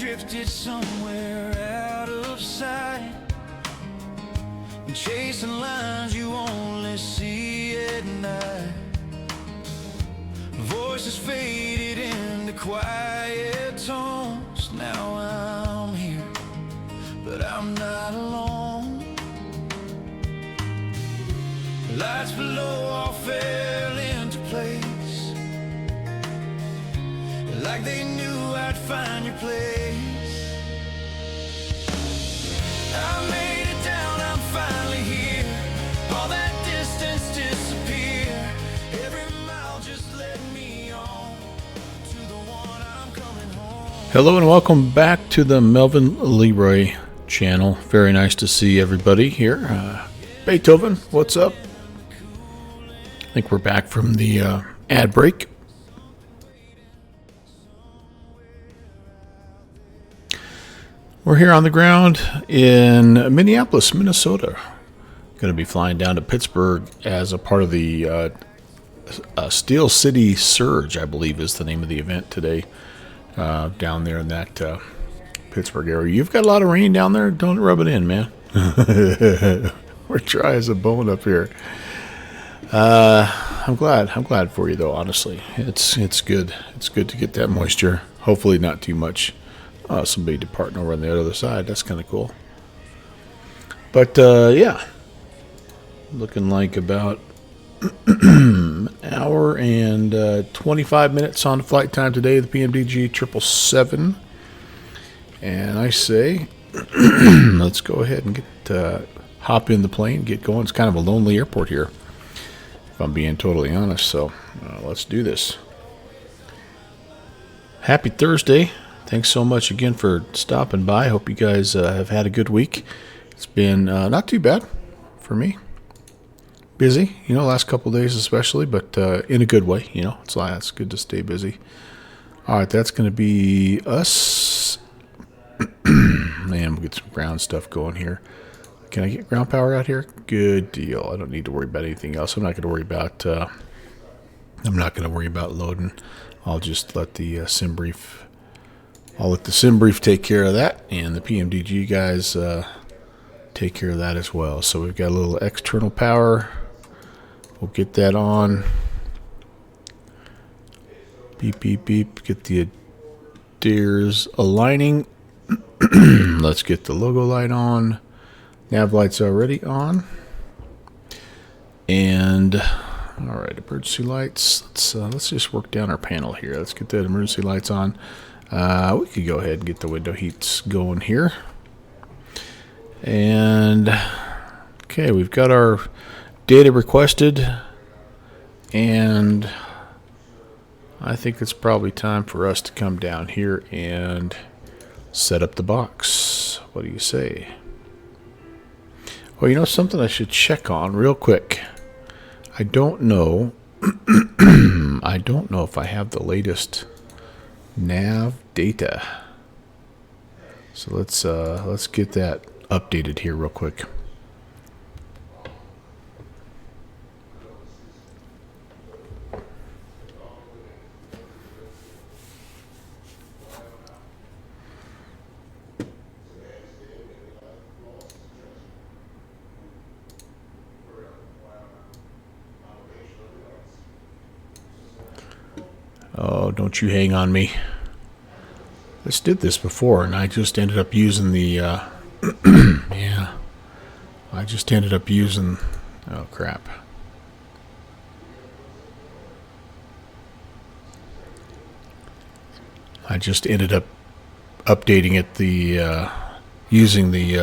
drifted somewhere out of sight, chasing lines you only see at night. Voices faded into quiet tones. Now I'm here, but I'm not alone. Lights below all fell into place, like they knew I'd find your place. I made it down, I'm finally here. All that distance disappear. Every mile just led me on to the one I'm coming home. Hello and welcome back to the Melvin Leroy channel. Very nice to see everybody here. Beethoven, what's up? I think we're back from the ad break. We're here on the ground in Minneapolis, Minnesota. Going to be flying down to Pittsburgh as a part of the Steele City Surge, I believe is the name of the event today, down there in that Pittsburgh area. You've got a lot of rain down there. Don't rub it in, man. We're dry as a bone up here. I'm glad for you though. Honestly, it's good. It's good to get that moisture. Hopefully not too much. Somebody departing over on the other side. That's kind of cool. But yeah, looking like about an hour and 25 minutes on the flight time today. The PMDG 777, and I say let's go ahead and get hop in the plane, get going. It's kind of a lonely airport here, if I'm being totally honest. So let's do this. Happy Thursday. Thanks so much again for stopping by. Hope you guys have had a good week. It's been not too bad for me. Busy, last couple of days especially, but in a good way. It's good to stay busy. All right, that's going to be us. Man, we'll get some ground stuff going here. Can I get ground power out here? Good deal. I don't need to worry about anything else. I'm not going to worry about loading. I'll just let the sim brief. I'll let the sim brief take care of that, and the PMDG guys take care of that as well. So we've got a little external power. We'll get that on. Beep, beep, beep. Get the adairs aligning. Let's get the logo light on. Nav light's already on. And all right, emergency lights. Let's just work down our panel here. Let's get that emergency lights on. We could go ahead and get the window heats going here. And okay, we've got our data requested, and I think it's probably time for us to come down here and set up the box. What do you say? Well, something I should check on real quick. I don't know. I don't know if I have the latest nav data. So let's get that updated here real quick. Oh, don't you hang on me. Let's did this before, and I just ended up using the, yeah. I just ended up using, oh crap. I just ended up updating it, using the,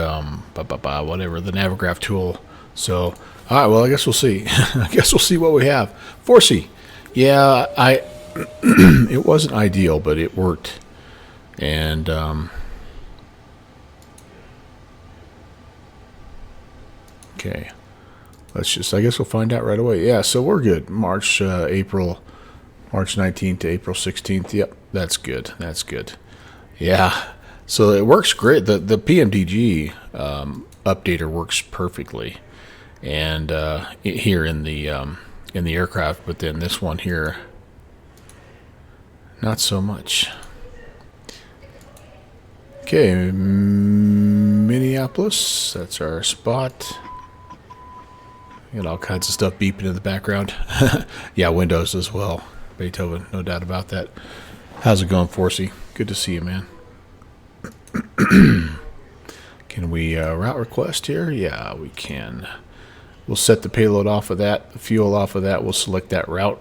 whatever, the Navigraph tool. So, all right, well, I guess we'll see. I guess we'll see what we have. 4C. Yeah, it wasn't ideal, but it worked. And okay, I guess we'll find out right away. Yeah, so we're good. March 19th to April 16th. Yep, that's good. That's good. Yeah, so it works great. The PMDG updater works perfectly, and here in the aircraft, but then this one here, not so much. Okay, Minneapolis. That's our spot. Got all kinds of stuff beeping in the background. Yeah, Windows as well. Beethoven, no doubt about that. How's it going, Forsey? Good to see you, man. Can we route request here? Yeah, we can. We'll set the payload off of that, the fuel off of that. We'll select that route.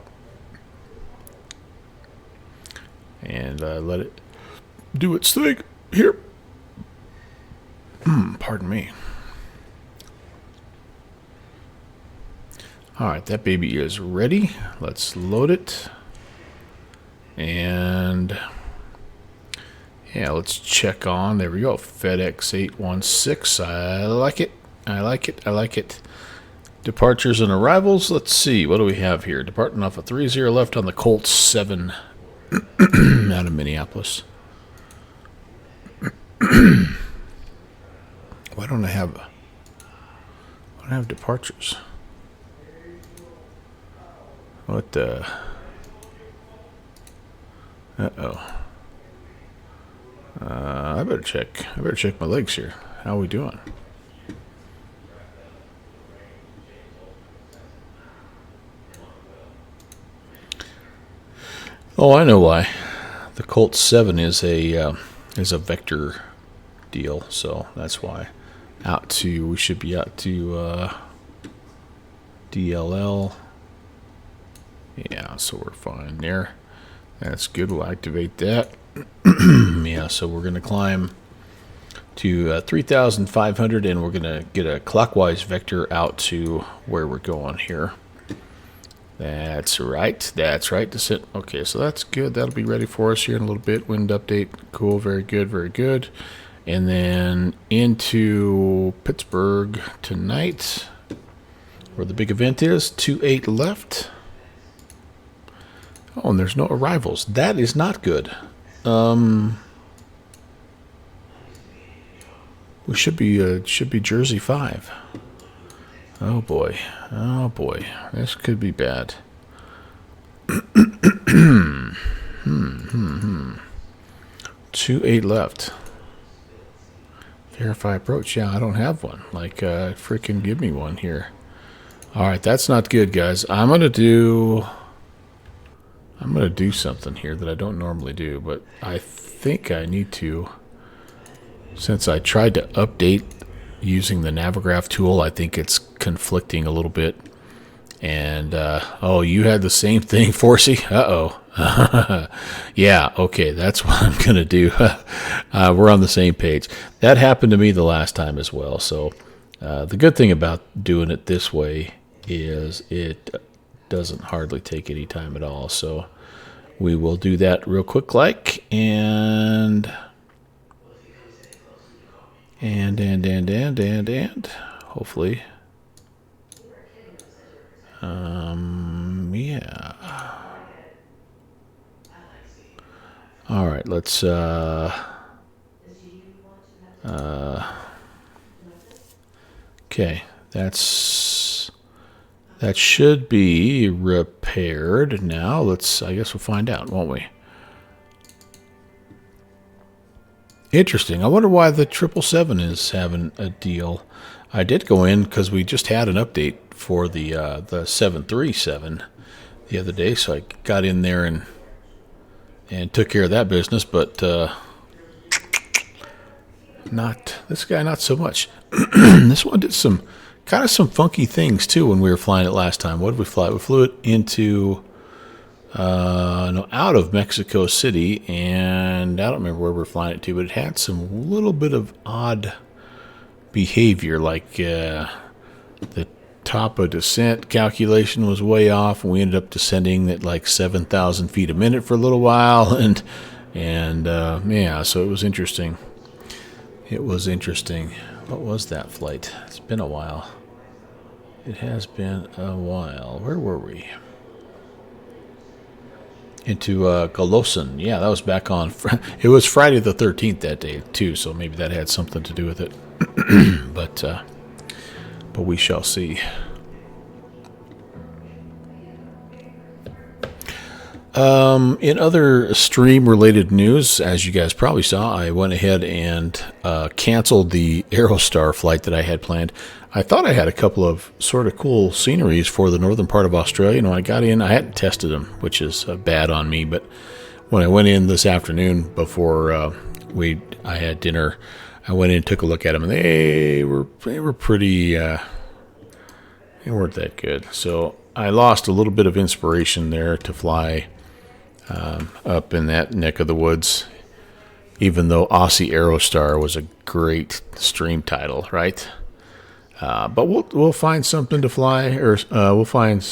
And let it do its thing here. Pardon me. All right, that baby is ready. Let's load it. And yeah, let's check on. There we go. FedEx 816. I like it. I like it. I like it. Departures and arrivals. Let's see. What do we have here? Departing off a 30 left on the Colt 7 out of Minneapolis. Why don't I have departures? What the? Uh-oh. I better check. I better check my legs here. How are we doing? Oh, I know why. The Colt 7 is a vector deal, so that's why. We should be out to DLL. Yeah, so we're fine there. That's good. We'll activate that. Yeah, so we're going to climb to 3,500, and we're going to get a clockwise vector out to where we're going here. That's right. That's right. Okay, so that's good. That'll be ready for us here in a little bit. Wind update. Cool. Very good. Very good. And then into Pittsburgh tonight, where the big event is. 2-8 left. Oh, and there's no arrivals. That is not good. We should be Jersey 5. Oh boy. Oh boy. This could be bad. 2-8 left. Verify approach. Yeah, I don't have one. Like, freaking give me one here. Alright, that's not good, guys. I'm gonna do something here that I don't normally do, but I think I need to. Since I tried to update using the Navigraph tool, I think it's conflicting a little bit. And, oh, you had the same thing, Forsey? Uh-oh. Yeah, okay, that's what I'm going to do. We're on the same page. That happened to me the last time as well. So the good thing about doing it this way is it doesn't hardly take any time at all. So we will do that real quick and hopefully yeah. All right, let's okay, that should be repaired now. I guess we'll find out, won't we? Interesting. I wonder why the 777 is having a deal. I did go in because we just had an update for the 737 the other day, so I got in there and took care of that business. But not this guy, not so much. This one did some funky things too when we were flying it last time. What did we fly? We flew it into out of Mexico City, and I don't remember where we were flying it to, but it had some little bit of odd behavior, like the top of descent calculation was way off, and we ended up descending at like 7,000 feet a minute for a little while, and yeah, so it was interesting. It was interesting. What was that flight? It's been a while. It has been a while. Where were we? Into Golosin. Yeah, that was back on. It was Friday the 13th that day too, so maybe that had something to do with it. but we shall see. In other stream-related news, as you guys probably saw, I went ahead and canceled the Aerostar flight that I had planned. I thought I had a couple of sort of cool sceneries for the northern part of Australia. And when I got in, I hadn't tested them, which is bad on me. But when I went in this afternoon before I had dinner, I went in and took a look at them, and they were pretty. They weren't that good. So I lost a little bit of inspiration there to fly up in that neck of the woods, even though Aussie Aerostar was a great stream title, right? But we'll find something to fly, or we'll find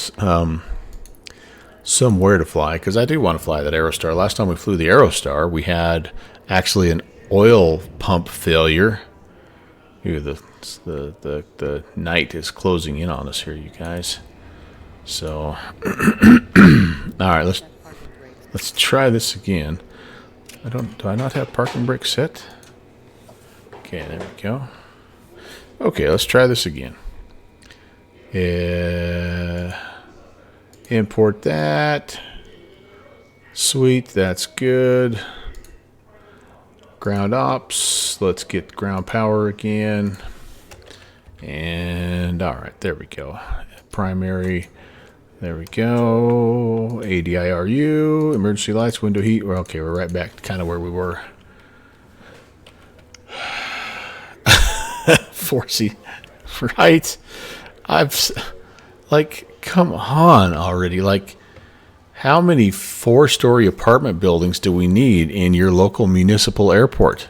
somewhere to fly, because I do want to fly that Aerostar. Last time we flew the Aerostar, we had actually an oil pump failure. Ooh, the night is closing in on us here, you guys. So, all right, let's try this again. Do I not have parking brake set? Okay, there we go. Okay, let's try this again. Import that. Sweet, that's good. Ground ops. Let's get ground power again. And all right, there we go. Primary. There we go. ADIRU, emergency lights, window heat. Well, okay, we're right back to kind of where we were. Forcey, right? Come on already. Like, how many 4-story apartment buildings do we need in your local municipal airport?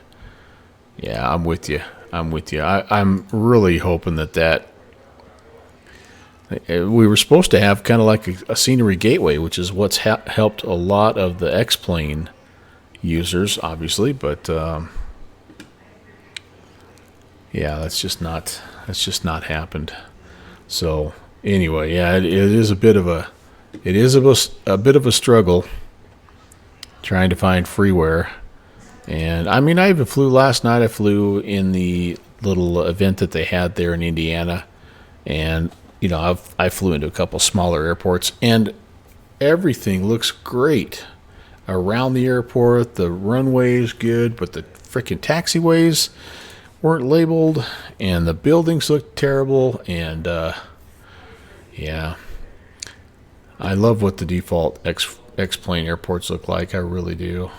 Yeah, I'm with you. I'm really hoping that we were supposed to have kind of like a scenery gateway, which is what's helped a lot of the X-Plane users, obviously, but yeah, that's just not happened. So anyway, yeah, it is a bit of a struggle trying to find freeware. And I mean, I even flew last night. I flew in the little event that they had there in Indiana, and you know, I flew into a couple smaller airports, and everything looks great around the airport. The runway is good, but the freaking taxiways weren't labeled, and the buildings looked terrible. And yeah, I love what the default X-Plane airports look like. I really do.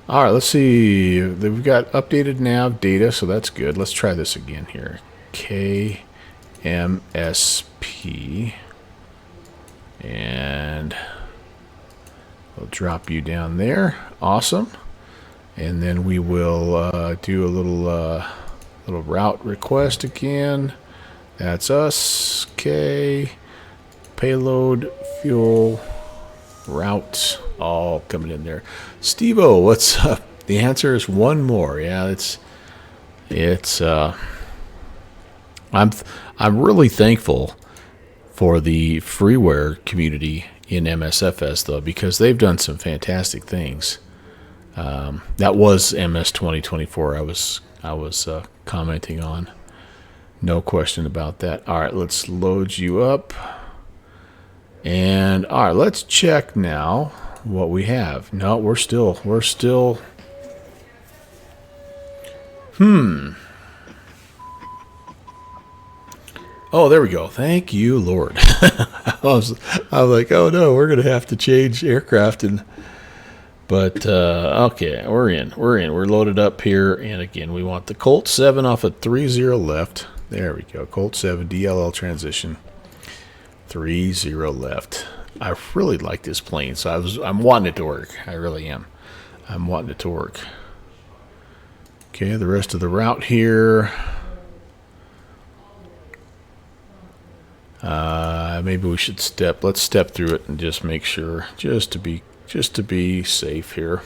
All right, let's see. We've got updated nav data, so that's good. Let's try this again here. KMSP, and we'll drop you down there. Awesome. And then we will do a little route request again. That's us. Okay. Payload, fuel, routes, all coming in there. Steve-O, what's up? The answer is one more. Yeah, it's I'm really thankful for the freeware community in MSFS, though, because they've done some fantastic things. That was MS 2024 I was commenting on. No question about that. All right, let's load you up. And all right, let's check now what we have. No, we're still. Oh, there we go. Thank you, Lord. I was like, oh no, we're gonna have to change aircraft, but okay, we're in. We're loaded up here, and again, we want the Colt 7 off at 30 left. There we go. Colt 7 DLL transition. 30 left. I really like this plane, so I'm wanting it to work. I really am. I'm wanting it to work. Okay, the rest of the route here. Maybe we should let's step through it and just make sure, just to be safe here.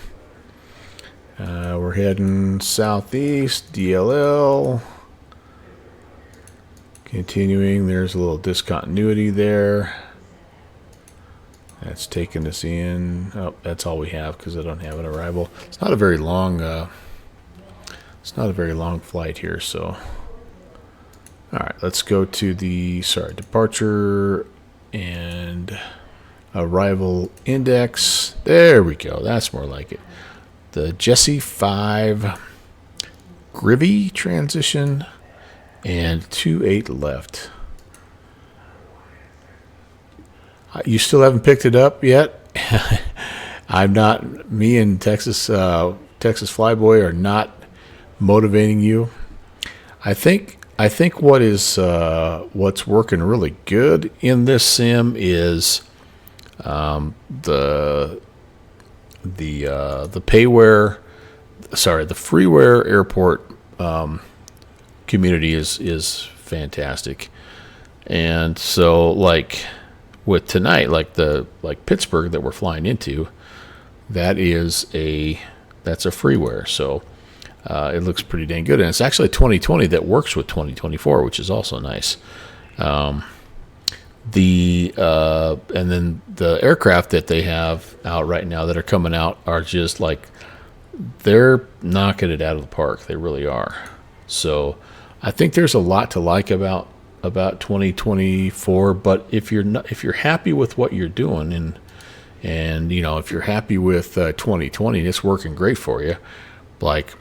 We're heading southeast, DLL. Continuing, there's a little discontinuity there. That's taking us in. Oh, that's all we have because I don't have an arrival. It's not a very long. It's not a very long flight here, so. All right, let's go to the departure, and arrival index. There we go. That's more like it. The Jesse 5 Grivy transition and 2.8 left. You still haven't picked it up yet? I'm not. Me and Texas Flyboy are not motivating you. I think what's working really good in this sim is the payware, sorry, the freeware airport community is fantastic. And so like with tonight, like Pittsburgh that we're flying into, that's a freeware. So it looks pretty dang good, and it's actually 2020 that works with 2024, which is also nice. And then the aircraft that they have out right now that are coming out are just like, they're knocking it out of the park. They really are. So I think there's a lot to like about 2024. But if you're happy with what you're doing, and you know, if you're happy with 2020 and it's working great for you, like,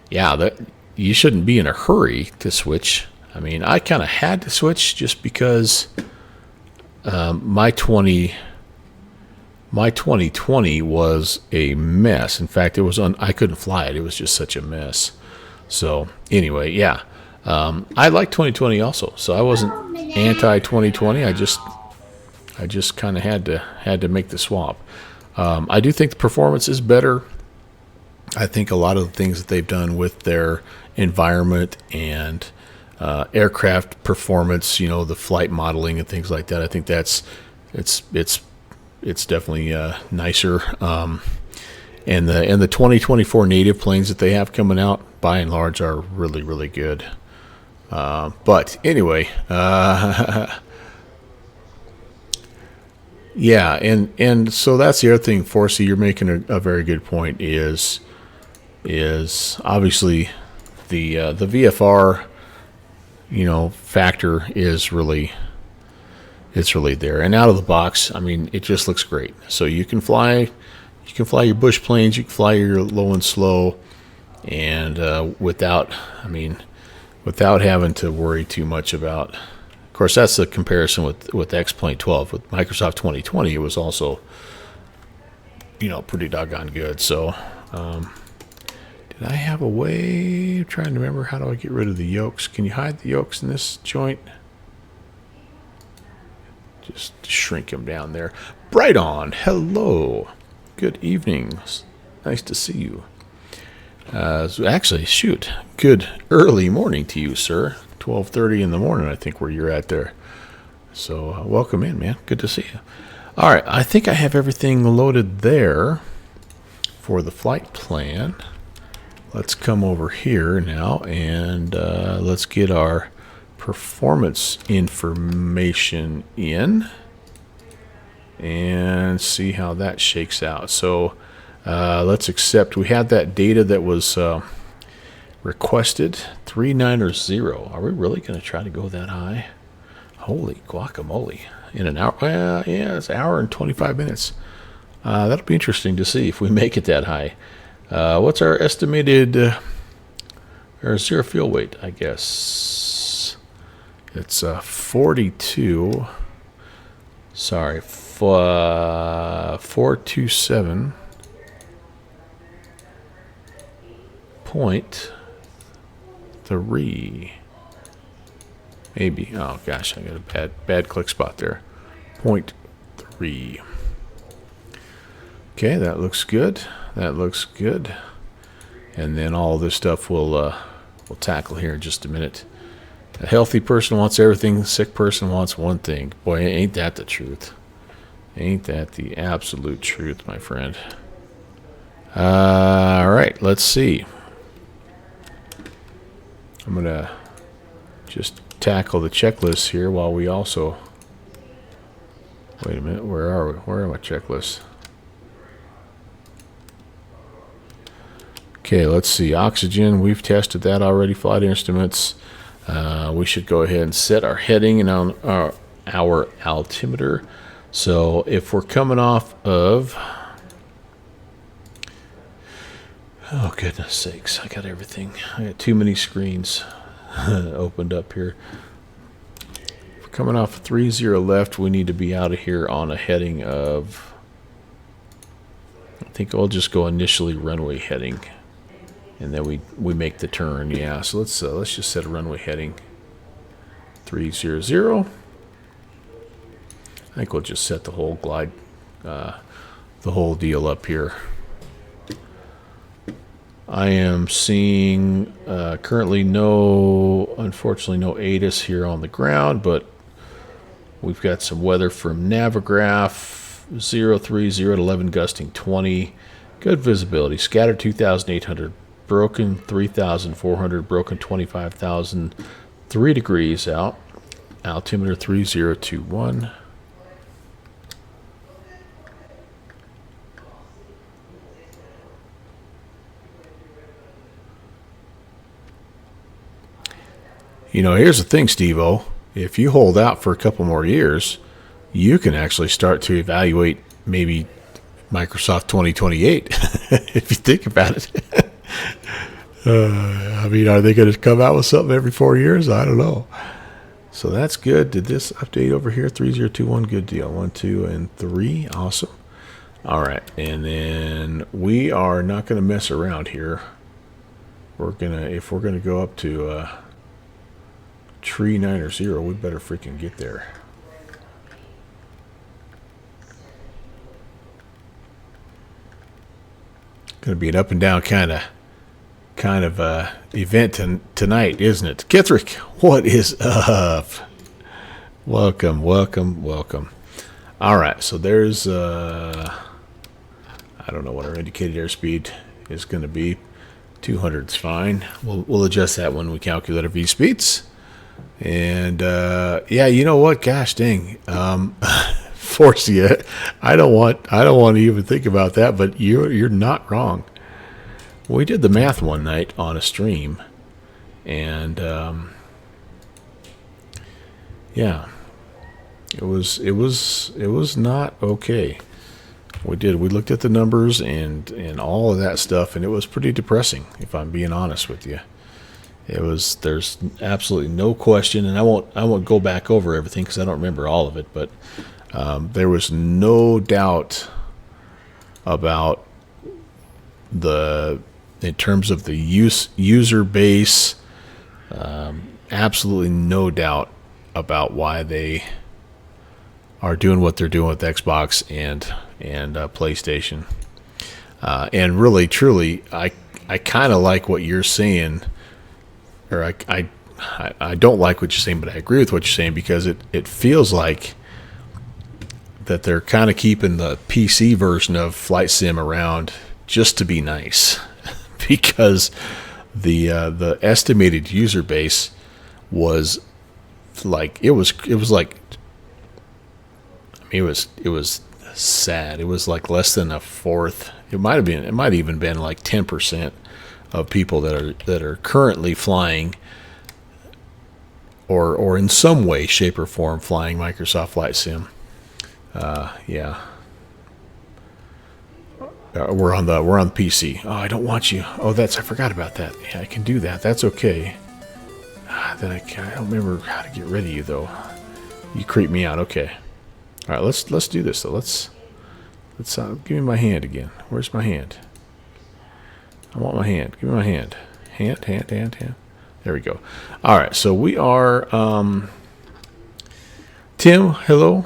yeah, that you shouldn't be in a hurry to switch. I mean, I kind of had to switch just because my 2020 was a mess. In fact, I couldn't fly it. It was just such a mess. So anyway, yeah, I like 2020 also. So I wasn't anti 2020. I just kind of had to make the swap. I do think the performance is better. I think a lot of the things that they've done with their environment and aircraft performance, you know, the flight modeling and things like that, I think it's definitely nicer. And the 2024 native planes that they have coming out, by and large, are really, really good. But anyway, yeah, and so that's the other thing, Forsey, you're making a very good point, is obviously the VFR, you know, factor is really, it's really there. And out of the box, I mean, it just looks great. So you can fly your bush planes, you can fly your low and slow, and without having to worry too much about. Of course, that's the comparison with XP12. With Microsoft 2020, it was also, you know, pretty doggone good. So, did I have a way? I'm trying to remember, how do I get rid of the yokes? Can you hide the yokes in this joint? Just shrink them down there. Bright on. Hello. Good evening. Nice to see you. So actually, shoot. Good early morning to you, sir. 12:30 in the morning, I think, where you're at there. So welcome in, man. Good to see you. All right. I think I have everything loaded there for the flight plan. Let's come over here now, and let's get our performance information in and see how that shakes out. So let's accept. We had that data that was requested, 390. Are we really going to try to go that high? Holy guacamole. In an hour? Well, yeah, it's an hour and 25 minutes. That'll be interesting to see if we make it that high. What's our estimated or zero fuel weight, I guess? It's 42. Sorry, 427.3. Maybe. Oh gosh, I got a bad click spot there. 0.3. Okay, that looks good. That looks good. And then all this stuff we'll tackle here in just a minute. A healthy person wants everything. A sick person wants one thing. Boy, ain't that the truth? Ain't that the absolute truth, my friend? All right, let's see. I'm gonna just tackle the checklist here while we also. Wait a minute. Where are we? Where are my checklists? Okay, let's see. Oxygen, we've tested that already. Flight instruments. We should go ahead and set our heading and on our altimeter. So if we're coming off of, oh goodness sakes, I got everything. I got too many screens opened up here. If we're coming off 30 left, we need to be out of here on a heading of, I think I'll just go initially runway heading, and then we make the turn. Yeah, so let's just set a runway heading 300. I think we'll just set the whole glide, the whole deal up here. I am seeing currently unfortunately no ATIS here on the ground, but we've got some weather from Navigraph, 030 to 11 gusting 20, good visibility, scattered 2,800, broken 3,400, broken 25,000, 3 degrees out, altimeter 3021. You know, here's the thing, Steve-O. If you hold out for a couple more years, you can actually start to evaluate maybe Microsoft 2028, if you think about it. I mean, are they going to come out with something every 4 years? I don't know. So that's good. Did this update over here? 3021, good deal. 1, 2, and 3. Awesome. All right. And then we are not going to mess around here. If we're going to go up to tree 9 or 0, we better freaking get there. Going to be an up and down kind of event tonight, isn't it? Kithrick, what is up? Welcome. All right, so there's I don't know what our indicated airspeed is going to be. 200's fine. We'll adjust that when we calculate our V speeds. And yeah, you know what? Gosh dang, force you. I don't want to even think about that. But you're not wrong. We did the math one night on a stream, and yeah, it was not okay. We looked at the numbers and all of that stuff, and it was pretty depressing, if I'm being honest with you. There's absolutely no question, and I won't go back over everything because I don't remember all of it, but there was no doubt about in terms of the user base, absolutely no doubt about why they are doing what they're doing with Xbox and PlayStation. And really, truly, I kind of like what you're saying. Or I don't like what you're saying, but I agree with what you're saying, because it feels like that they're kind of keeping the PC version of Flight Sim around just to be nice, because the estimated user base was like it was like, I mean, it was sad. It was like less than a fourth. It might even been like 10% of people that are currently flying or in some way, shape, or form flying Microsoft Flight Sim. Yeah. We're on the PC. Oh, I don't want you. Oh, I forgot about that. Yeah, I can do that. That's okay. Then I don't remember how to get rid of you though. You creep me out. Okay. All right, let's do this though. Let's give me my hand again. Where's my hand? I want my hand. Give me my hand. Hand. There we go. All right, so we are Tim, hello.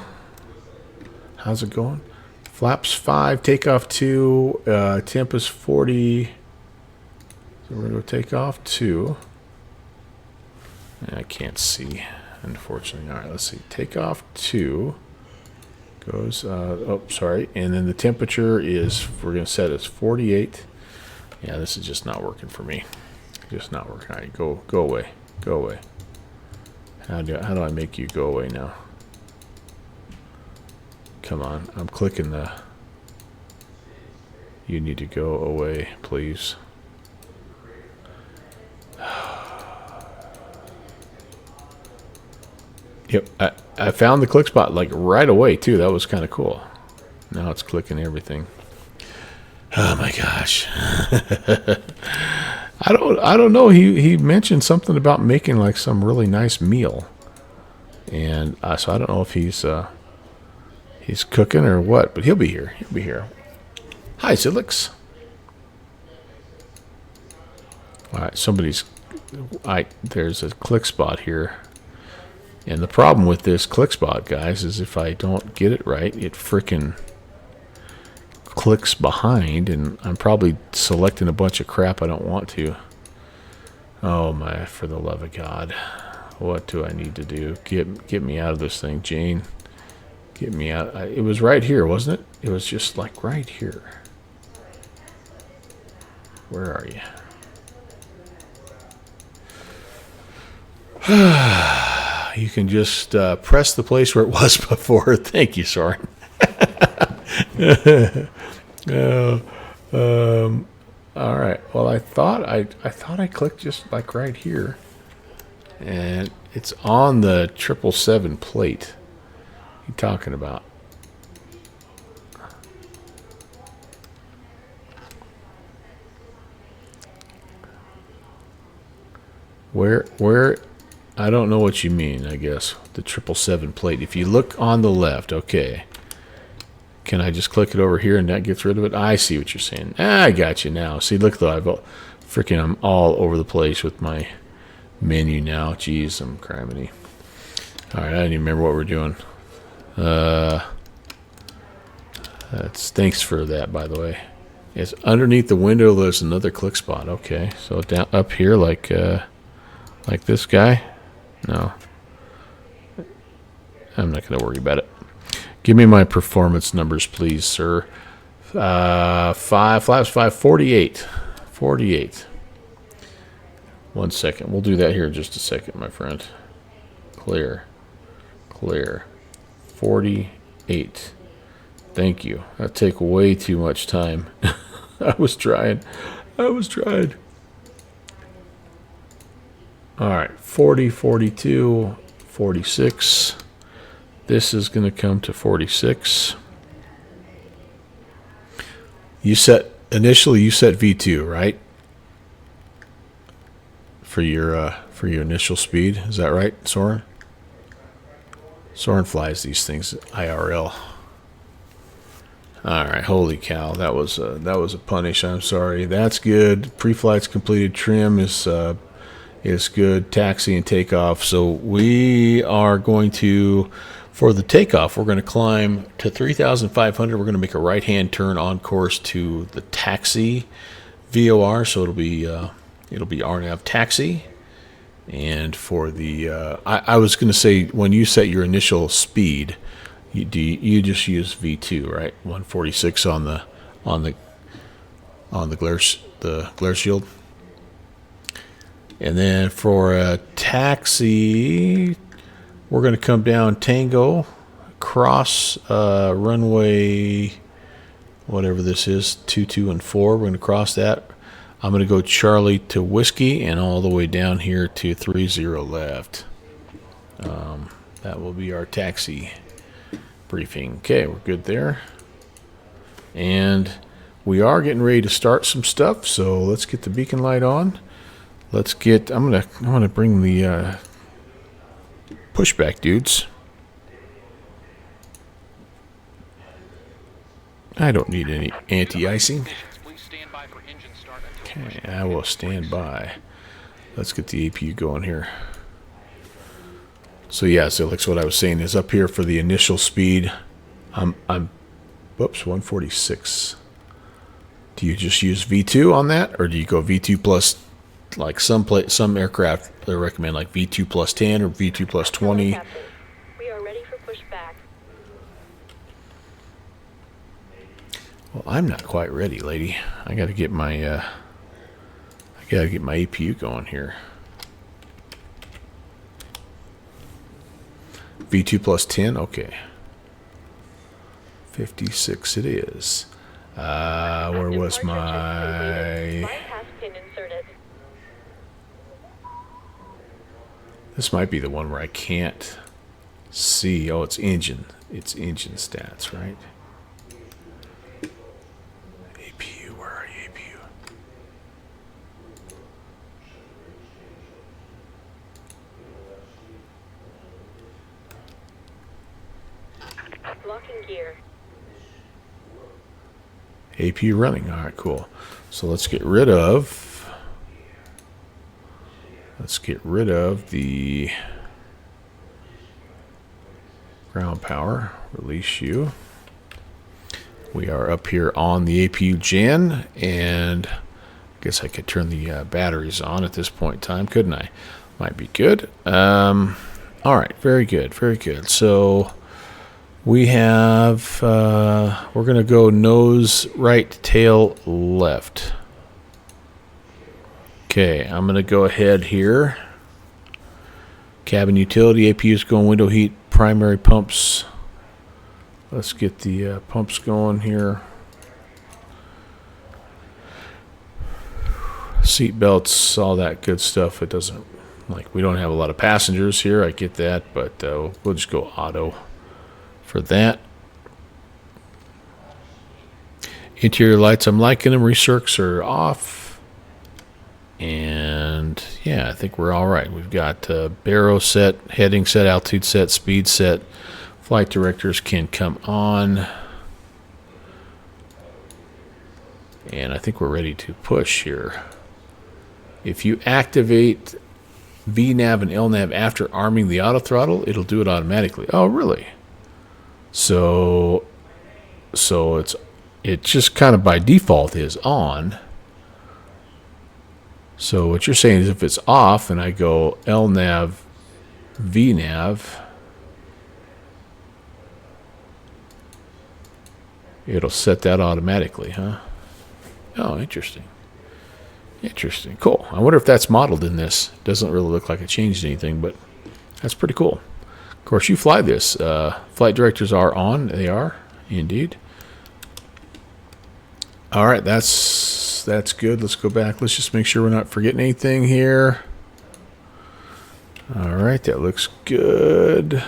How's it going? Flaps 5, takeoff 2, temp is 40. So we're going to go takeoff 2. I can't see, unfortunately. All right, let's see. Takeoff 2 goes, oh, sorry. And then the temperature is, we're going to set as 48. Yeah, this is just not working for me. Just not working. All right, go away. Go away. How do I make you go away now? Come on, I'm clicking the... You need to go away, please. Yep, I found the click spot like right away too. That was kind of cool. Now it's clicking everything. Oh my gosh. I don't know. He mentioned something about making like some really nice meal, and so I don't know if he's cooking or what. But he'll be here. He'll be here. Hi, Zilix. All right, there's a click spot here. And the problem with this click spot, guys, is if I don't get it right, it frickin' clicks behind, and I'm probably selecting a bunch of crap I don't want to. Oh my, for the love of God. What do I need to do? Get me out of this thing, Jane. Get me out. It was right here, wasn't it? It was just like right here. Where are you? You can just press the place where it was before. Thank you, Soren. All right. Well, I thought I clicked just like right here, and it's on the 777 plate. What are you talking about? Where? I don't know what you mean, I guess. The 777 plate. If you look on the left, okay. Can I just click it over here and that gets rid of it? I see what you're saying. I got you now. See, look though, I'm all over the place with my menu now. Jeez, I'm criminy. All right, I don't even remember what we're doing. Thanks for that, by the way. It's underneath the window. There's another click spot. Okay, so down up here, like this guy. No, I'm not going to worry about it. Give me my performance numbers, please, sir. 48. 48. 1 second. We'll do that here in just a second, my friend. Clear. 48. Thank you. That take way too much time. I was trying. All right, 40, 42, 46. This is going to come to 46. Initially you set V2, right? For your initial speed, is that right, Soren? Soren flies these things IRL. All right, holy cow, that was a punish. I'm sorry. That's good. Pre-flight's completed. Trim is good. Taxi and takeoff. So we are going to, for the takeoff, we're going to climb to 3,500. We're going to make a right-hand turn on course to the taxi VOR. So it'll be RNAV taxi. And for the, I was going to say, when you set your initial speed, you just use V2, right? 146 on the glare shield. And then for a taxi, we're going to come down Tango, cross runway, whatever this is, 22 and 4. We're going to cross that. I'm going to go Charlie to Whiskey and all the way down here to 30 left. That will be our taxi briefing. Okay, we're good there. And we are getting ready to start some stuff, so let's get the beacon light on. I'm gonna bring the pushback dudes. I don't need any anti-icing. Okay, I will stand by. Let's get the APU going here. So yeah, so like what I was saying is up here for the initial speed. Whoops, 146. Do you just use V2 on that, or do you go V2 plus? Like some aircraft, they recommend like V2 plus 10 or V2 plus 20. We are ready for pushback. Well, I'm not quite ready, lady. I got to get my APU going here. V2 plus 10, okay. 56 it is. Where was my? This might be the one where I can't C. Oh, it's engine. It's engine stats, right? APU. Where are you, APU? Locking gear. APU running. All right, cool. So let's get rid of. Let's get rid of the ground power. Release you. We are up here on the APU gen, and I guess I could turn the batteries on at this point in time, couldn't I? Might be good. All right, very good, very good. So we have, we're going to go nose right, tail left. Okay, I'm going to go ahead here. Cabin utility, APU is going window heat, primary pumps. Let's get the pumps going here. Seat belts, all that good stuff. It doesn't, like, we don't have a lot of passengers here. I get that, but we'll just go auto for that. Interior lights, I'm liking them. Recircs are off. And yeah, I think we're all right. We've got baro set, heading set, altitude set, speed set. Flight directors can come on. And I think we're ready to push here. If you activate VNAV and LNAV after arming the auto throttle, it'll do it automatically. Oh, really? So it just kind of by default is on. So what you're saying is if it's off and I go LNAV, VNAV, it'll set that automatically, huh? Oh, interesting. Interesting. Cool. I wonder if that's modeled in this. Doesn't really look like it changed anything, but that's pretty cool. Of course, you fly this. Flight directors are on. They are, indeed. All right, that's good. Let's go back. Let's just make sure we're not forgetting anything here. All right, that looks good.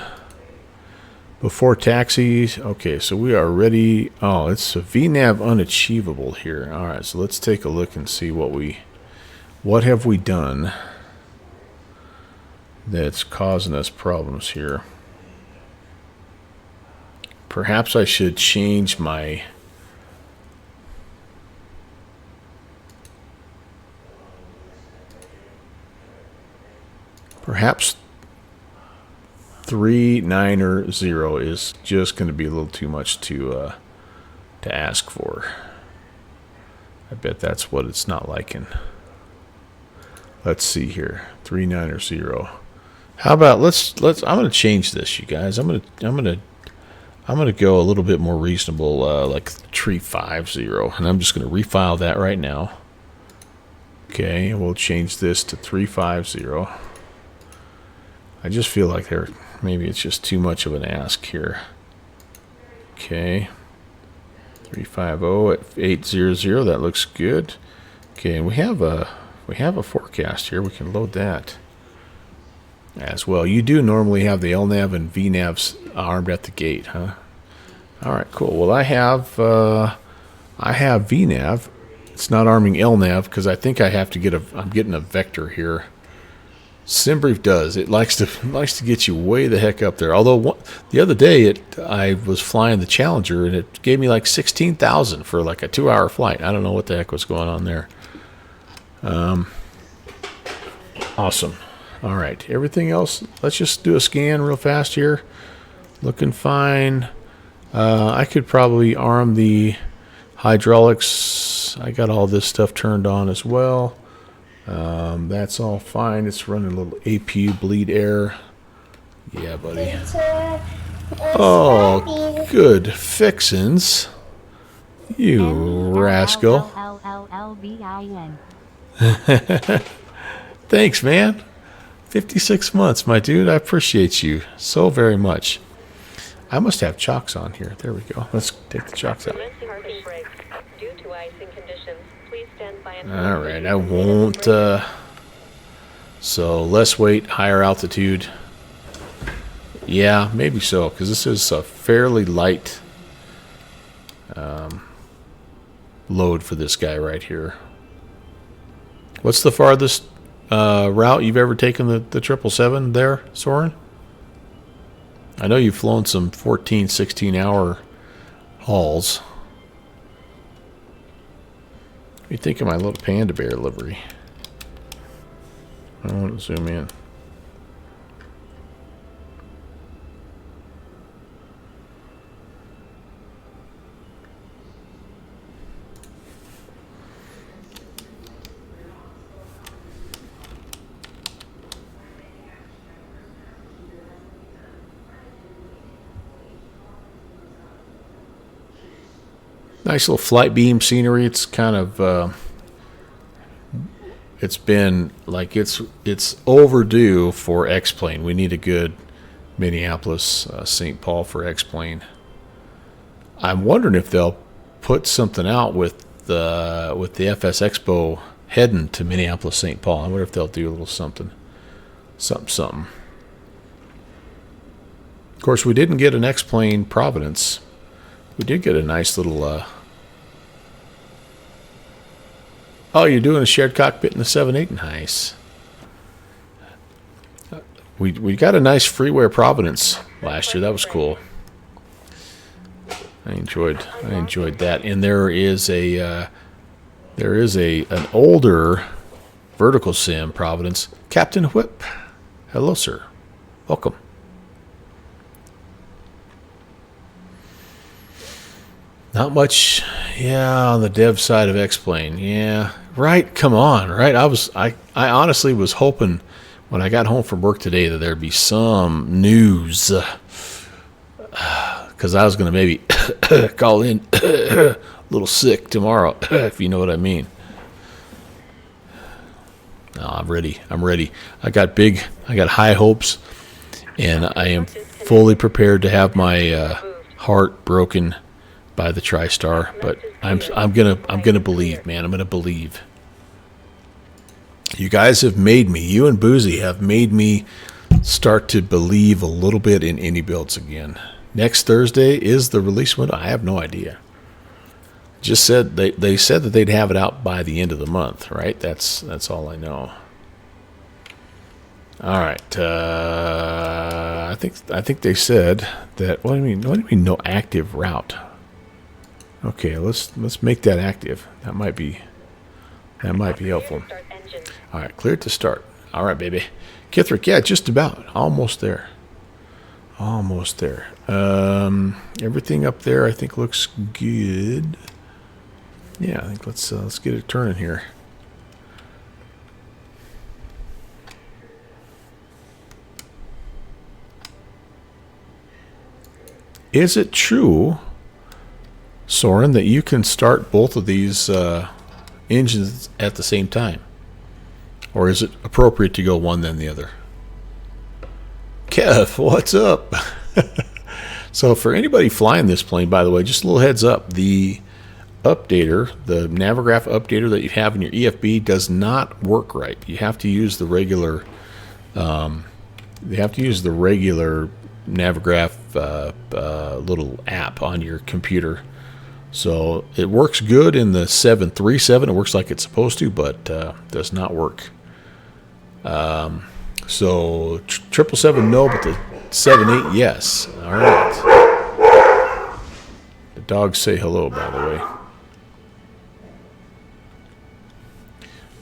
Before taxis. Okay, so we are ready. Oh, it's a VNAV unachievable here. All right, so let's take a look and see what have we done that's causing us problems here. Perhaps I should change my perhaps 390 is just going to be a little too much to ask for. I bet that's what it's not liking. Let's see here, 390. How about let's I'm going to change this, you guys. I'm going to go a little bit more reasonable, like 350, and I'm just going to refile that right now. Okay, we'll change this to 350. I just feel like maybe it's just too much of an ask here. Okay, 350 at 800. That looks good. Okay, and we have a forecast here. We can load that as well. You do normally have the LNAV and VNAVs armed at the gate, huh? All right, cool. Well, I have VNAV. It's not arming LNAV because I think I have to get I'm getting a vector here. SimBrief does. It likes to get you way the heck up there. Although the other day I was flying the Challenger and it gave me like 16,000 for like a 2-hour flight. I don't know what the heck was going on there. Awesome. All right. Everything else, let's just do a scan real fast here. Looking fine. I could probably arm the hydraulics. I got all this stuff turned on as well. That's all fine. It's running a little APU bleed air. Yeah, buddy. Oh, good fixins'. You rascal. Thanks, man. 56 months, my dude. I appreciate you so very much. I must have chocks on here. There we go. Let's take the chocks out. Parking brakes. Due to icing conditions, please stand by and All right, I won't. So less weight, higher altitude. Yeah, maybe so, because this is a fairly light load for this guy right here. What's the farthest route you've ever taken the 777 there, Soren? I know you've flown some 14, 16-hour hauls. What do you think of my little panda bear livery? I want to zoom in. Nice little flight beam scenery. It's kind of it's been like it's overdue for X-Plane. We need a good Minneapolis St. Paul for X-Plane. I'm wondering if they'll put something out with the FS Expo heading to Minneapolis St. Paul. I wonder if they'll do a little something. Of course, we didn't get an X-Plane Providence. We did get a nice little oh, you're doing a shared cockpit in the 7.8. Nice. We got a nice freeware Providence last year. That was cool. I enjoyed that. And there is an older vertical sim Providence, Captain Whip. Hello, sir. Welcome. Not much, yeah, on the dev side of X-Plane. Yeah, right. Come on, right. I honestly was hoping when I got home from work today that there'd be some news, because I was going to maybe call in a little sick tomorrow, if you know what I mean. No, I'm ready. I got high hopes, and I am fully prepared to have my heart broken by the TriStar, but I'm gonna believe, man. I'm gonna believe. You guys have made me. You and Boozy have made me start to believe a little bit in indie builds again. Next Thursday is the release window. I have no idea. Just said they said that they'd have it out by the end of the month, right? That's all I know. All right. I think they said that. What do you mean no active route? Okay, let's make that active. That might be helpful. All right, cleared to start. All right, baby. Kithrick, yeah, just about. Almost there. Everything up there I think looks good. Yeah, I think let's get it turning here. Is it true, Soren, that you can start both of these engines at the same time? Or is it appropriate to go one then the other? Kev, what's up? So for anybody flying this plane, by the way, just a little heads up, the updater, the Navigraph updater that you have in your EFB does not work right. You have to use the regular Navigraph little app on your computer. So it works good in the 737. It works like it's supposed to, but does not work. So 777 no, but the 78 yes. All right. The dogs say hello, by the way.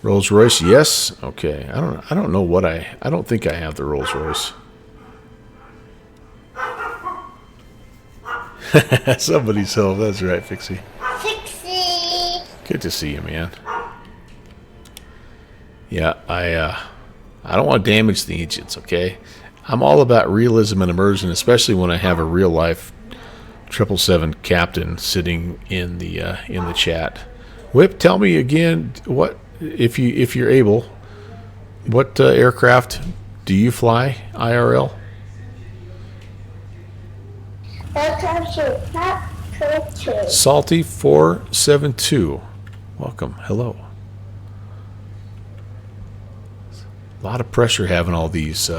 Rolls Royce, yes. Okay. I don't know what I don't think I have the Rolls Royce. Somebody's home. That's right, Fixie. Good to see you, man. Yeah, I don't want to damage the engines, okay? I'm all about realism and immersion, especially when I have a real life 777 captain sitting in the chat. Whip, tell me again, what if you're able, what aircraft do you fly IRL? Salty 472. Welcome. Hello. A lot of pressure having all these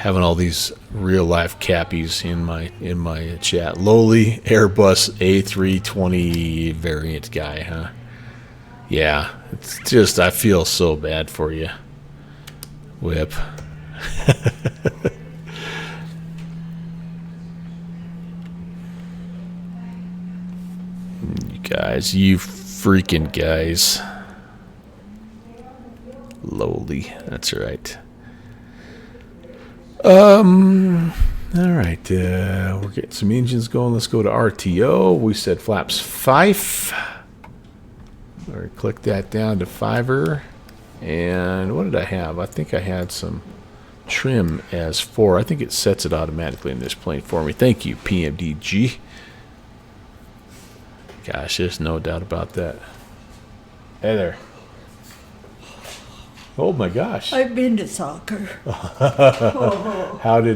having all these real life cappies in my chat. Lowly Airbus A320 variant guy, huh? Yeah, it's just I feel so bad for you, Whip. You guys, you freaking guys. Lowly, that's right. All right, we're getting some engines going. Let's go to RTO. We said flaps 5. Or click that down to 5er. And what did I have? I think I had some trim as 4. I think it sets it automatically in this plane for me. Thank you, PMDG. Gosh, there's no doubt about that. Hey there. Oh my gosh. I've been to soccer. Oh. How are they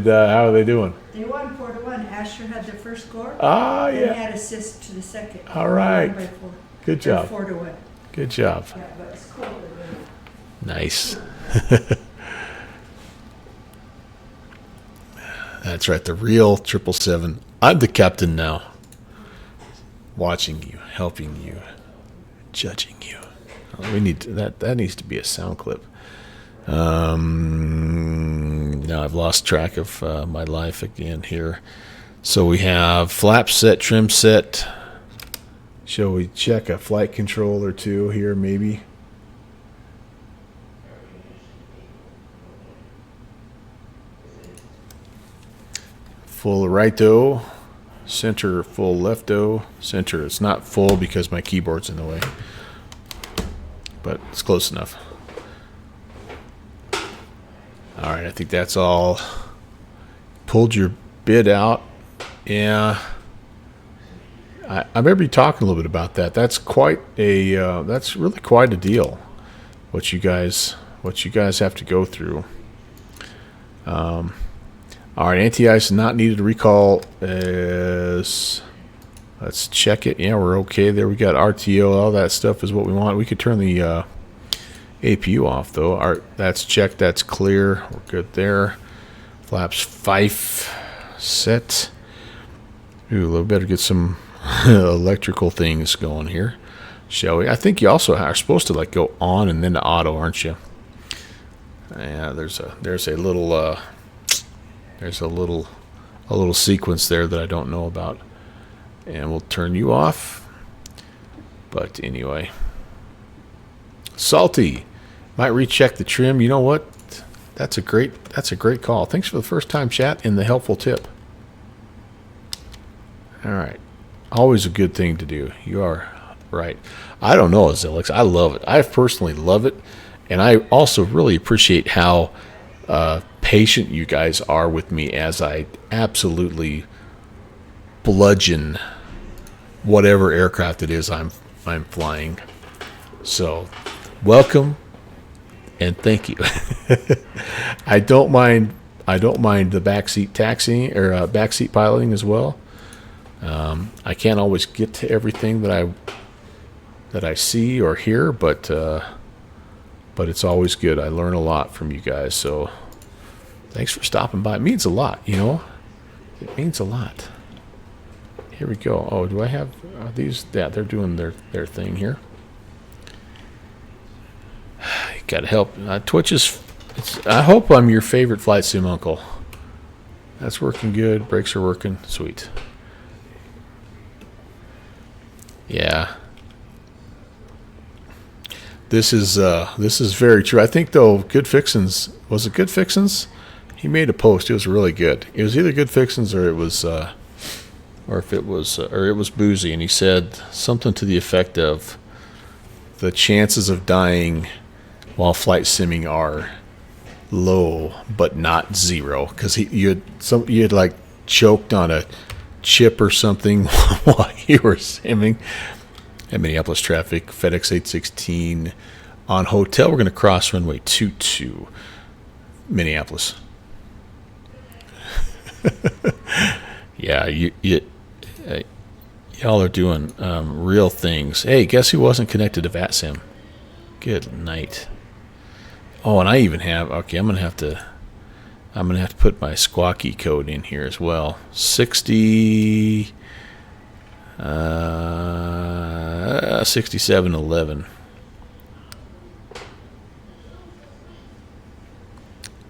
doing? They won 4-1. Asher had the first score. Ah, And yeah. had assist to the second. All right. By 4. Good job. 4-1. Good job. Yeah, but it's cold. Nice. That's right, the real 777. I'm the captain now. Watching you, helping you, judging you. Oh, we need that needs to be a sound clip. Now I've lost track of my life again here. So we have flap set, trim set. Shall we check a flight control or two here, maybe? Full right-o, center full left-o, center. It's not full because my keyboard's in the way, but it's close enough. All right, I think that's all. Pulled your bid out. Yeah. I remember you talking a little bit about that. That's quite a that's really quite a deal. What you guys have to go through. All right, anti-ice not needed to recall. Let's check it. Yeah, we're okay there. We got RTO. All that stuff is what we want. We could turn the APU off though. That's checked. That's clear. We're good there. Flaps 5 set. Ooh, we better get some electrical things going here, shall we? I think you also are supposed to like go on and then to auto, aren't you? Yeah, there's a little sequence there that I don't know about, and we'll turn you off. But anyway, Salty might recheck the trim. You know what? That's a great call. Thanks for the first time chat and the helpful tip. All right. Always a good thing to do. You are right. I don't know, Zilix. I love it. I personally love it. And I also really appreciate how patient you guys are with me as I absolutely bludgeon whatever aircraft it is I'm flying. So, welcome and thank you. I don't mind the backseat taxiing or backseat piloting as well. I can't always get to everything that I see or hear, but it's always good. I learn a lot from you guys, so thanks for stopping by. It means a lot, you know. It means a lot. Here we go. Oh, do I have these? Yeah, they're doing their thing here. You gotta help. Twitch is. I hope I'm your favorite flight sim uncle. That's working good. Brakes are working. Sweet. Yeah. This is very true. I think though, Good Fixins, was it Good Fixins? He made a post. It was really good. It was either Good Fixins or it was Boozy, and he said something to the effect of the chances of dying while flight simming are low but not zero, because you had like choked on a chip or something while you were simming. At Minneapolis traffic, FedEx 816 on hotel. We're going to cross runway 22, Minneapolis. Yeah, y'all are doing real things. Hey, guess who wasn't connected to VATSIM? Good night. Oh, and I even have. Okay, I'm gonna have to I'm going to have to put my squawky code in here as well. 6711.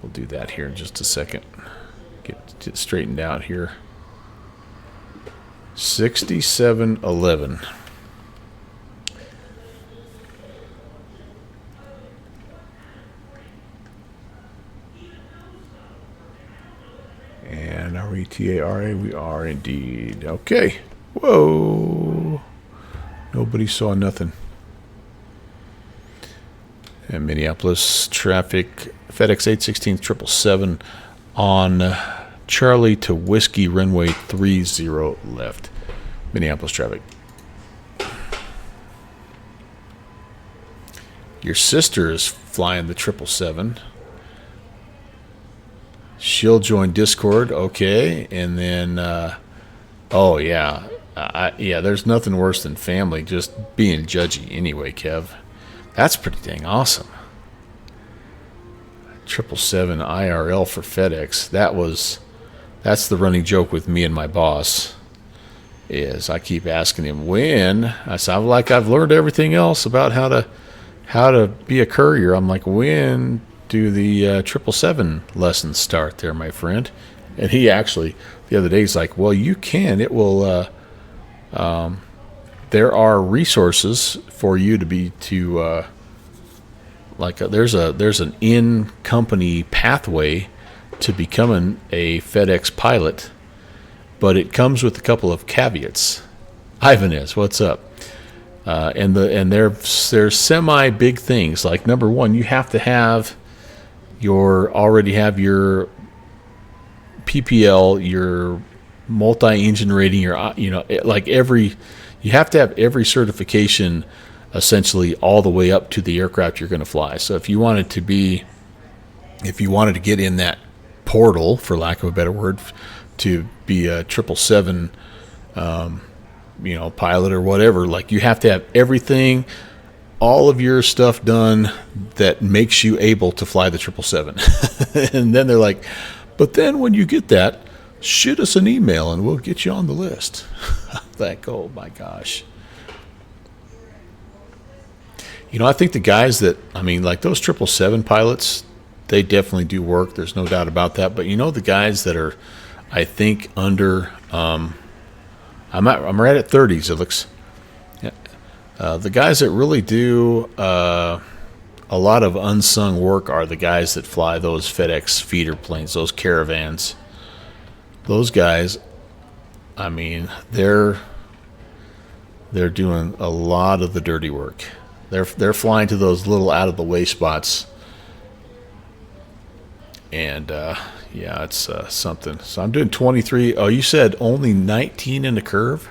We'll do that here in just a second. Get it straightened out here. 6711. And are we TARA? We are indeed. Okay. Whoa. Nobody saw nothing. And Minneapolis traffic, FedEx 816 777 on Charlie to Whiskey runway 30 left. Minneapolis traffic. Your sister is flying the 777. She'll join Discord, okay, and then, oh yeah, yeah. There's nothing worse than family just being judgy. Anyway, Kev, that's pretty dang awesome. 777 IRL for FedEx. That's the running joke with me and my boss. Is I keep asking him when. I sound like I've learned everything else about how to be a courier. I'm like, when do the 777 lessons start there, my friend? And he actually, the other day, he's like, well, you can. It will, there are resources for you to be, there's an in-company pathway to becoming a FedEx pilot, but it comes with a couple of caveats. Ivan is, what's up? And they're semi big things. Like number one, you have to already have your PPL, your multi-engine rating, you have to have every certification essentially all the way up to the aircraft you're going to fly. So if you wanted to get in that portal, for lack of a better word, to be a 777 pilot or whatever, like you have to have everything, all of your stuff done that makes you able to fly the 777. And then they're like, but then when you get that, shoot us an email and we'll get you on the list. Like, oh my gosh. I think the guys like those 777 pilots, they definitely do work. There's no doubt about that. But the guys that are, I think, under, I'm right at 30s, it looks. Yeah. The guys that really do a lot of unsung work are the guys that fly those FedEx feeder planes, those caravans. Those guys, they're doing a lot of the dirty work. They're flying to those little out of the way spots, and yeah, it's something. So I'm doing 23. Oh, you said only 19 in the curve?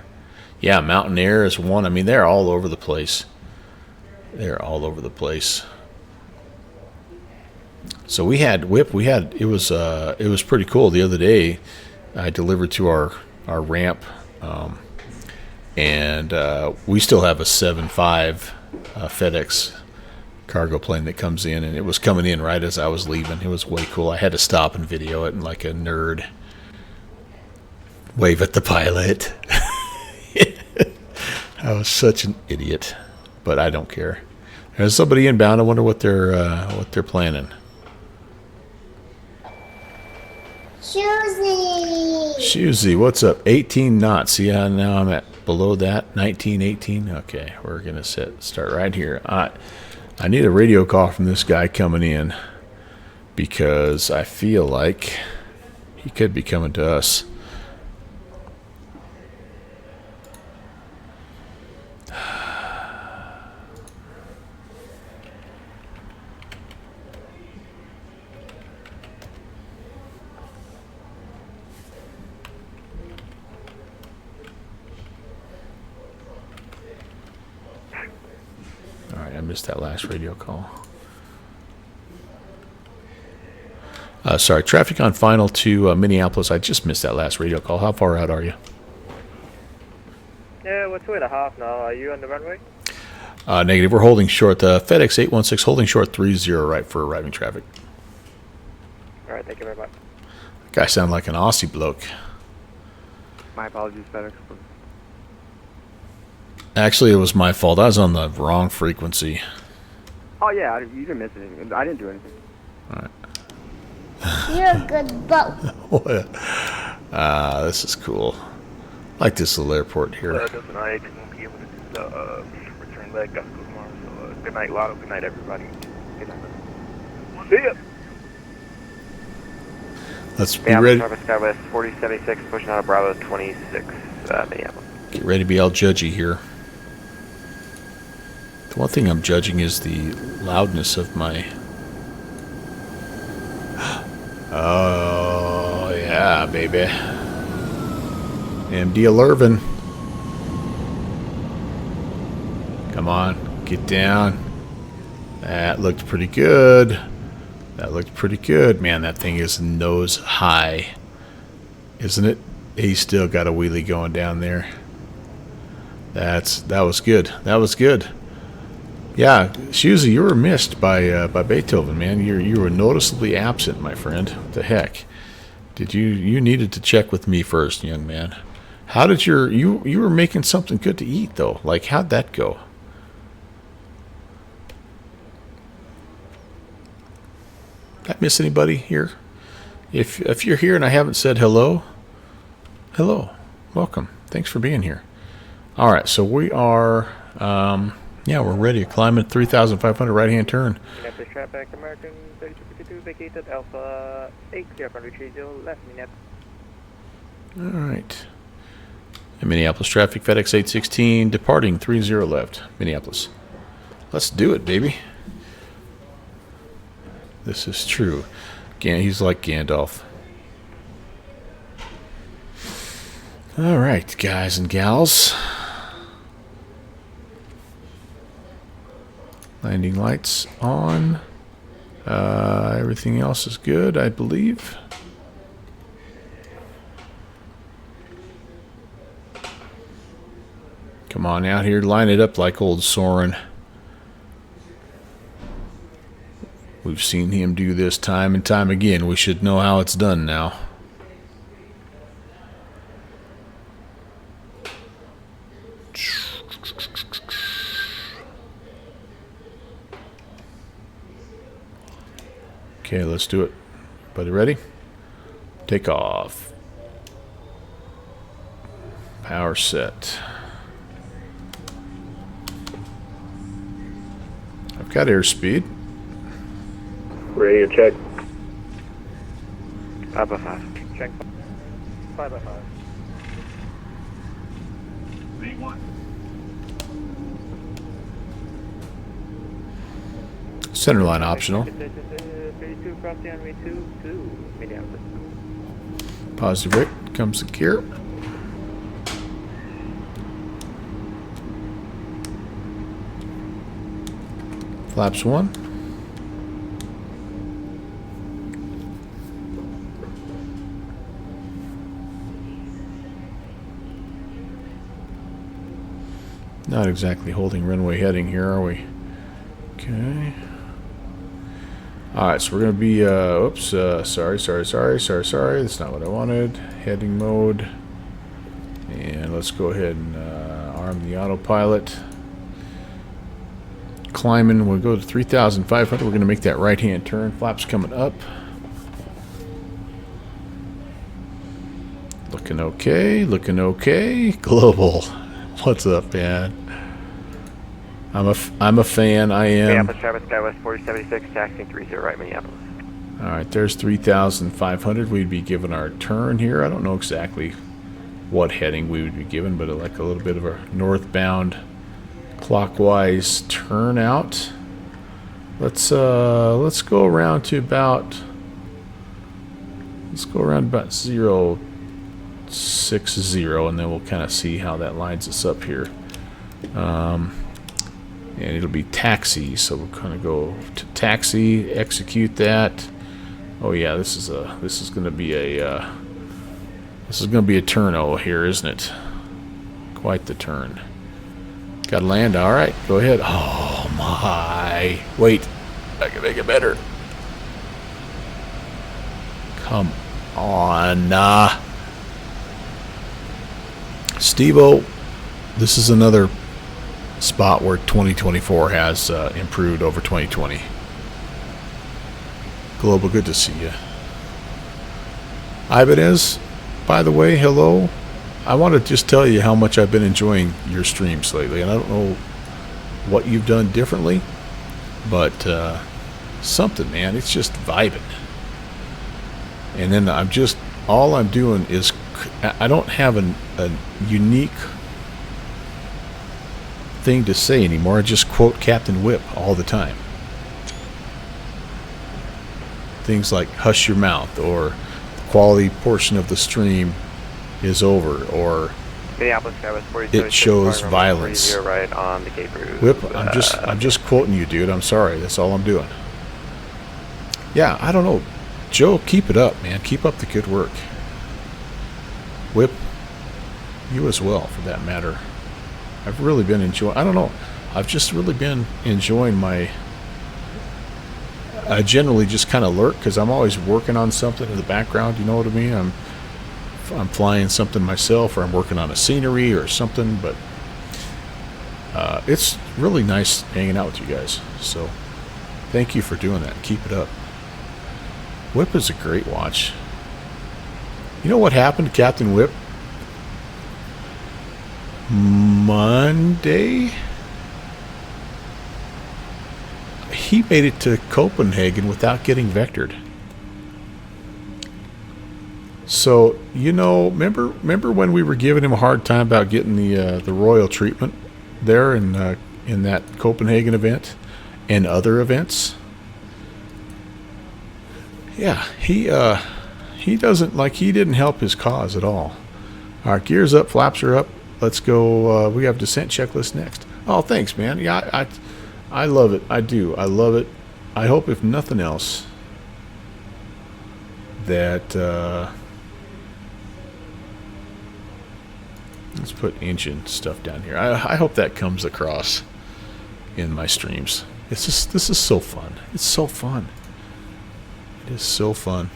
Yeah, Mountain Air is one. They're all over the place. They're all over the place. So we had Whip. It was pretty cool. The other day, I delivered to our ramp, and we still have a 7.5 FedEx cargo plane that comes in, and it was coming in right as I was leaving. It was way cool. I had to stop and video it and like a nerd wave at the pilot. I was such an idiot, but I don't care. There's somebody inbound. I wonder what they're planning. Shoozy, what's up? 18 knots. See how now I'm at below that? 19, 18. Okay, we're gonna start right here. I need a radio call from this guy coming in because I feel like he could be coming to us. I missed that last radio call. Sorry, traffic on final to Minneapolis. I just missed that last radio call. How far out are you? Yeah, we're 2.5 now. Are you on the runway? Negative. We're holding short. FedEx 816 holding short 30 right for arriving traffic. Alright, thank you very much. Guy sounded like an Aussie bloke. My apologies, FedEx. Actually, it was my fault. I was on the wrong frequency. Oh yeah, you didn't miss anything. I didn't do anything. You're a good boat. This is cool. I like this little airport here. Listen, I won't be able to do the return leg gust tomorrow, so good night, Lotto. Good night, everybody. Good night. See ya! Let's be ready. Skywest 4076, pushing out of Bravo 26, Minneapolis. Get ready to be all judgy here. The one thing I'm judging is the loudness of my... Oh, yeah, baby. MD-11. Come on, get down. That looked pretty good. That looked pretty good. Man, that thing is nose high. Isn't it? He's still got a wheelie going down there. That was good. That was good. Yeah, Shusey, you were missed by Beethoven, man. You were noticeably absent, my friend. What the heck? Did you needed to check with me first, young man. How did you were making something good to eat though? Like, how'd that go? Did I miss anybody here? If you're here and I haven't said hello, welcome. Thanks for being here. All right, so we are, yeah, we're ready to climb at 3,500 right-hand turn. Minneapolis traffic, American 3252, vacated, Alpha 8030, left Minneapolis. All right. And Minneapolis traffic, FedEx 816, departing 30 left, Minneapolis. Let's do it, baby. This is true. He's like Gandalf. All right, guys and gals. Landing lights on. Everything else is good, I believe. Come on out here, line it up like old Soren. We've seen him do this time and time again. We should know how it's done now. Okay, let's do it. Everybody ready? Take off. Power set. I've got airspeed. Ready to check. 5x5. Check. 5x5. Centerline optional. 32 cross the runway 2 Minneapolis. Positive rate. Comes the gear. Flaps 1. Not exactly holding runway heading here, are we? Okay. Alright, so we're going to be, oops, sorry. That's not what I wanted. Heading mode. And let's go ahead and arm the autopilot. Climbing, we'll go to 3,500. We're going to make that right-hand turn. Flaps coming up. Looking okay, looking okay. Global. What's up, man? I'm a fan. I am. Minneapolis traffic, Skywest 4076, taxiing 30 right Minneapolis. All right, there's 3,500. We'd be given our turn here. I don't know exactly what heading we would be given, but like a little bit of a northbound clockwise turn out. Let's go around to about 060, and then we'll kind of see how that lines us up here. And it'll be taxi, so we'll kind of go to taxi, execute that. Oh yeah, this is going to be a turno here, isn't it? Quite the turn. Got to land. All right, go ahead. Oh my! Wait, I can make it better. on. Steve-O, this is another spot where 2024 has improved over 2020. Global, good to see you. Ibanez, by the way, hello. I want to just tell you how much I've been enjoying your streams lately, and I don't know what you've done differently, but something, man, it's just vibing. And then all I'm doing is, I don't have a unique thing to say anymore. I just quote Captain Whip all the time. Things like hush your mouth, or the quality portion of the stream is over, or it shows violence. Right on the Cape Route. Whip, I'm just quoting you, dude. I'm sorry. That's all I'm doing. Yeah, I don't know. Joe, keep it up, man. Keep up the good work. Whip, you as well, for that matter. I've really been enjoying, I don't know, I've just really been enjoying I generally just kind of lurk because I'm always working on something in the background, you know what I mean? I'm flying something myself, or I'm working on a scenery or something, but it's really nice hanging out with you guys. So thank you for doing that. Keep it up. Whip is a great watch. You know what happened to Captain Whip? Monday, he made it to Copenhagen without getting vectored. So, you know, remember when we were giving him a hard time about getting the royal treatment there in that Copenhagen event and other events? Yeah, he doesn't, like, he didn't help his cause at all. All right, gears up, flaps are up. Let's go. We have descent checklist next. Oh, thanks, man. Yeah, I love it. I do. I love it. I hope, if nothing else, that let's put engine stuff down here. I hope that comes across in my streams. This is so fun. It's so fun. It is so fun.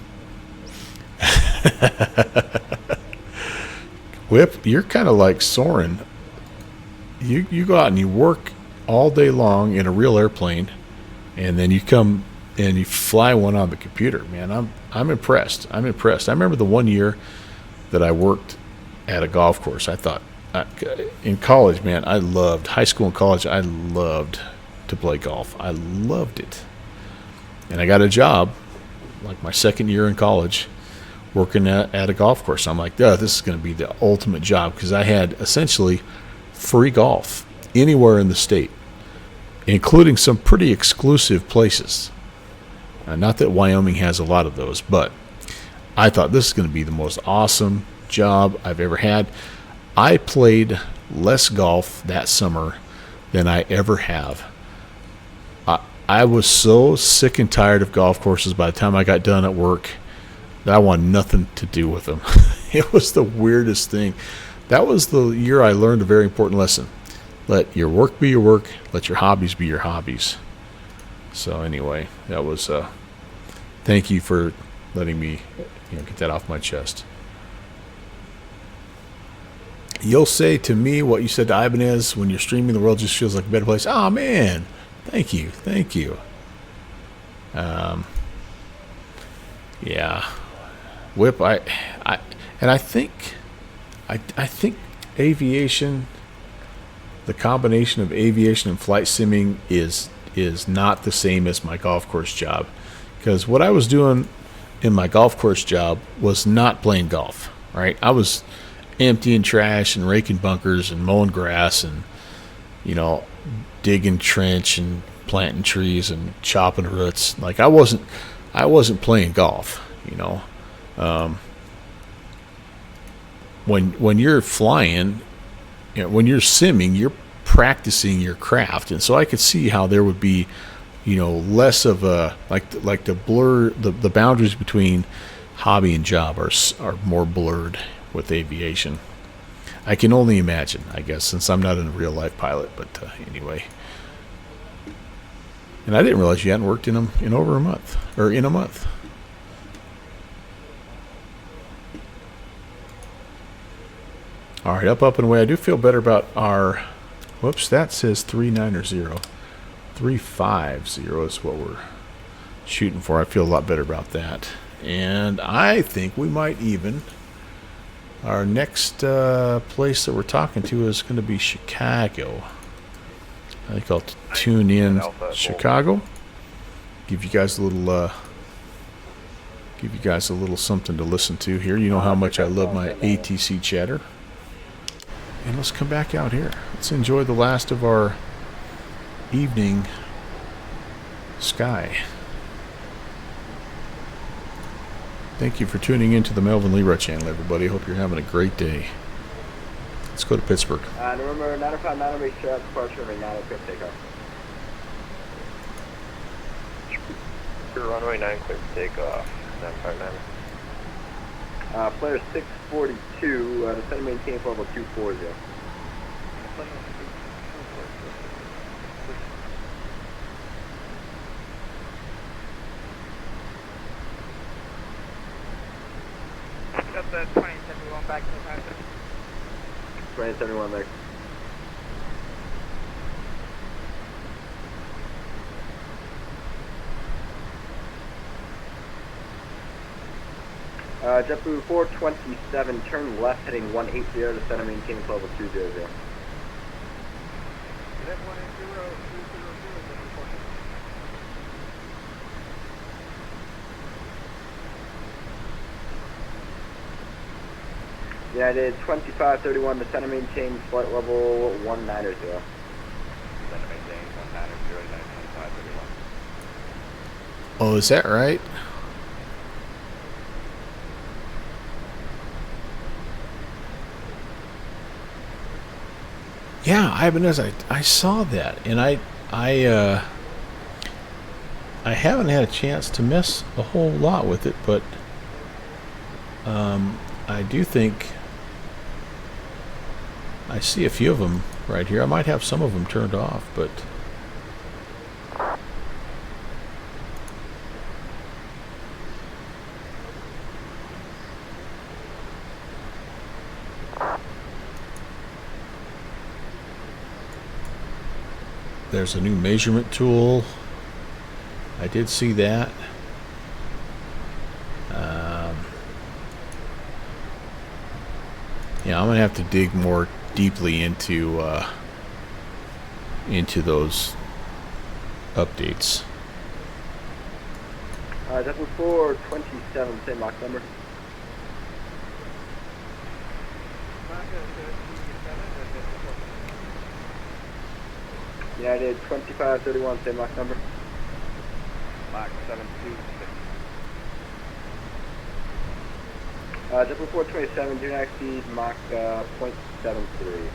Whip, you're kind of like Soren. You go out and you work all day long in a real airplane, and then you come and you fly one on the computer. Man, I'm impressed. I'm impressed. I remember the one year that I worked at a golf course. I thought, in college, man, I loved high school and college. I loved to play golf. I loved it, and I got a job, like my second year in college, working at a golf course. I'm like, this is going to be the ultimate job, because I had essentially free golf anywhere in the state, including some pretty exclusive places. Not that Wyoming has a lot of those, but I thought this is going to be the most awesome job I've ever had. I played less golf that summer than I ever have. I was so sick and tired of golf courses by the time I got done at work that I wanted nothing to do with them. It was the weirdest thing. That was the year I learned a very important lesson. Let your work be your work. Let your hobbies be your hobbies. So anyway, that was thank you for letting me get that off my chest. You'll say to me what you said to Ibanez: when you're streaming, the world just feels like a better place. Oh man, thank you. Yeah, Whip. I think aviation, the combination of aviation and flight simming is not the same as my golf course job, because what I was doing in my golf course job was not playing golf. Right, I was emptying trash and raking bunkers and mowing grass and digging trench and planting trees and chopping roots. Like I wasn't playing golf. When you're flying, when you're simming, you're practicing your craft, and so I could see how there would be less of a like the blur, the boundaries between hobby and job are more blurred with aviation. I can only imagine, I guess, since I'm not a real life pilot. But anyway, and I didn't realize you hadn't worked in them in over a month, or in a month. All right, up and away. I do feel better about our. Whoops, that says 390. 350 is what we're shooting for. I feel a lot better about that. And I think we might even. Our next place that we're talking to is going to be Chicago. I think I'll tune in Chicago. Give you guys a little. Give you guys a little something to listen to here. You know how much I love my ATC chatter. And let's come back out here. Let's enjoy the last of our evening sky. Thank you for tuning in to the Melvin Leroy channel, everybody. Hope you're having a great day. Let's go to Pittsburgh. Remember, 905, make sure that's departure, and 905 takeoff. Runway 9 clear for takeoff. 959. Player 642, descend and maintain level 240. Got the 2071 back to the passenger. 2071 there. JetBlue 427, turn left heading 180, descend and maintain level 200. United 2531, descend and maintain flight level 190. Descend and maintain 190, 2531. Oh, is that right? Yeah, Ibanez, I saw that, and I haven't had a chance to mess a whole lot with it, but I do think I see a few of them right here. I might have some of them turned off, but there's a new measurement tool. I did see that. Yeah, I'm gonna have to dig more deeply into those updates. JetBlue 427, same Mach number. United 2531, same Mach number. Mach 726. JetBlue 427, do not exceed Mach .73.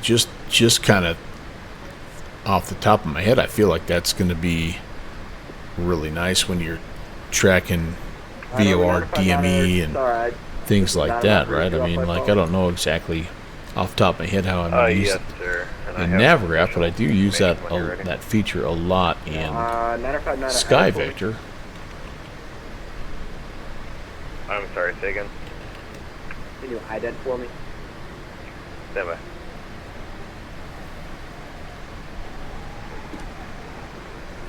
Just kind of off the top of my head, I feel like that's going to be really nice when you're tracking VOR, DME, and things like that, right? I mean, like, I don't know exactly off the top of my head how I'm going to use it in Navigraph, but I do use that feature a lot in Sky Vector. I'm sorry, say again. Can you ident for me? Stand by.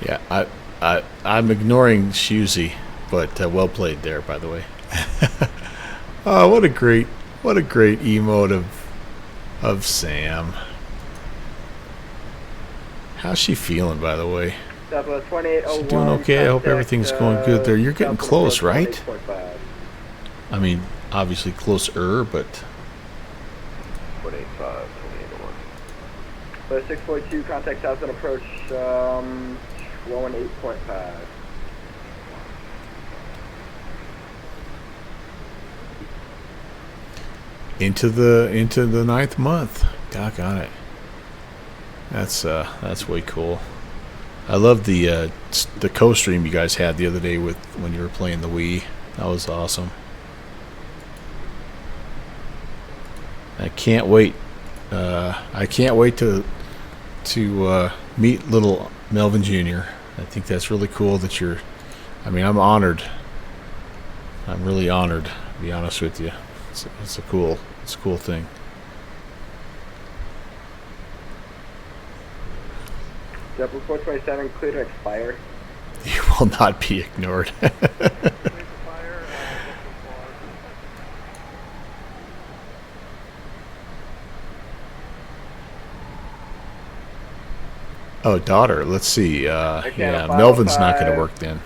Yeah, I'm ignoring Shusey, but well played there, by the way. Oh, what a great emote of Sam. How's she feeling, by the way? She doing okay? I hope everything's going good there. You're getting close, right? I mean, obviously closer, but 185, 2801. So 642, contact southbound approach, 118.5. into the ninth month. Doggone it. That's way cool. I love the co-stream you guys had the other day with when you were playing the Wii. That was awesome. I can't wait. I can't wait to meet little Melvin Jr. I think that's really cool that you're. I mean, I'm honored. I'm really honored, to be honest with you. It's a cool thing. Double 427, clear to expire. You will not be ignored. Oh, daughter. Let's see. Yeah, Melvin's not going to work then.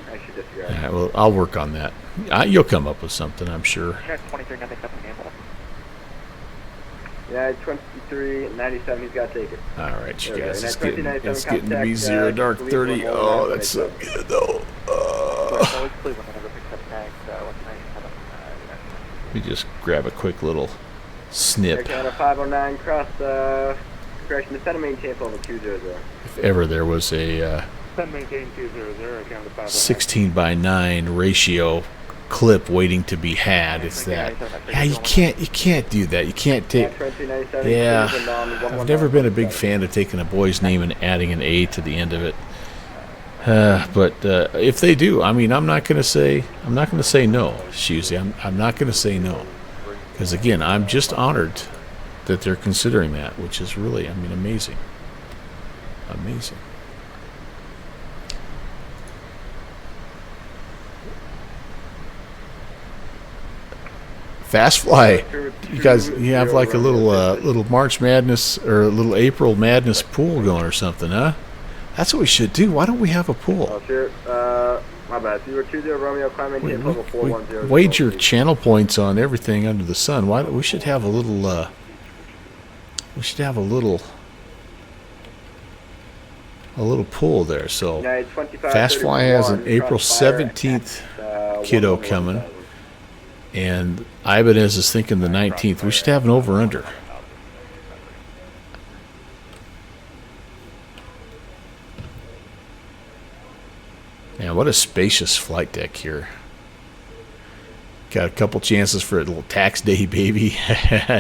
I should disregard. Yeah, well, I'll work on that. You'll come up with something, I'm sure. Yeah, 2397, he's got to take it. All right, you Okay, guys. and It's at getting 2997 to be contact, 0 dark Cleveland 30. will Oh, not that's so make good, though. Let me just grab a quick little snip. Aircraft 509, cross, correction, descend and maintain level 200. If ever there was a Send maintain 200, account to 509. 16 by 9 ratio clip waiting to be had, it's that. Yeah, you can't do that. You can't take. Yeah, I've never been a big fan of taking a boy's name and adding an A to the end of it. But if they do, I mean, I'm not going to say no, Shusey. I'm not going to say no, because again, I'm just honored that they're considering that, which is really, I mean, amazing. Amazing. Fast Fly, you guys, you have like a little March Madness or a little April Madness pool going or something, huh? That's what we should do. Why don't we have a pool? Oh, sure. My bad. 020 Romeo, climb maintain level 410. Wager channel points on everything under the sun. Why don't we should have a little? We should have a little pool there. So Fast Fly has an April 17th kiddo coming. And Ibanez is thinking the 19th. We should have an over-under. Man, what a spacious flight deck here. Got a couple chances for a little tax day, baby.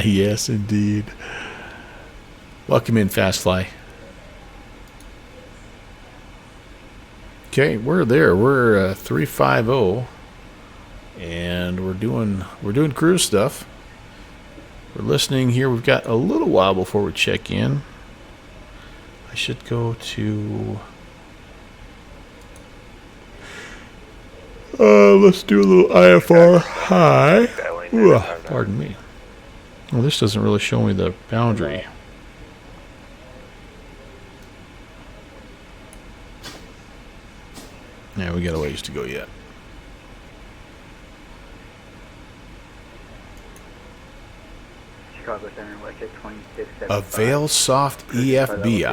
Yes, indeed. Welcome in, Fast Fly. Okay, we're there. We're 350. And we're doing cruise stuff. We're listening here. We've got a little while before we check in. I should go to. Let's do a little IFR high. Ooh, pardon me. Well, this doesn't really show me the boundary. Yeah, we got a ways to go yet. A Veil Soft EFB.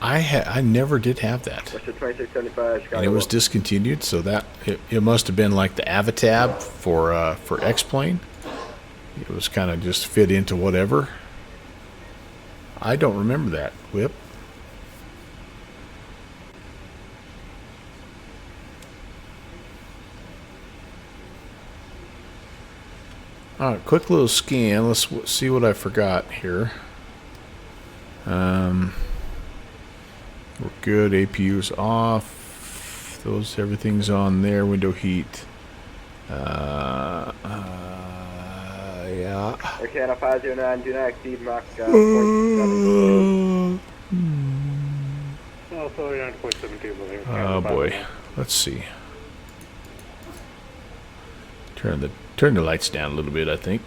I never did have that. And it was discontinued, so that it must have been like the Avatab for X-Plane. It was kind of just fit into whatever. I don't remember that, Whip. All right, quick little scan. Let's see what I forgot here. We're good. APU's off. Everything's on there. Window heat. Yeah. Okay, on a 509, do not exceed Mach 0.7. Oh boy. Let's see. Turn the lights down a little bit, I think.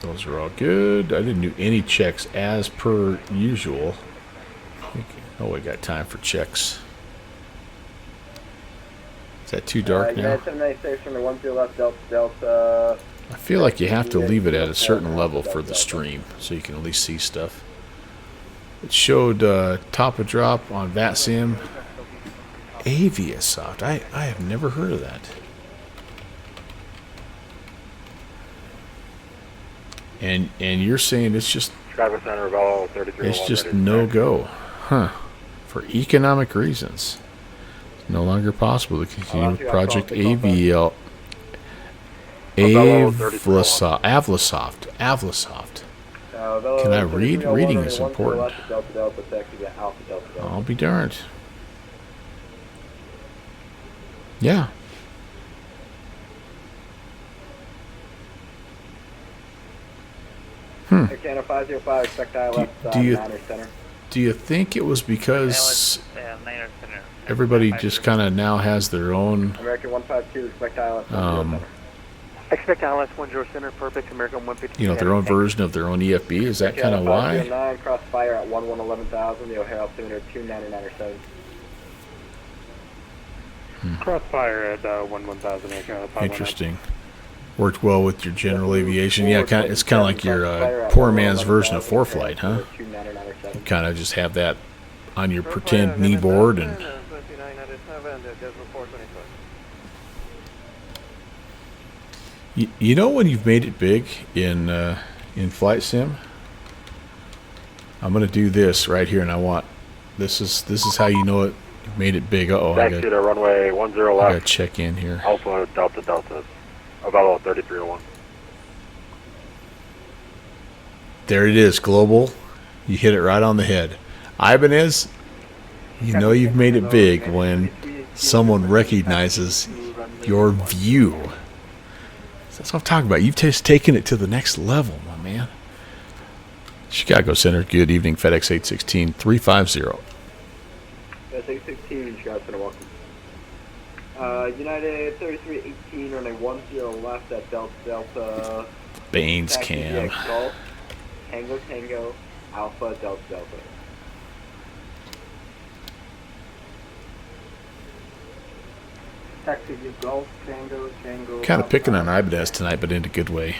Those are all good. I didn't do any checks as per usual. Oh, we got time for checks. Is that too dark now? I feel like you have to leave it at a certain level for the stream so you can at least see stuff. It showed top of drop on VATSIM. Aviasoft. I have never heard of that. And you're saying it's just no go, huh? For economic reasons, it's no longer possible to continue with Project Avlasoft. Can I read? Reading is important. Delta Delta, taxi to Alpha Delta Delta. I'll be darned. Yeah. Air Canada 505, expect ILS do you- Niner Center. Do you think it was because everybody just kind of now has their own, American 152, expect ILS 10 Center. Expect ILS 10 center, perfect, American 152. their own version of their own EFB? Is that kind of why? 509, crossfire at 11,000, the O'Hare altimeter 299.7. Crossfire at 11,000, Air Canada 519. Interesting. Worked well with your general aviation. Yeah, it's kind of like your poor man's version of ForeFlight, huh? You kind of just have that on your pretend knee board, and you know when you've made it big in flight sim. I'm gonna do this right here, and I want this is how you know it. You've made it big. Uh-oh, I Taxi to runway 10 gotta left, check in here. Alpha Delta Delta, about 3301. There it is, global. You hit it right on the head. Ibanez, you know you've made it big when someone recognizes your view. That's what I'm talking about. You've just taken it to the next level, my man. Chicago Center, good evening. FedEx 816 350. That's 816, Chicago Center, welcome. United 3318, runway 10 left at Delta Delta. Baines Taxi cam. DX Golf, Tango Tango, Alpha Delta Delta. Taxi to Golf, Tango Tango. Kind of picking on Ibanez tonight, but in a good way.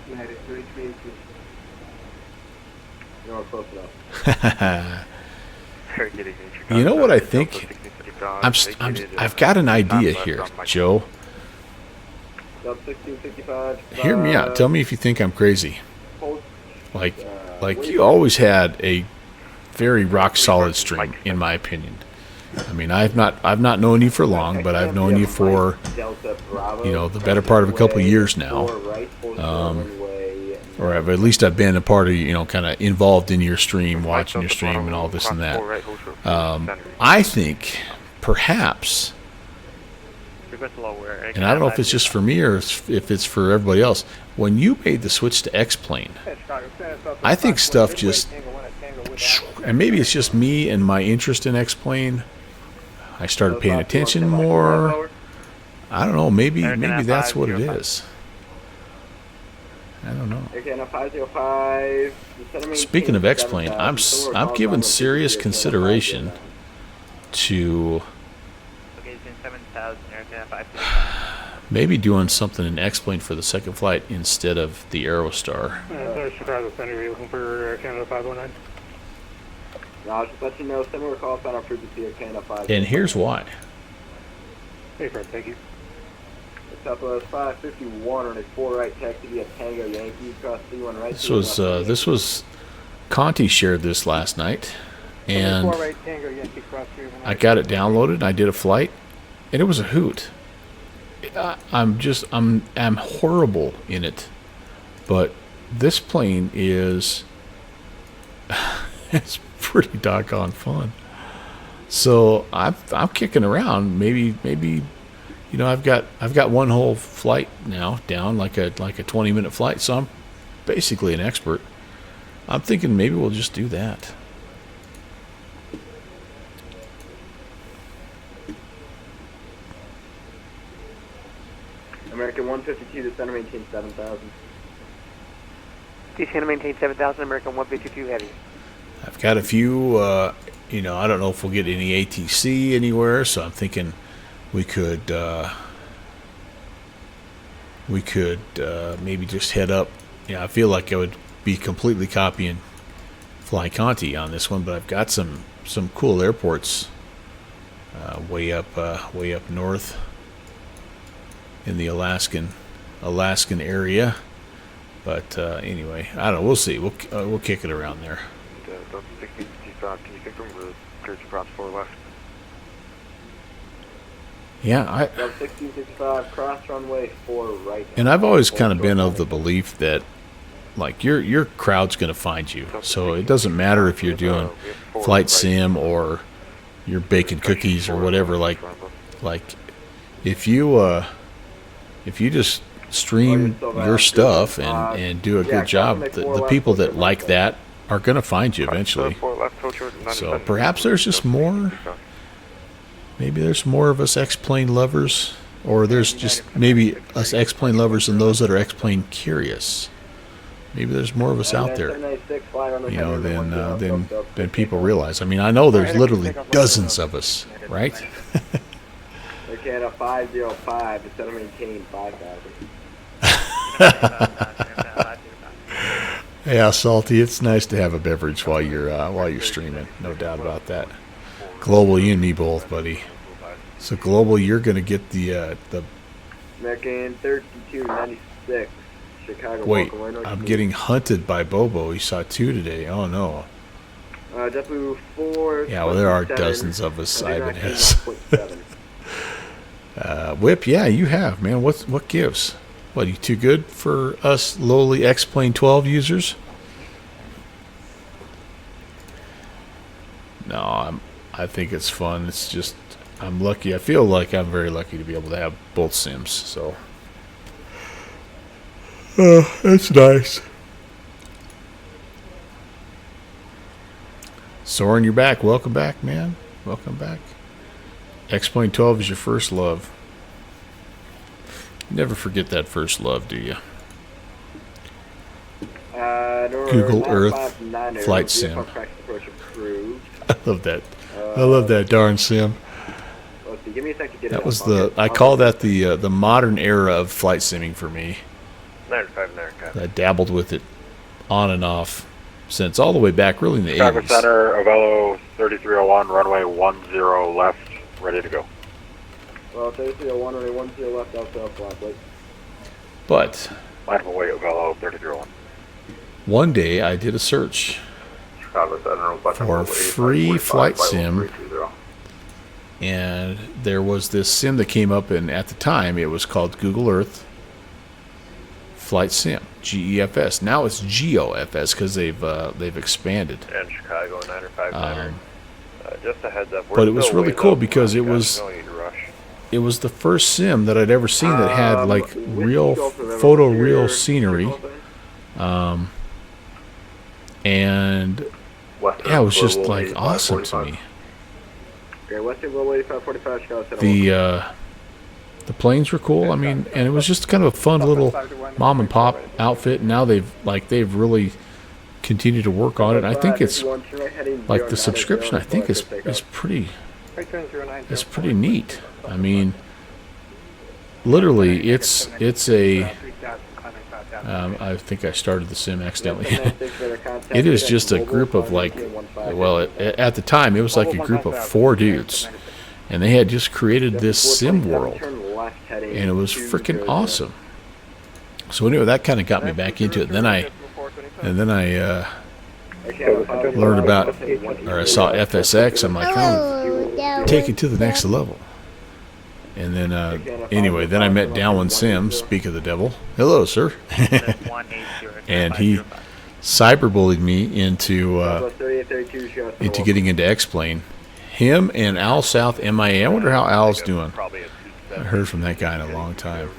United 3318. You are close enough. You know what I think? I've got an idea here, Joe. Delta 1655. Hear me out. Tell me if you think I'm crazy. Like you always had a very rock solid stream, in my opinion. I mean, I've not known you for long, but I've known you for the better part of a couple of years now. Or at least I've been a part of kind of involved in your stream, watching your stream, and all this and that. I think perhaps, and I don't know if it's just for me or if it's for everybody else, when you made the switch to X-Plane, I think stuff just, and maybe it's just me and my interest in X-Plane, I started paying attention more. I don't know, maybe that's what it is. I don't know. Speaking of X-Plane, I'm giving serious consideration to maybe doing something in X-Plane for the second flight instead of the Aerostar. Chicago Center, are you looking for Air Canada 519? No, I'll just let you know, similar call sign approved to Air Canada 5. And here's why. Hey, Fred, thank you. Southwest 551 on a 4 right taxi via Tango Yankee, cross 31 right. This was Conti shared this last night, and I got it downloaded. And I did a flight, and it was a hoot. I'm horrible in it, but this plane is it's pretty doggone fun. So I'm kicking around. Maybe I've got one whole flight now down, like a 20-minute flight. So I'm basically an expert. I'm thinking maybe we'll just do that. American 152 to center maintain 7,000. Center maintain 7,000, American 152 heavy. I've got a few, I don't know if we'll get any ATC anywhere, so I'm thinking we could maybe just head up. I feel like I would be completely copying Fly Conti on this one, but I've got some cool airports way up north in the Alaskan area. But anyway, I don't know. We'll see. We'll kick it around there. Delta 1655, can you confirm we're cleared to cross 4 left? Yeah, Delta 1655, cross runway 4 right. and I've always kind of been of the belief that like your crowd's going to find you. So it doesn't matter if you're doing flight sim or you're baking cookies or whatever. Like if you just stream your stuff and do a good job, the people that like that are going to find you eventually. So perhaps there's just more. Maybe there's more of us X-Plane lovers, or there's just maybe us X-Plane lovers and those that are X-Plane curious. Maybe there's more of us out there, you know, than people realize. I mean, I know there's literally dozens of us, right? Okay, at a 505 instead of maintaining 5,000. Yeah, Salty, it's nice to have a beverage while you're streaming. No doubt about that. Global, you and me both, buddy. So Global, you're gonna get the American 3296, Chicago. Wait, I'm getting hunted by Bobo. He saw 2 today. Oh no. JetBlue 4. Yeah, well there are dozens of us. Ivan has. Whip, yeah, you have, man. What gives? What, are you too good for us lowly X-Plane 12 users? No, I think it's fun. It's just, I'm lucky. I feel like I'm very lucky to be able to have both sims. So, that's nice. Soren, you're back. Welcome back, man. Welcome back. X-Plane 12 is your first love. You never forget that first love, do you? Google Earth Flight Sim. I love that. I love that darn sim. Let's see, give me a second to get That it was up. I call that the modern era of flight simming for me. 95 America. I dabbled with it on and off since all the way back really in the Chicago 80s. Center, Avello 3301, runway 10 left, ready to go. Well, 3301, runway 10 left, outside flat, wait. But Line of away, Avello 3301. one day I did a search Chicago Center, for free flight sim, and there was this sim that came up, and at the time it was called Google Earth Flight Sim, GEFS. Now it's GeoFS because they've expanded. And Chicago 959. Just a heads up. But it was really cool because it was the first sim that I'd ever seen that had like real photoreal scenery, and yeah, it was just like awesome to me. Okay, Western Global 8545, Chicago Center. The planes were cool. I mean, and it was just kind of a fun little mom and pop outfit. Now they've really continued to work on it. I think it's like the subscription. I think is pretty neat. I mean, literally, it's a. I think I started the sim accidentally. It is just a group of like, well, at the time it was like a group of 4 dudes, and they had just created this sim world, and it was freaking awesome. So anyway, that kind of got me back into it. And then I learned about, or I saw FSX. I'm like, oh, take it to the next level. And then, anyway, then I met Downwind Sim, speak of the devil. Hello, sir. And he cyberbullied me into getting into X-Plane. Him and Al South MIA. I wonder how Al's doing. I haven't heard from that guy in a long time.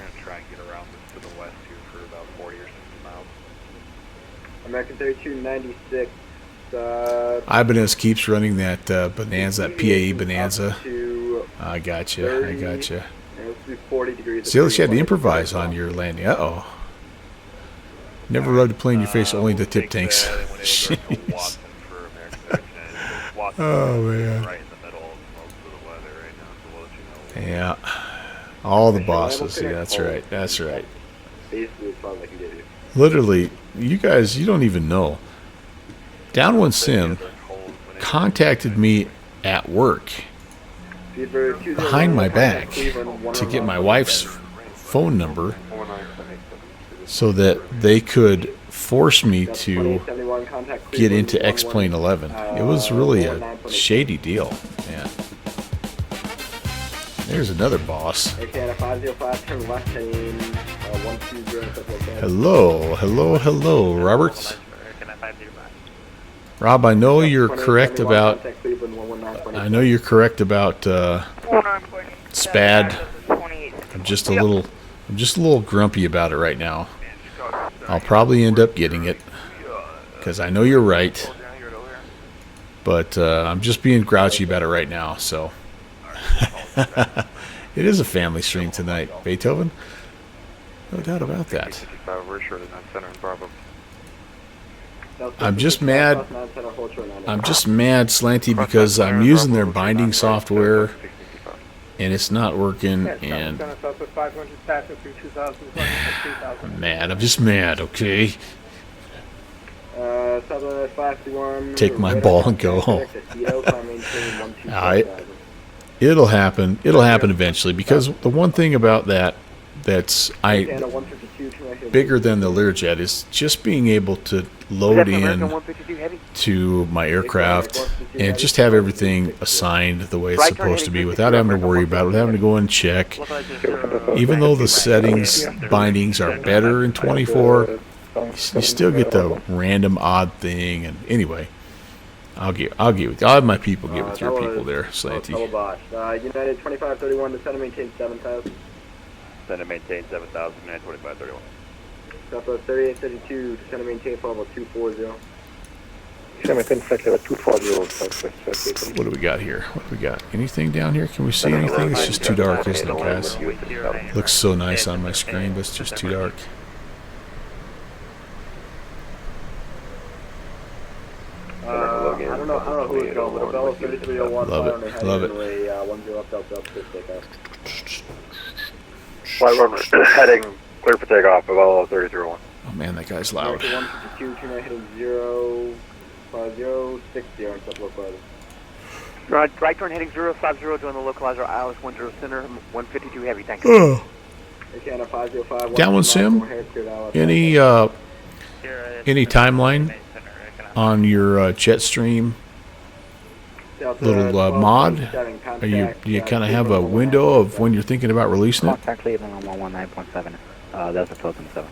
American 3296. Ibanez keeps running that Bonanza, that PAE Bonanza. I gotcha. See, you had to improvise on your landing. Uh-oh. Never rubbed a plane in your face, only the tip tanks. Jeez. Oh, man. Yeah. All the bosses. Yeah, that's right. Literally, you guys, you don't even know. Downwind Sim contacted me at work behind my back to get my wife's phone number so that they could force me to get into X-Plane 11. It was really a shady deal, man. There's another boss. Okay, at a 505, turn left heading 120 Central Coast. Hello, Robert. Rob, I know you're correct about. I know you're correct about SPAD. I'm just a little grumpy about it right now. I'll probably end up getting it because I know you're right, but I'm just being grouchy about it right now. So it is a family stream tonight, Beethoven. No doubt about that. I'm just mad, Slanty, because I'm using their binding software and it's not working, and I'm mad. I'm just mad, okay? Take my ball and go home. It'll happen. It'll happen eventually, because the one thing about that's bigger than the Learjet is just being able to load in to my aircraft and just have everything assigned the way it's supposed to be without having to worry about it, without having to go and check. Even though the settings bindings are better in 24, you still get the random odd thing. And anyway, I'll have my people get with your people there, Slanty. United 2531 to center maintain 7000. Center maintain 7,000, United 2531. Southwest 3832 to center maintain level 240. What do we got here? What do we got? Anything down here? Can we see anything? It's just too dark, isn't it, guys? Looks so nice on my screen, but it's just too dark. I don't know who it's going, but Bella 3301. Love it. Love it. 10 up Delta up to take off. Flight run heading clear for takeoff of all 3301. Oh man, that guy's loud. 152, turn right heading 05060 on Central Coast. Right turn heading 050, join the localizer ILS 10 center, 152 heavy, thank you. Oceana 505. Downwind sim? Any timeline on your Jetstream little mod? Do you kind of have a window of when you're thinking about releasing it? Contact Cleveland on 119.7. That's a Philippine 7.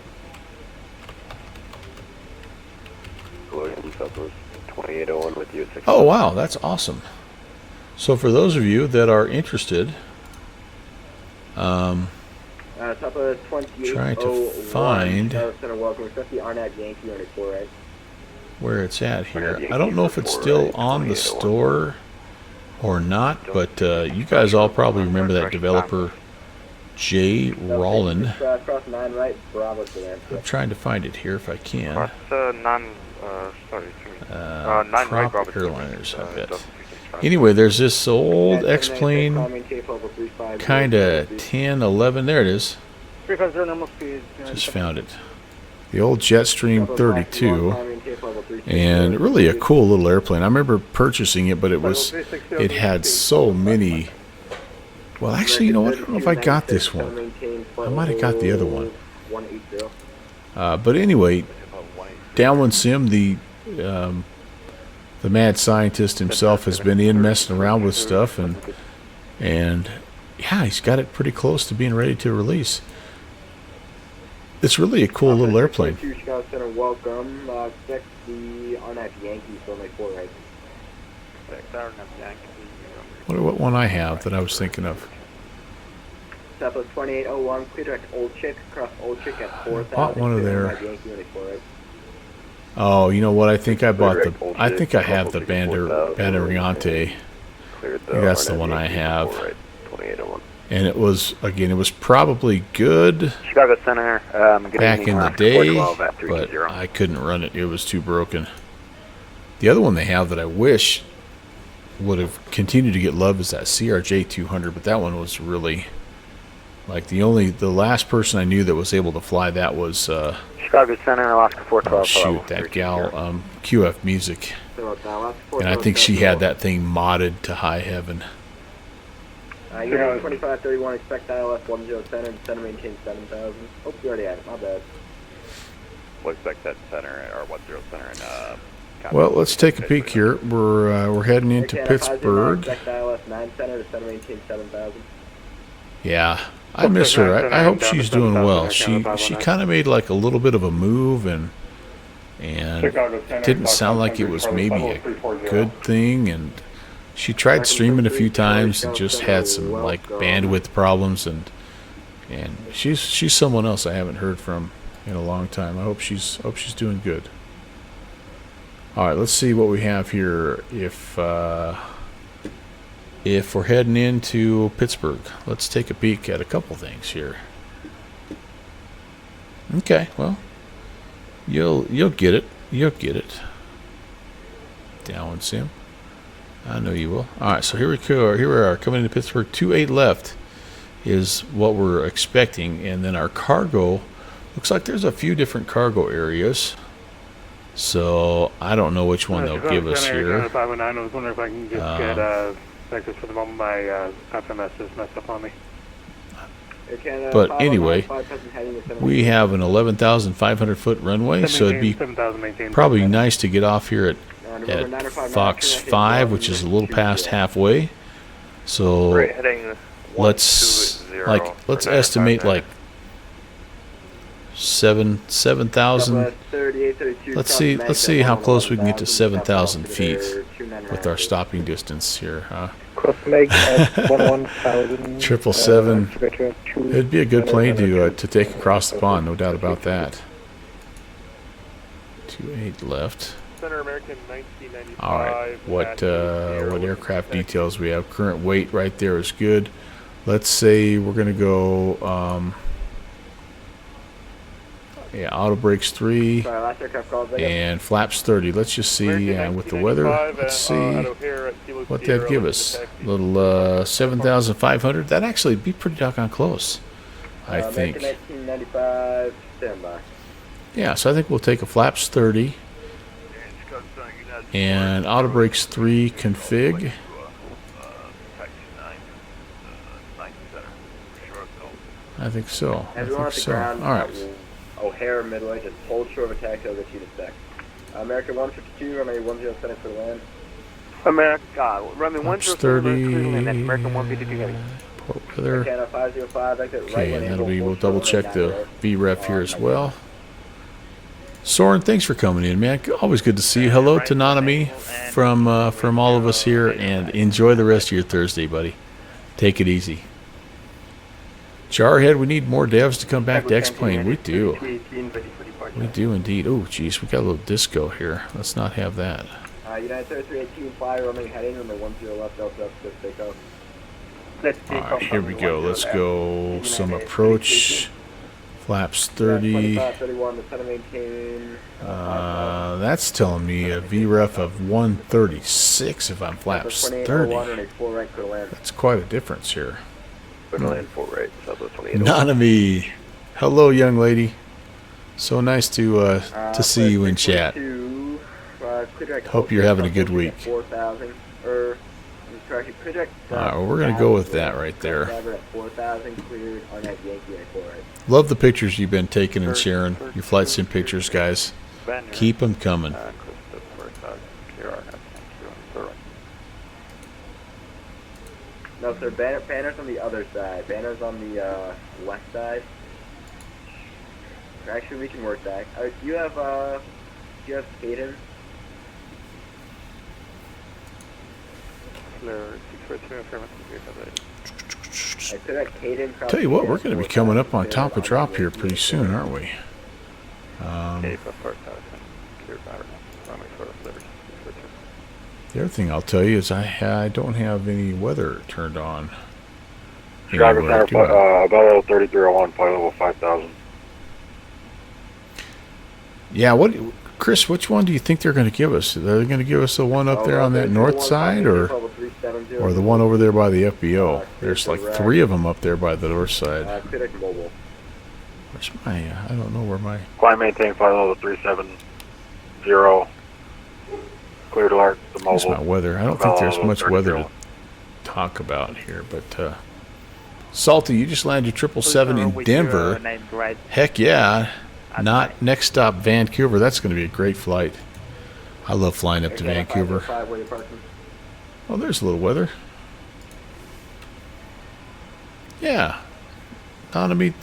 Southwest 2801 with you. Oh wow, that's awesome. So for those of you that are interested, trying to find where it's at here. I don't know if it's still on the store or not, but you guys all probably remember that developer Jay Rollin. I'm trying to find it here if I can. Prop Airliners, I bet. Anyway, there's this old X-Plane, kind of 10, 11. There it is. Just found it. The old Jetstream 32, and really a cool little airplane. I remember purchasing it, but it had so many. Well, actually, you know what? I don't know if I got this one. I might have got the other one. But anyway, Downwind Sim, the mad scientist himself, has been in messing around with stuff, and yeah, he's got it pretty close to being ready to release. It's really a cool little airplane. Welcome. Expect the RNAP Yankee for like 4 right. What one I have that I was thinking of? Southwest 2801, clear direct Old Chick, cross Old Chick at 4,000. Bought one of their. Oh, you know what? I think I bought the. I think I have the Banderiante. I think that's the one I have. And it was, again, it was probably good Chicago Center, back in the day, but I couldn't run it. It was too broken. The other one they have that I wish would have continued to get love is that CRJ 200, but that one was really, like, the last person I knew that was able to fly that was, Chicago Center, Alaska 412. oh shoot, that gal, QF Music. And I think she had that thing modded to high heaven. You have 2531, expect ILS 10 center maintain 7,000. Oh, you already had it, my bad. We'll expect that center, or 10 center in, well, let's take a peek here. We're heading into Pittsburgh. Expect ILS 9 center to center maintain 7,000. Yeah, I miss her. I hope she's doing well. She kind of made like a little bit of a move, and it didn't sound like it was maybe a good thing. And she tried streaming a few times and just had some like bandwidth problems, and she's someone else I haven't heard from in a long time. I hope she's doing good. All right, let's see what we have here. If we're heading into Pittsburgh, let's take a peek at a couple things here. Okay, well, you'll get it. You'll get it. Down sim. I know you will. All right, so here we go. Here we are coming into Pittsburgh. 2-8 left is what we're expecting, and then our cargo looks like there's a few different cargo areas. So I don't know which one they'll give us here. 509. I was wondering if I can just get because for the moment my FMS is messed up on me. But anyway, we have an 11,500 foot runway, so it'd be probably nice to get off here at Fox 5, which is a little past halfway. So let's estimate like 7,000. Let's see how close we can get to 7,000 feet with our stopping distance here, huh? 777. It'd be a good plane to take across the pond, no doubt about that. 2-8 left. All right, what aircraft details we have? Current weight right there is good. Let's say we're gonna go. Yeah, auto brakes 3 and flaps 30. Let's just see with the weather. Let's see what that'd give us. A little 7,500. That'd actually be pretty doggone close, I think. Yeah, so I think we'll take a flaps 30 and auto brakes 3 config. I think so. I think so. All right. O'Hare Midway, just hold short of attack over the cheetah stack. America 152, runway 10 for the land. America, runway 130, and then American 152 heavy. Port weather. Canada 505, exit right. Okay, and that'll be, we'll double check the VREF here as well. Soren, thanks for coming in, man. Always good to see you. Hello to Nanami from all of us here, and enjoy the rest of your Thursday, buddy. Take it easy. Jarhead, we need more devs to come back to X-Plane. We do. We do indeed. Oh, geez, we got a little disco here. Let's not have that. United 3318, fly, running heading, number 10 left, Delta, take off. All right, here we go. Let's go some approach. Flaps 30. That's telling me a VREF of 136 if I'm flaps 30. That's quite a difference here. Nanami, hello, young lady. So nice to see you in chat. Hope you're having a good week. All right, well, we're gonna go with that right there. Love the pictures you've been taking and sharing. Your flight sim pictures, guys. Keep them coming. No, sir, banner's on the other side. Banner's on the left side. Actually, we can work that. Do you have Caden? Tell you what, we're going to be coming up on top of drop here pretty soon, aren't we? The other thing I'll tell you is I don't have any weather turned on. Chicago Center, about 3301, flight level 5000. Yeah, Chris, which one do you think they're going to give us? Are they going to give us the one up there on that north side, or the one over there by the FBO? There's like 3 of them up there by the north side. Where's my, I don't know where my... Climb maintain flight level 370. Clear to alert the mobile. That's my weather. I don't think there's much weather to talk about here, but Salty, you just landed your 777 in Denver. Heck yeah. Not next stop Vancouver. That's going to be a great flight. I love flying up to Vancouver. Oh, there's a little weather. Yeah. Don,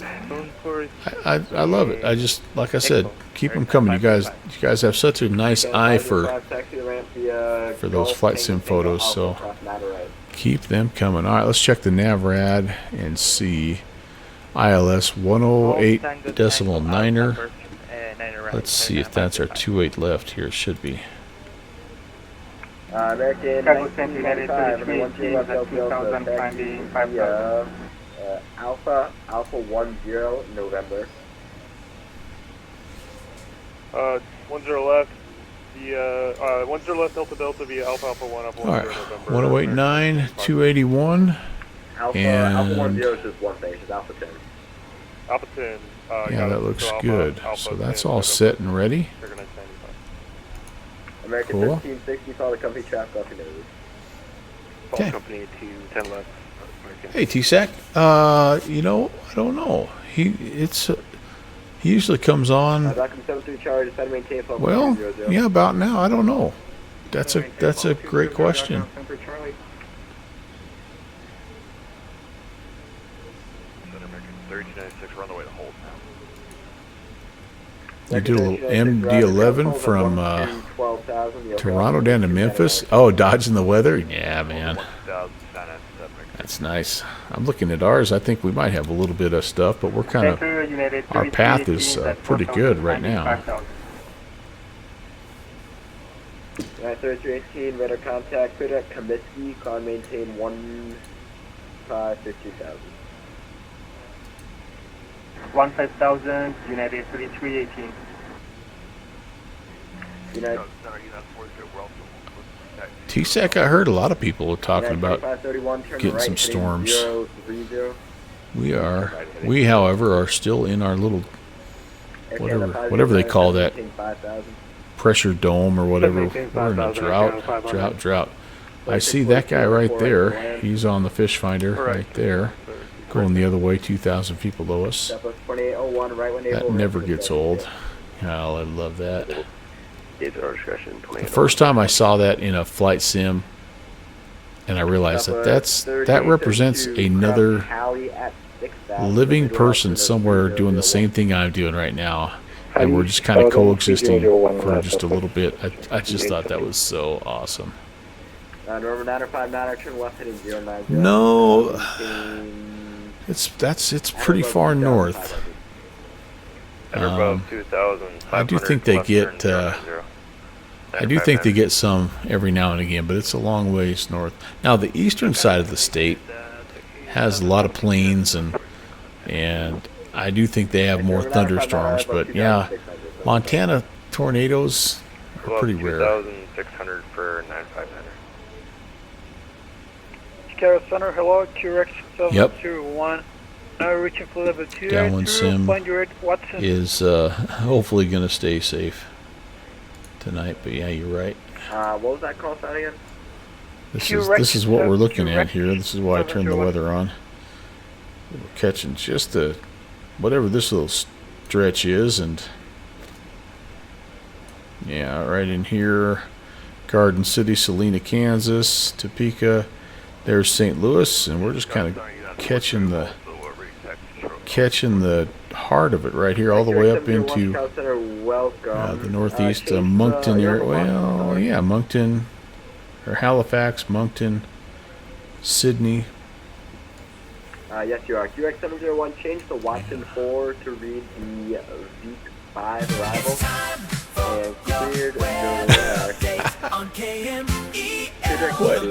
I love it. I just, like I said, keep them coming. You guys have such a nice eye for those flight sim photos, so keep them coming. All right, let's check the NavRad and see ILS 108.9er. Let's see if that's our 28 left here. It should be. American 1995, and the 1 0 left Alpha 10 November. 10 left. The 10 left Delta via Alpha 1 Alpha 10 All right, November. 1089, 281. Alpha 10 is just one thing, it's just Alpha 10. Alpha 10. Yeah, that looks good. So that's all set and ready. American Cool. 1360, follow the company traffic off your nose. Okay. Company to 10 left. Hey, TSAC. You know, I don't know. He usually comes on. Document 73 charge, try to maintain flight Well, 000. yeah, about now. I don't know. That's a great question. American 3296, run the way to hold. You did a little MD-11 from Toronto down to Memphis. Oh, dodging the weather. Yeah, man. That's nice. I'm looking at ours. I think we might have a little bit of stuff, but we're kind of, our path is pretty good right now. 3318, radar contact, clear at Comiskey, climb maintain 1552,000. 15,000, United 3318. United. TSAC, I heard a lot of people were talking about 531, turn getting right, some heading storms. 030. We, however, are still in our little, whatever they call that, pressure dome or whatever. We're in a drought. I see that guy right there. He's on the fish finder right there, going the other way, 2,000 feet below us. That never gets old. Oh, I love that. The first time I saw that in a flight sim, and I realized that represents another living person somewhere doing the same thing I'm doing right now, and we're just kind of coexisting for just a little bit. I just thought that was so awesome. November 959, turn left heading 090. No, it's pretty far north. I do think they get some every now and again, but it's a long ways north. Now the eastern side of the state has a lot of plains, and I do think they have more thunderstorms. But yeah, Montana tornadoes are pretty rare. 2,600 for 959. Chicago Center, hello, QRX 701. Now reaching for level 2. Downwind sim is hopefully going to stay safe tonight, but yeah, you're right. What was that call sign again? This is what we're looking at here. This is why I turned the weather on. We're catching just whatever this little stretch is, and yeah, right in here, Garden City, Salina, Kansas, Topeka. There's St. Louis, and we're just kind of catching the heart of it right here, all the way up into the northeast, Moncton area. Well, yeah, Moncton, or Halifax, Moncton, Sydney. Yes, you are. QX 701, change the Watson 4 to read the Veek 5 arrival. And cleared What?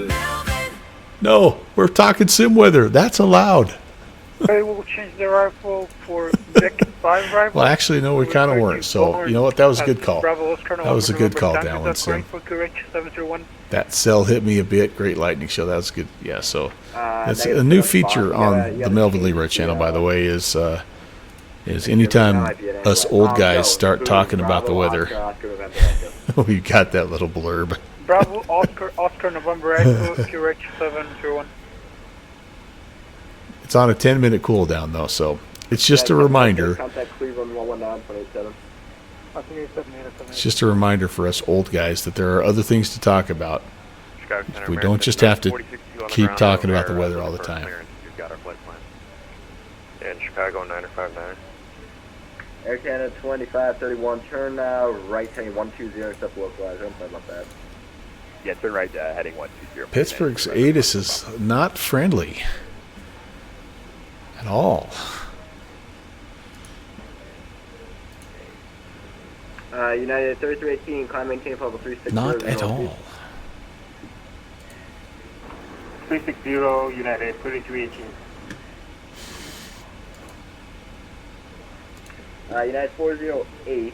No, we're talking sim weather. That's allowed. Okay, we'll change the rifle for Vic 5 rifle. Well, actually, no, we kind of weren't. So, you know what? That was a good call. That was a good call, Downwind Sim. That cell hit me a bit. Great lightning show. That was good. Yeah, so that's a new feature on the Melvin Leroy channel, by the way, is anytime us old guys start talking about the weather, we got that little blurb. Bravo, Oscar, November Echo, QRH 701. It's on a 10-minute cooldown, though, so it's just a reminder. Contact Cleveland 119.87. It's just a reminder for us old guys that there are other things to talk about. We don't just have to keep talking about the weather all the time. Chicago 959. Air Canada 2531, turn now, right heading 120, except localizer. I'm sorry about that. Yeah, turn right, heading 120. Pittsburgh's ATIS is not friendly at all. United 3318, climb maintain level 360. Not at all. 360, United 3318. United 408.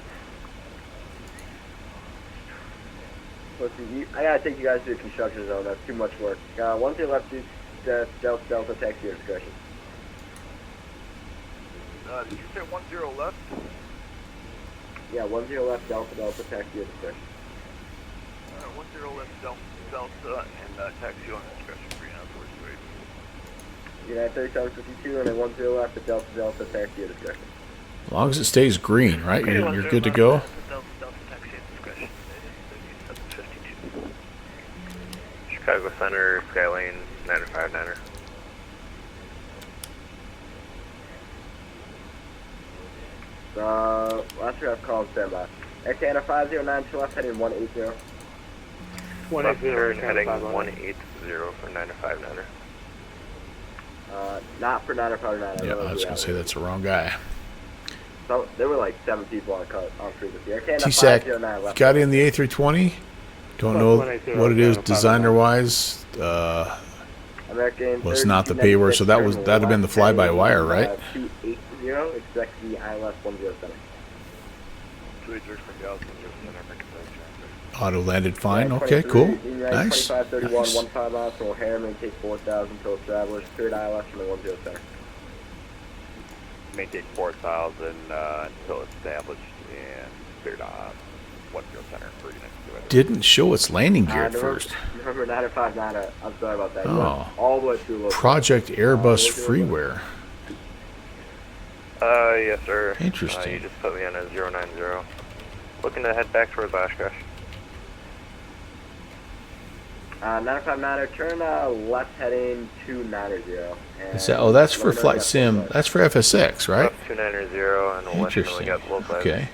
Let's see, I gotta take you guys to the construction zone. That's too much work. 1 to the left, Delta, taxi your discretion. Did you say 10 left? Yeah, 10 left, Delta, taxi your discretion. 10 left, Delta, and taxi on discretion 3948. United 3752, and then 10 left, Delta, taxi your discretion. As long as it stays green, right? You're good to go. Chicago Center, Skylane 959er. Last year I've called standby. Air Canada 509 to left heading 180. 180, heading 180 for 959er. Not for 959. Yeah, I was going to say that's the wrong guy. So, there were like 7 people on frequency. Air Canada TSAC 509 left. got in the A320. Don't know what it is designer-wise. American Well, it's not the payware, so that'd have been the fly-by-wire, right? 280, expect the ILS 107. Auto landed fine. Okay, cool. Nice. 2531, Nice. 15 miles from O'Hare, maintain 4,000 until established. Cleared ILS from the 107. Maintain 4,000 until established and cleared on 10 center for units. Didn't show its landing gear at first. Remember 959, I'm sorry about that. Oh. All the way through local. Project Airbus freeware. Yes, sir. Interesting. You just put me on a 090. Looking to head back towards Oshkosh. 959, turn left heading 290. Is that, that's for flight sim. That's for FSX, right? Left 290 and we'll let you know we Interesting. got local. Okay.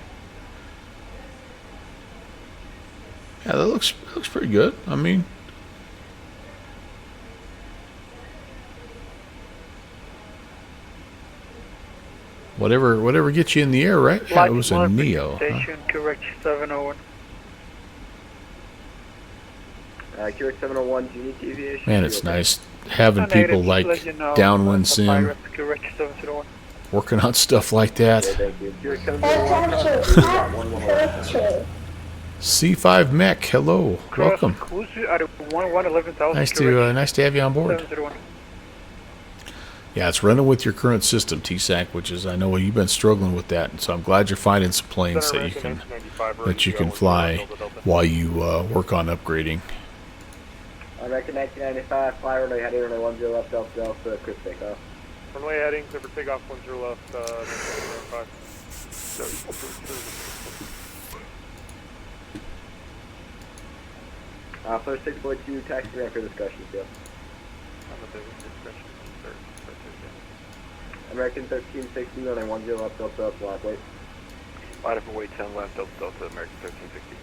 Yeah, that looks pretty good. I mean, whatever gets you in the air, right? Yeah, it was a Neo. Huh? Station, correct 701. QX 701, Genie Deviation. Man, it's nice having people like Downwind Sim Correct 701. working on stuff like that. Thank you. QX 701. C5 Mech, hello, welcome. Nice to have you on board. Yeah, it's running with your current system, TSAC, which is, I know you've been struggling with that, and so I'm glad you're finding some planes that you can fly while you work on upgrading. American 1995, fly runway heading runway 10 left, Delta, quick takeoff. Runway heading, clear for takeoff 10 left, 5. First 6.2, taxi rank for discussions, yeah. American 1360, runway 10 left, Delta, flat weight. Line for weight 10 left, Delta, American 1360.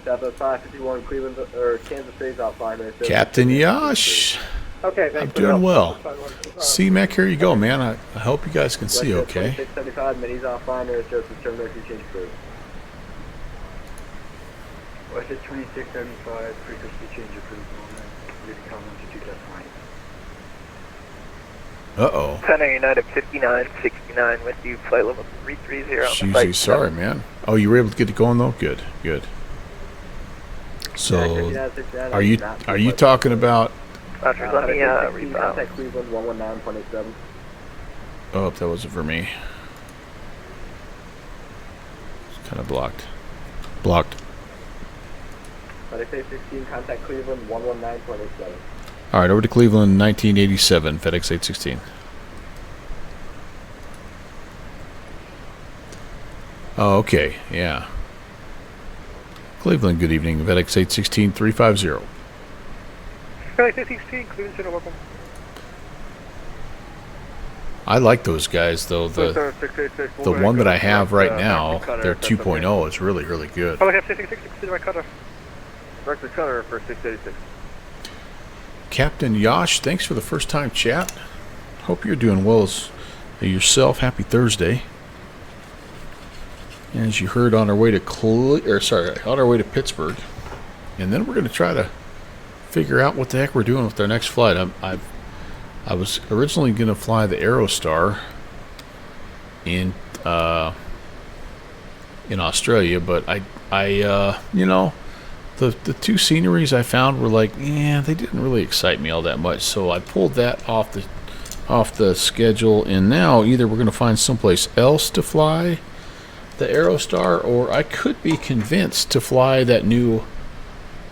Southwest 551, Cleveland, or Kansas City's out flying there. Captain Yash, Okay, I'm doing well. C-Mech, here you go, man. I hope you guys can see okay. 675, Minnie's off flying there, Joseph terminal, change crew. West at 2675, frequency change approved. Leaving common to 2.9. Uh-oh. Center United 5969 with you, flight level 330. Susie, sorry, man. Oh, you were able to get it going, though? Good, good. So, are you talking about... Roger, let me refile. Contact Cleveland 119.87. Oh, that wasn't for me. It's kind of blocked. Blocked. But I say 16, contact Cleveland 119.87. All right, over to Cleveland, 1987, FedEx 816. Oh, okay, yeah. Cleveland, good evening, FedEx 816 350. FedEx 816, Cleveland Center, welcome. I like those guys though. The one that I have right now, their 2.0 is really, really good. Oh, I have 666 to my cutter. Director cutter for 686. Captain Yash, thanks for the first time chat. Hope you're doing well as yourself. Happy Thursday. As you heard, on our way to on our way to Pittsburgh, and then we're going to try to figure out what the heck we're doing with our next flight. I was originally going to fly the Aerostar in Australia, but I you know, the two sceneries I found were like, they didn't really excite me all that much, so I pulled that off the schedule, and now either we're going to find someplace else to fly the Aerostar, or I could be convinced to fly that new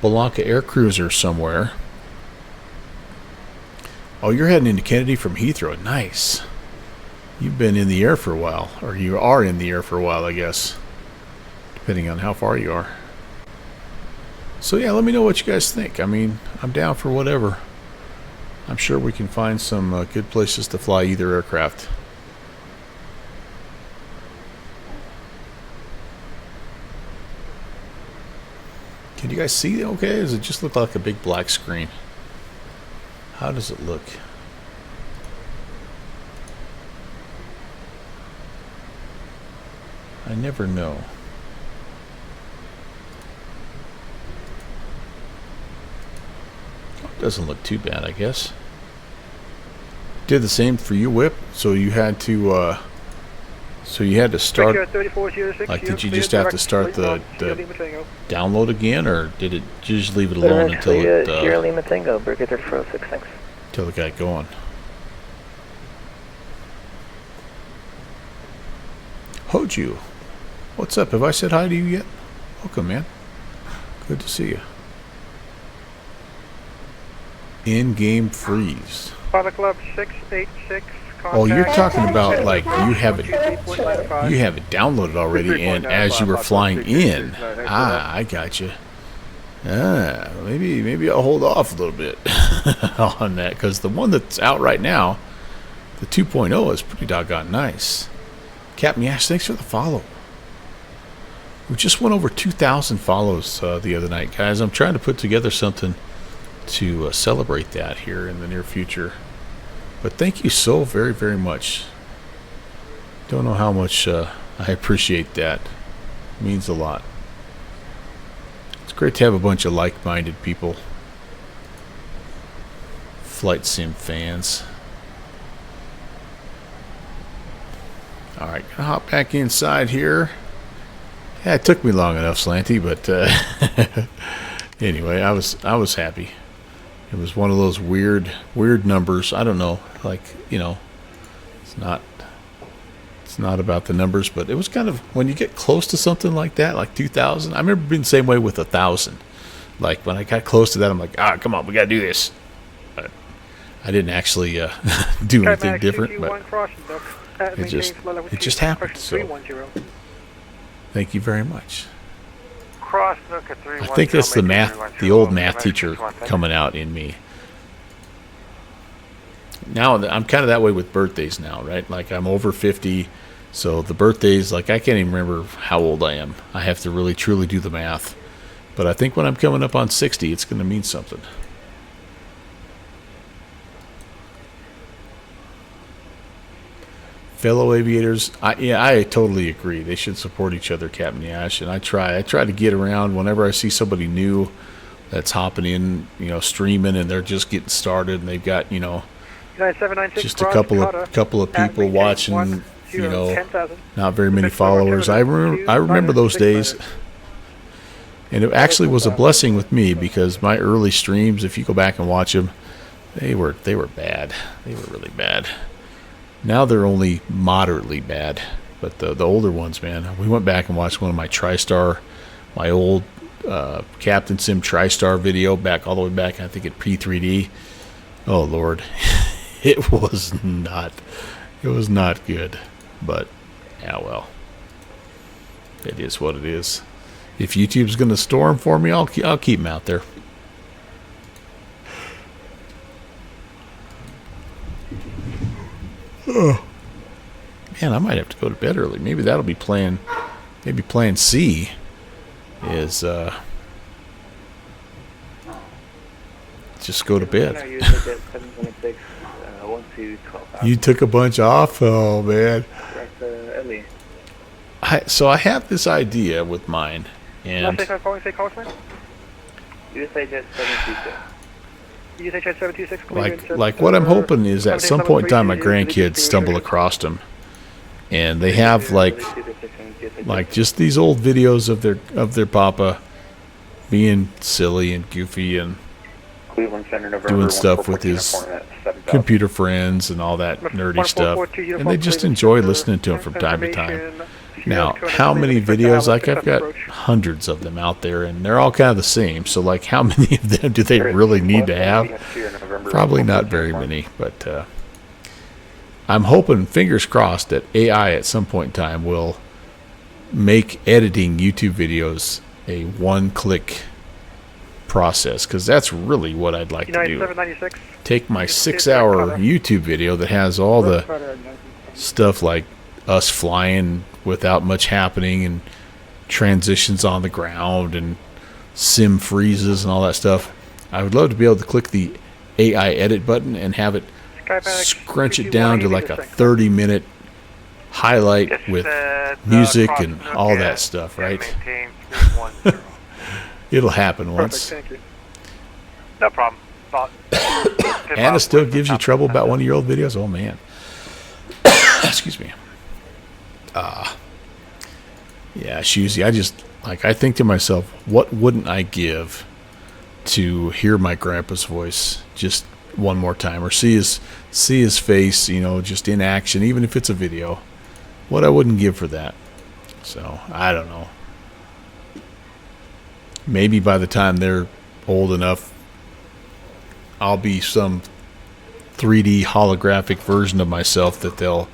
Bellanca Aircruiser somewhere. Oh, you're heading into Kennedy from Heathrow. Nice. You've been in the air for a while, or you are in the air for a while, I guess, depending on how far you are. So yeah, let me know what you guys think. I mean, I'm down for whatever. I'm sure we can find some good places to fly either aircraft. Can you guys see it okay? Does it just look like a big black screen? How does it look? I never know. It doesn't look too bad, I guess. Did the same for you, Whip? So you had to start, like, did you just have to start the download again, or did it just leave it alone until it Sierra Lima Tango, Brigadier 466. Until it got going? Hoju, what's up? Have I said hi to you yet? Welcome, man. Good to see you. In-game freeze. Father Club 686. Oh, you're talking about like you have it downloaded already, and as you were flying in. I got you. Maybe I'll hold off a little bit on that, because the one that's out right now, the 2.0, is pretty doggone nice. Captain Yash, thanks for the follow. We just went over 2,000 follows the other night, guys. I'm trying to put together something to celebrate that here in the near future. But thank you so very, very much. Don't know how much I appreciate that. It means a lot. It's great to have a bunch of like-minded people. Flight sim fans. Alright, gonna hop back inside here. Yeah, it took me long enough, Slanty, but anyway, I was happy. It was one of those weird numbers. I don't know, like, you know, it's not about the numbers, but it was kind of, when you get close to something like that, like 2,000. I remember being the same way with 1,000. Like, when I got close to that, I'm like, come on, we gotta do this. But I didn't actually do anything different, but it just happened. So thank you very much. I think that's the old math teacher coming out in me. Now I'm kind of that way with birthdays now, right? Like, I'm over 50, so the birthdays, like, I can't even remember how old I am. I have to really truly do the math. But I think when I'm coming up on 60, it's going to mean something. Fellow aviators, I totally agree. They should support each other, Captain Yash. And I try to get around whenever I see somebody new that's hopping in, you know, streaming, and they're just getting started, and they've got, you know, just a couple of people watching, you know, not very many followers. I remember those days, and it actually was a blessing with me, because my early streams, if you go back and watch them, they were bad. They were really bad. Now they're only moderately bad, but the older ones, man. We went back and watched one of my TriStar, my old Captain Sim TriStar video, back all the way back, I think at P3D. Oh Lord, it was not good. But yeah, well, it is what it is. If YouTube's gonna storm for me, I'll keep them out there. Oh. Man, I might have to go to bed early. Maybe that'll be playing. Maybe plan C is just go to bed. You took a bunch off? Oh, man. So I have this idea with mine. And You just say jet 726. You say jet 726. like what I'm hoping is at some point in time my grandkids stumble across them. And they have like just these old videos of their papa being silly and goofy and doing stuff with his computer friends and all that nerdy stuff, and they just enjoy listening to him from time to time. Now, how many videos? Like, I've got hundreds of them out there, and they're all kind of the same. So, like, how many of them do they really need to have? Probably not very many, but I'm hoping, fingers crossed, that AI at some point in time will make editing YouTube videos a one-click process, because that's really what I'd like to do. Take my 6-hour YouTube video that has all the stuff like us flying without much happening and transitions on the ground and sim freezes and all that stuff. I would love to be able to click the AI edit button and have it scrunch it down to like a 30-minute highlight with music and all that stuff, right? It'll happen once. No problem. Anna still gives you trouble about one of your old videos? Oh, man. Excuse me. Yeah, Shoozy, I think to myself, what wouldn't I give to hear my grandpa's voice just one more time, or see his face, just in action, even if it's a video. What I wouldn't give for that. So, I don't know. Maybe by the time they're old enough, I'll be some 3D holographic version of myself that they'll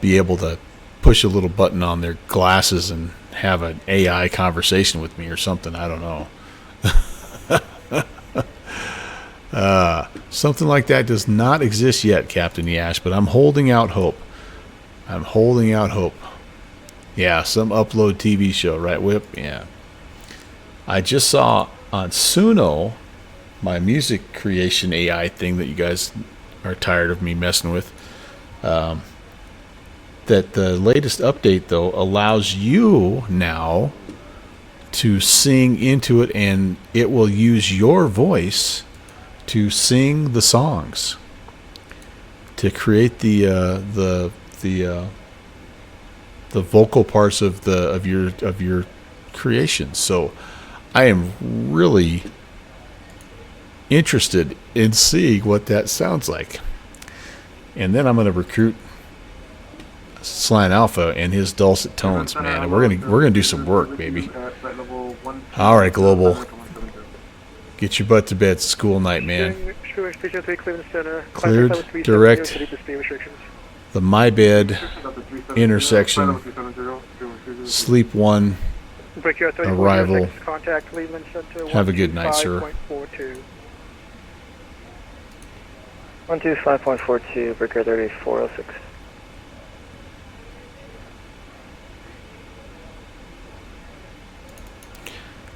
be able to push a little button on their glasses and have an AI conversation with me or something. I don't know. Something like that does not exist yet, Captain Yash, but I'm holding out hope. Yeah, some upload TV show, right, Whip? Yeah. I just saw on Suno, my music creation AI thing that you guys are tired of me messing with, that the latest update, though, allows you now to sing into it, and it will use your voice to sing the songs, to create the vocal parts of your creations. So I am really interested in seeing what that sounds like. And then I'm going to recruit Slant Alpha and his dulcet tones, man. And we're gonna do some work, baby. All right, Global. Get your butt to bed. It's school night, man. Cleared. Direct. The My Bed intersection. Sleep 1. Arrival. Have a good night, sir. 125.42, Breaker 3406.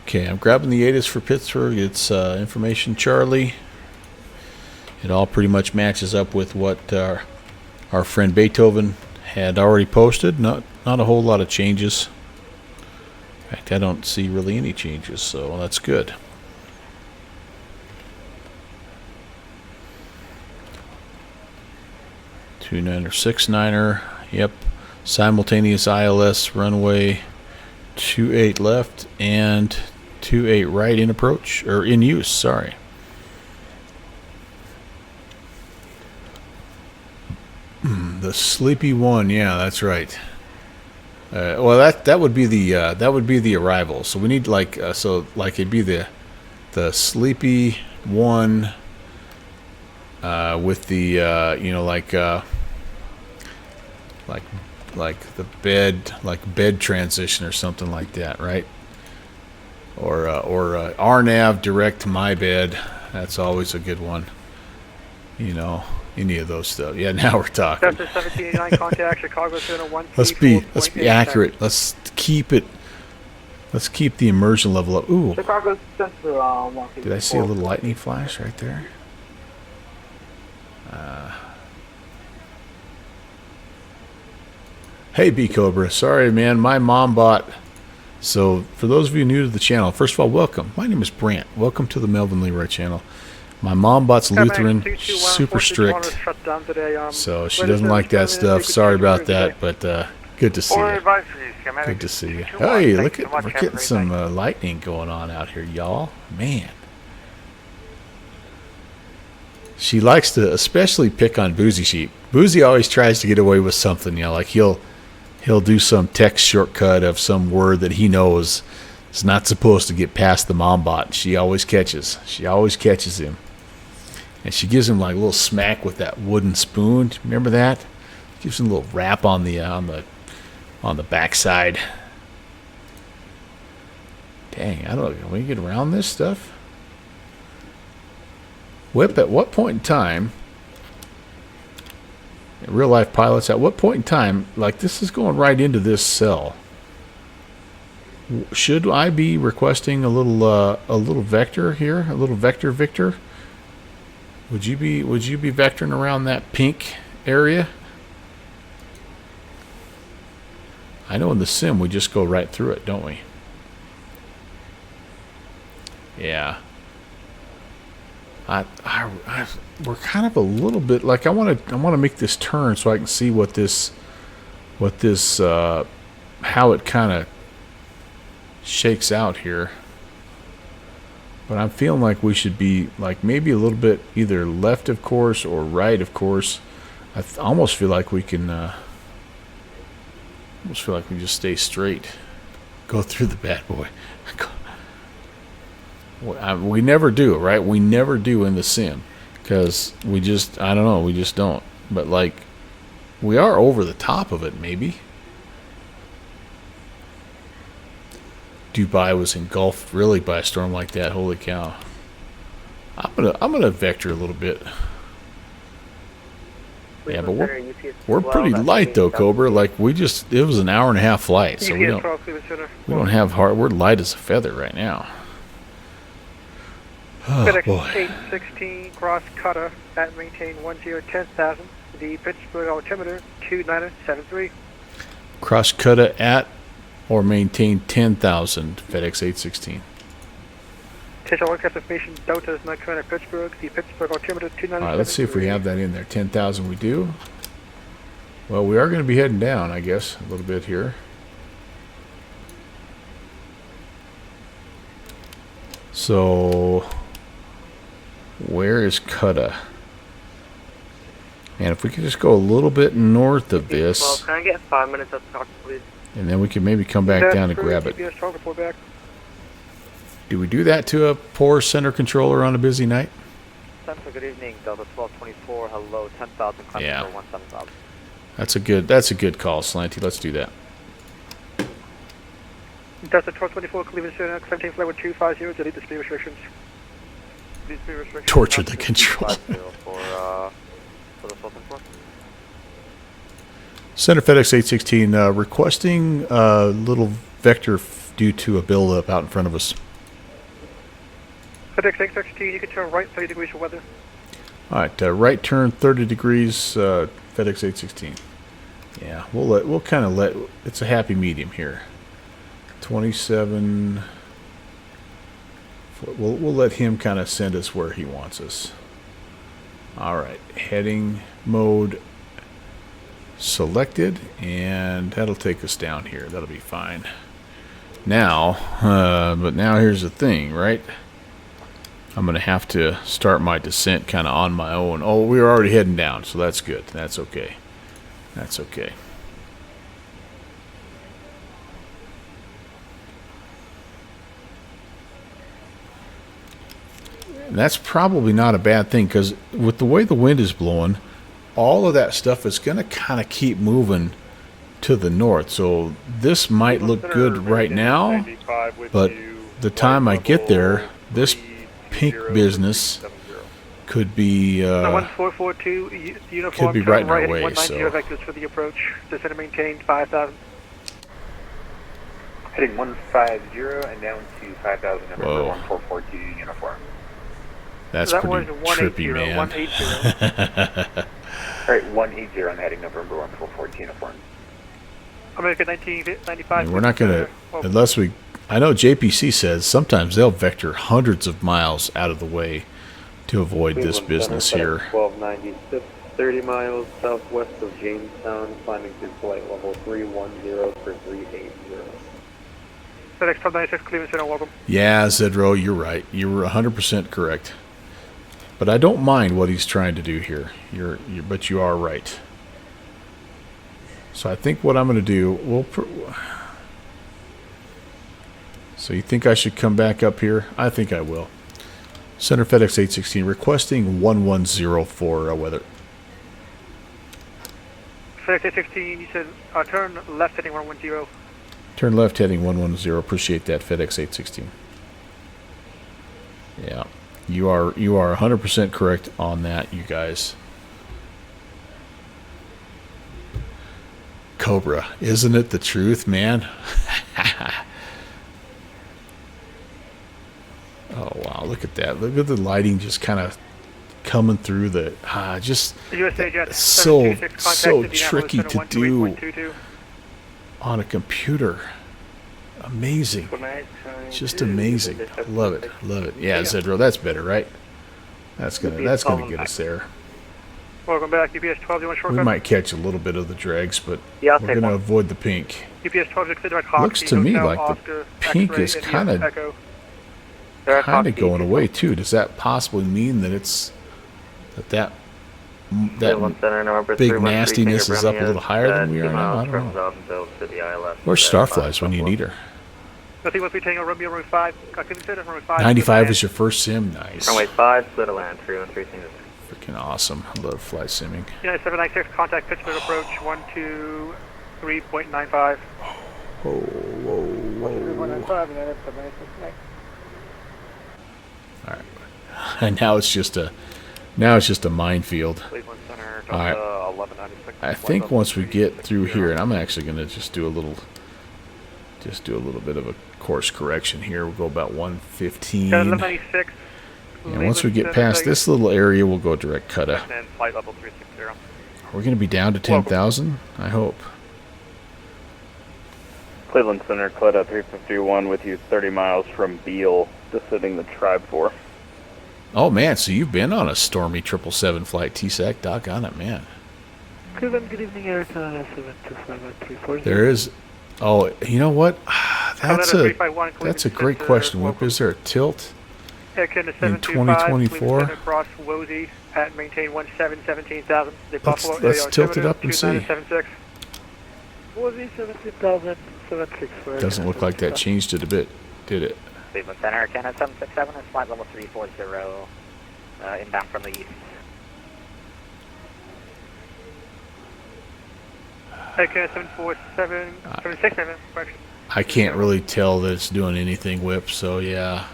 Okay, I'm grabbing the ATIS for Pittsburgh. It's information Charlie. It all pretty much matches up with what our friend Beethoven had already posted. Not a whole lot of changes. In fact, I don't see really any changes, so that's good. Two 9er, 6-9er. Yep. Simultaneous ILS runway 28 left and 28 right in approach, or in use, sorry. The Sleepy One, yeah, that's right. Well, that would be the arrival. So we need it'd be the Sleepy One with the like the bed transition or something like that, right? Or RNAV direct to my bed. That's always a good one. any of those stuff. Yeah, now we're talking. Cessna 1789, contact Chicago Center 1. Let's be accurate. Let's keep it. Let's keep the immersion level up. Ooh. Chicago Center 1. Did I see a little lightning flash right there? Hey, B Cobra. Sorry, man. My mom bought. So, for those of you new to the channel, first of all, welcome. My name is Brant. Welcome to the Melvin Leroy channel. My mom bought Lutheran, super strict, so she doesn't like that stuff. Sorry about that, but good to see you. Good to see you. Hey, look at, we're getting some lightning going on out here, y'all. Man. She likes to especially pick on Boozy Sheep. Boozy always tries to get away with something, you know, like he'll do some text shortcut of some word that he knows is not supposed to get past the mom bot. She always catches. She always catches him. And she gives him like a little smack with that wooden spoon. Remember that? Gives him a little rap on the backside. Dang, I don't know. Can we get around this stuff? Whip, at what point in time, real life pilots, at what point in time, like this is going right into this cell, should I be requesting a little vector here, a little vector Victor? Would you be vectoring around that pink area? I know in the sim we just go right through it, don't we? Yeah. We're kind of a little bit like I want to make this turn so I can see what this how it kind of shakes out here. But I'm feeling like we should be like maybe a little bit either left of course or right of course. I almost feel like we can almost feel like we just stay straight, go through the bad boy. We never do, right? We never do in the sim because we just, I don't know, we just don't. But like we are over the top of it maybe. Dubai was engulfed really by a storm like that. Holy cow. I'm gonna vector a little bit. Yeah, but we're pretty light though, Cobra. Like it was an hour and a half flight, so we don't have hard. We're light as a feather right now. Oh, FedEx boy. 816 cross cutter at maintain 10,000. The Pittsburgh altimeter 2973. Cross cutter at or maintain 10,000. FedEx 816. Potential forecast information Delta is not current at Pittsburgh. The Pittsburgh altimeter 2973. All right, let's see if we have that in there. 10,000 we do. Well, we are going to be heading down, I guess, a little bit here. So, where is Kutta? And if we could just go a little bit north of this. Well, can I get 5 minutes of talk, please? And then we can maybe come back down and grab it. Do we do that to a poor center controller on a busy night? Central, good evening. Delta 1224, hello, 10,000, climb Yeah. for 170,000. That's a good call, Slanty. Let's do that. Delta 1224, Cleveland Center, 17 flight 250, delete the speed restrictions. Torture the controller. Center FedEx 816 requesting a little vector due to a buildup out in front of us. FedEx 816, you can turn right 30 degrees for weather. All right, right turn 30 degrees, FedEx 816. Yeah, we'll kind of let, it's a happy medium here. 27. We'll let him kind of send us where he wants us. All right, heading mode selected, and that'll take us down here. That'll be fine. Now, but now here's the thing, right? I'm gonna have to start my descent kind of on my own. Oh, we're already heading down, so that's good. That's okay. That's okay. And that's probably not a bad thing because with the way the wind is blowing, all of that stuff is going to kind of keep moving to the north. So this might look good right now, but the time I get there, this pink business Could be 1442 uniform. could be right in our heading way. 190 So vectors for the approach. Descend and maintain 5,000. Heading 150 and down to 5,000 number Whoa. 1442 uniform. that's That pretty was trippy, 180, man. 180. Alright, 180 on heading number 1442 uniform. American 1995. I mean, we're not gonna unless we. I know JPC says sometimes they'll vector hundreds of miles out of the way to avoid this business here. 1296, 30 miles southwest of Jamestown, climbing to flight level 310 for 380. FedEx 1296, Cleveland Center, welcome. Yeah, Zedro, you're right. You were 100% correct. But I don't mind what he's trying to do here. But you are right. So I think what I'm going to do, so you think I should come back up here? I think I will. Center FedEx 816 requesting 110 for weather. FedEx 816, you said turn left heading 110. Turn left heading 110. Appreciate that, FedEx 816. Yeah, you are 100% correct on that, you guys. Cobra, isn't it the truth, man? Oh wow, look at that! Look at the lighting just kind of coming through the just USA Jet so 726, so contact tricky to Indianapolis do 128.22. on a computer. Amazing, just amazing. Love it, love it. Yeah, Zedro, that's better, right? That's gonna get us there. Welcome back, UPS 12, do you want shortcut? We might catch a little bit of the drags, but Yeah, I'll we're take gonna one. avoid the pink. UPS 12 is direct Hawk. Looks to me Hotel, like the Oscar, pink X-ray, is India, kinda- Echo. Kind of going away too. Does that possibly mean that it's that big nastiness is up a little higher than we are now? I don't know. Where's Starflies when you need her? Nothing must be taking a Romeo Runway 5. Consider Runway 5. 95 is your first sim. Nice. Runway 5, split a land, 313. Freaking awesome. I love fly simming. United 796, contact Pittsburgh approach 123.95. Whoa, whoa, whoa. All right. And now it's just a minefield. Cleveland Center, All right. 1196. I think once we get through here, and I'm actually going to just do a little bit of a course correction here. We'll go about 115. 1196. And once we get past this little area, we'll go direct Cutta. And flight level 360. Are we going to be down to 10,000? I hope. Cleveland Center, Cutta 351 with you 30 miles from Beale, descending the Tribe 4. Oh, man, so you've been on a stormy 777 flight, TSAC. Doggone it, man. Cleveland, good evening, Aircruiser 725-340. There is... Oh, you know what? That's a great question, Whip. Is there a tilt in 2024? Cross Wozy, Pat maintain 17,000. Let's tilt it up and see. Wozy 17,000, 764. Doesn't look like that changed it a bit, did it? Cleveland Center, Canada 767 is flight level 340, inbound from the east. Okay, 747, 767, correction. I can't really tell that it's doing anything, Whip, so yeah.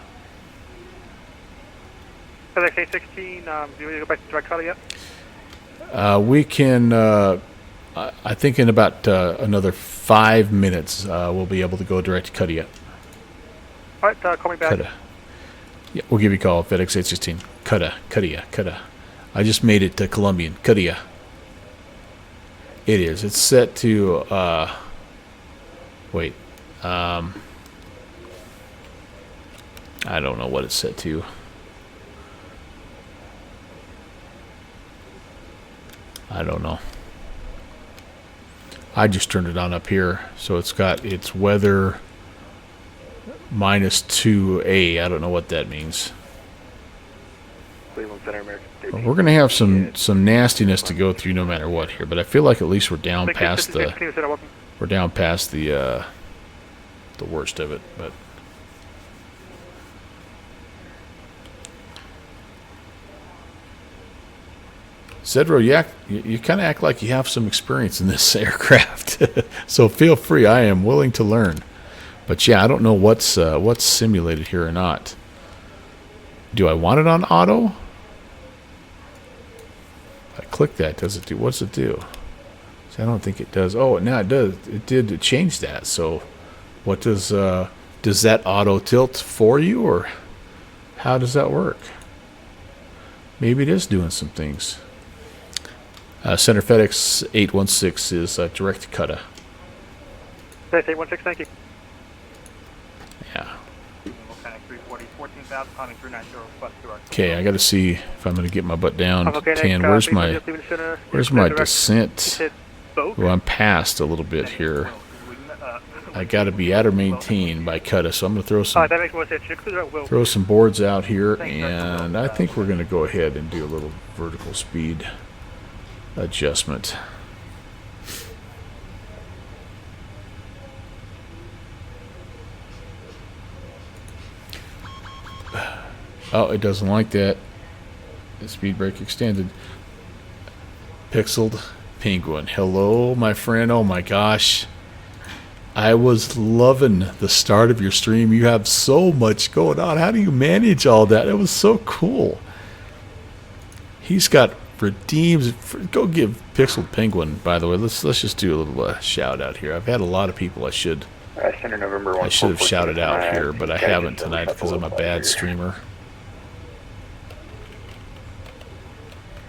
FedEx 816, do you want to go back to direct Cutta yet? We can, I think in about another 5 minutes, we'll be able to go direct to Cutta. Alright, call me back. Cutta. Yeah, we'll give you a call, FedEx 816. Cutta. I just made it to Colombian. Cutta. It is. It's set to, wait. I don't know what it's set to. I don't know. I just turned it on up here, so it's got its weather -2A. I don't know what that means. Cleveland Center, American State. Well, we're gonna have some nastiness to go through no matter what here, but I feel like at least we're down past the worst of it. But Zedro, you kind of act like you have some experience in this aircraft, so feel free. I am willing to learn. But yeah, I don't know what's simulated here or not. Do I want it on auto? I click that, does it do? What's it do? See, I don't think it does. Oh, now it does. It did change that. So, what does that auto tilt for you, or how does that work? Maybe it is doing some things. Center FedEx 816 is direct cutter. FedEx 816, thank you. Yeah. Mechanic 340, 14,000, pounding 390, request to our... Okay, I got to see if I'm going to get my butt down to Okay, 10. next, Where's my descent? hit both. Well, I'm past a little bit here. I got to be at or maintained by cutter, so I'm going to that makes more sense. Your cruiser will. throw some boards out here, and I think we're going to go ahead and do a little vertical speed adjustment. Oh, it doesn't like that. The speed brake extended. Pixeled Penguin. Hello, my friend. Oh my gosh. I was loving the start of your stream. You have so much going on. How do you manage all that? It was so cool. He's got redeems. Go give Pixeled Penguin, by the way. Let's just do a little shout out here. I've had a lot of people I should have shouted out here, but I haven't tonight because I'm a bad streamer.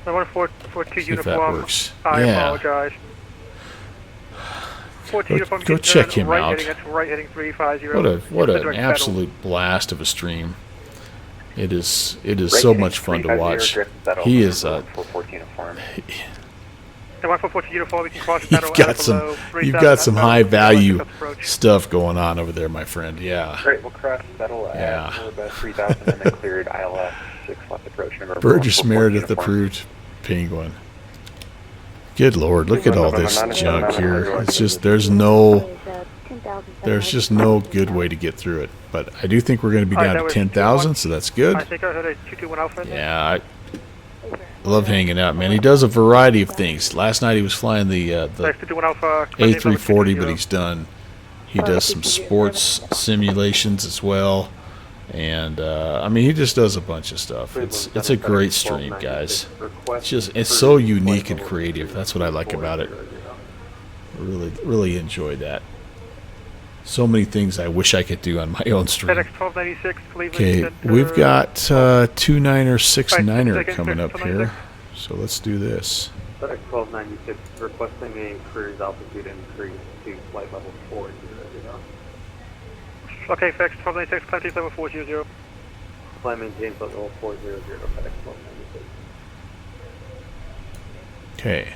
I want a 442 See if that uniform. works. I Yeah. apologize. 42 uniform. Go check him right out. Heading, that's right heading 350. What an absolute blast of a stream. It is so much fun to watch. He is The 142 uniform, we can cross the you've got some high value stuff going on over there, my friend. Yeah. Great, we'll cross settle at about 3,000 and then cleared ILS 6 left approach. Burgess Meredith approved Penguin. Good Lord, look at all this junk here. It's just there's just no good way to get through it. But I do think we're going to be down to 10,000, so that's good. I think I heard a 221 Alpha. Yeah, I love hanging out, man. He does a variety of things. Last night he was flying the A340, but he does some sports simulations as well. And I mean, he just does a bunch of stuff. It's a great stream, guys. It's so unique and creative. That's what I like about it. Really enjoy that. So many things I wish I could do on my own stream. FedEx 1296, Cleveland. Okay, we've got 29er, 69er coming up here. So let's do this. FedEx 1296 requesting a cruise altitude increase to flight level 40. Okay, FedEx 1296, climb level 400. Flight maintains flight level 400, FedEx 1296. Okay.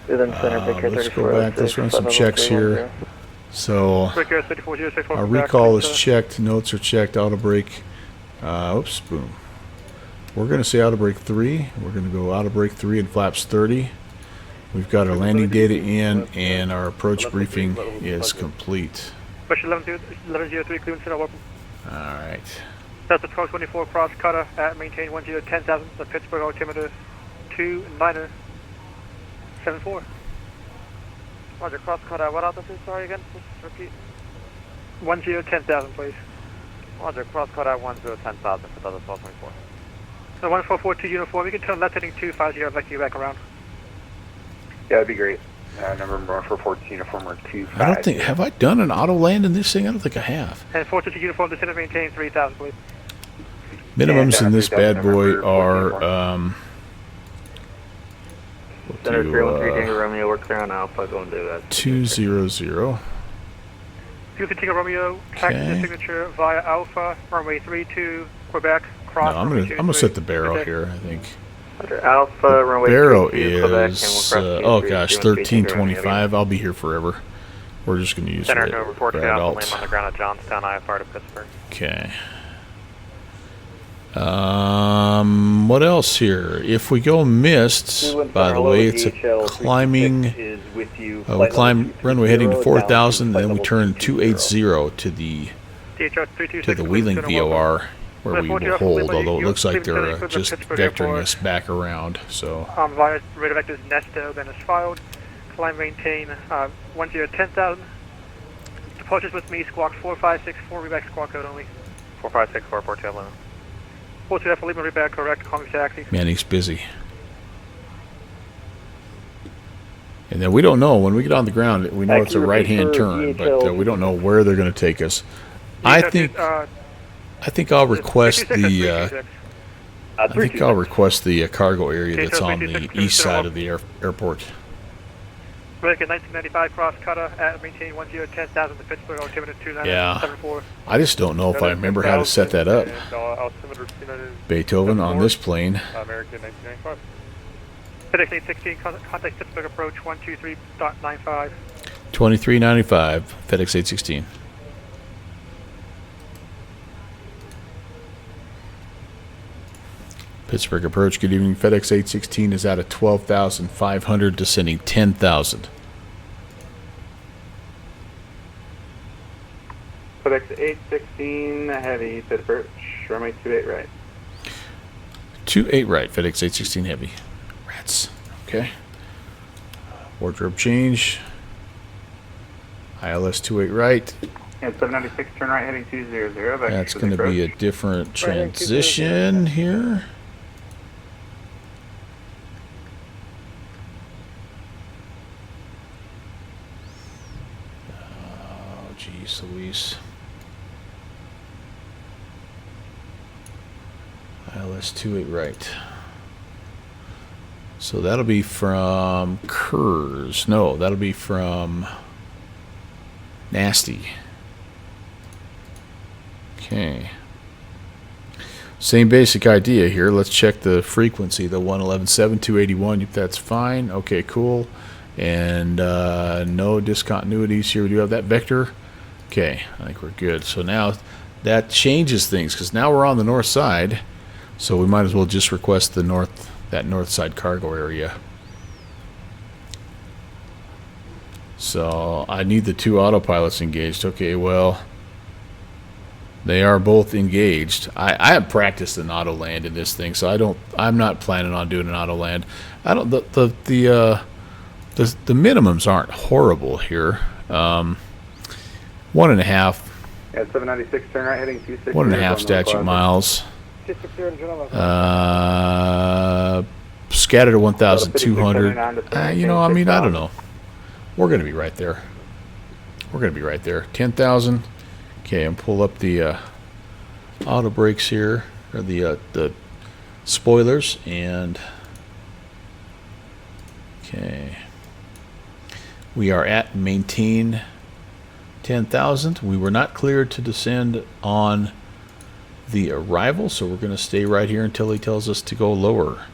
Let's go back. Let's run some checks here. So our recall is checked, notes are checked, auto brake. Oops, boom. We're going to say auto brake 3. We're going to go auto brake 3 and flaps 30. We've got our landing data in, and our approach briefing is complete. Question 1103, Cleveland Center, welcome. All right. That's the 1224 cross cutter at maintain 10,000, the Pittsburgh altimeter 2974. Roger, cross cutter, what altitude, sorry again, just repeat. 10,000, please. Roger, cross cutter 10,000 for the 1224. So 1442 uniform, you can turn left heading 250, I'd like you back around. Yeah, that'd be great. Number 114 uniform or 25. I don't think, have I done an auto land in this thing? I don't think I have. And 422 uniform, descend and maintain 3,000, please. Minimums in this bad boy are, Center 313 Tango Romeo, we're clear on Alpha, go and do that. 200. Houston Tango Romeo, taxi signature via Alpha, runway 32, Quebec, cross. No, I'm gonna set the barrel here, I think. Alpha, runway Barrow 32, Quebec, is, and we'll cross oh gosh, 1325. I'll be here forever. We're just going to use Center, red, no report, red land alt. on the ground at Johnstown, IFR to Pittsburgh. Okay. What else here? If we go mist, by the way, it's a climbing. We climb runway heading to 4,000, then we turn 280 to the Wheeling VOR, where we will hold. Although it looks like they're just vectoring us back around. So. Via radar vectors Nesto, then is filed. Climb maintain 10,000. Departures with me, squawk 4564, reback squawk code only. 4564, Port 211. 42 F, Lima reback correct, call me taxi. Man, he's busy. And then we don't know when we get on the ground. We know it's a right-hand turn, but we don't know where they're going to take us. I think I'll request the. I think I'll request the cargo area that's on the east side of the airport. American 1995 cross cutter at maintain 10,000 to Pittsburgh, altimeter 2974. I just don't know if I remember how to set that up. Beethoven on this plane. American 1995. FedEx 816, contact Pittsburgh approach 123.95. 2395, FedEx 816. Pittsburgh approach, good evening. FedEx 816 is out of 12,500, descending 10,000. FedEx 816, heavy, set approach, runway 28 right. 28 right, FedEx 816 heavy. Rats. Okay. Wardrobe change. ILS 28 right. And 796, turn right, heading 200. That's going to be a different transition here. Oh, geez, Luis. ILS 28 right. So that'll be from Kurz. No, that'll be from Nasty. Okay. Same basic idea here. Let's check the frequency. The 111.7, 281. That's fine. Okay, cool. And no discontinuities here. We do have that vector. Okay, I think we're good. So now that changes things because now we're on the north side. So we might as well just request the that north side cargo area. So I need the two autopilots engaged. Okay, well, they are both engaged. I have practiced an auto land in this thing, so I'm not planning on doing an auto land. I don't. The minimums aren't horrible here. 1.5. Yeah, 796, turn right, heading 260. 1.5 statute miles. Scattered to 1,200. You know, I mean, I don't know. We're going to be right there. We're going to be right there. 10,000. Okay, and pull up the auto brakes here, or the spoilers, and okay. We are at maintain 10,000. We were not cleared to descend on the arrival, so we're going to stay right here until he tells us to go lower.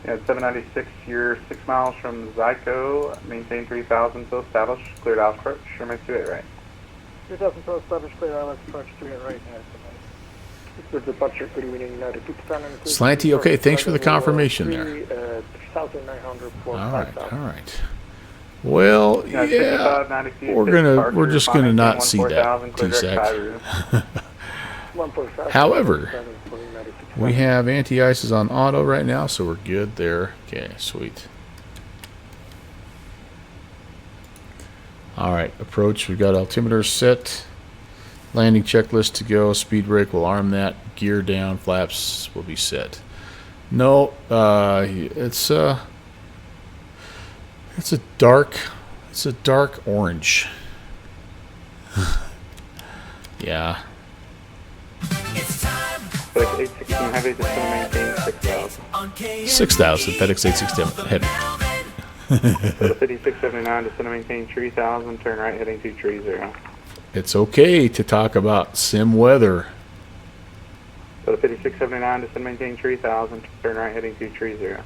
Yeah, 796, you're 6 miles from Zyco, maintain 3,000 till established, cleared out approach, runway 28 right. 3,000 till established, cleared out approach 28 right. This is departure, good evening, Slanty, okay, thanks for the confirmation there. 3,900 all right. Well, yeah, we're just gonna not see that T-Sec. However, we have anti-ices on auto right now, so we're good there. Okay, sweet. All right, approach. We've got altimeter set. Landing checklist to go. Speed brake, we'll arm that. Gear down. Flaps will be set. No, it's a dark orange. Yeah. 816 heavy, just going to maintain 6,000. 6,000, FedEx 816 heavy. 5679, just going to maintain 3,000, turn right, heading 230. It's okay to talk about sim weather. So the 5679, just going to maintain 3,000, turn right, heading 230.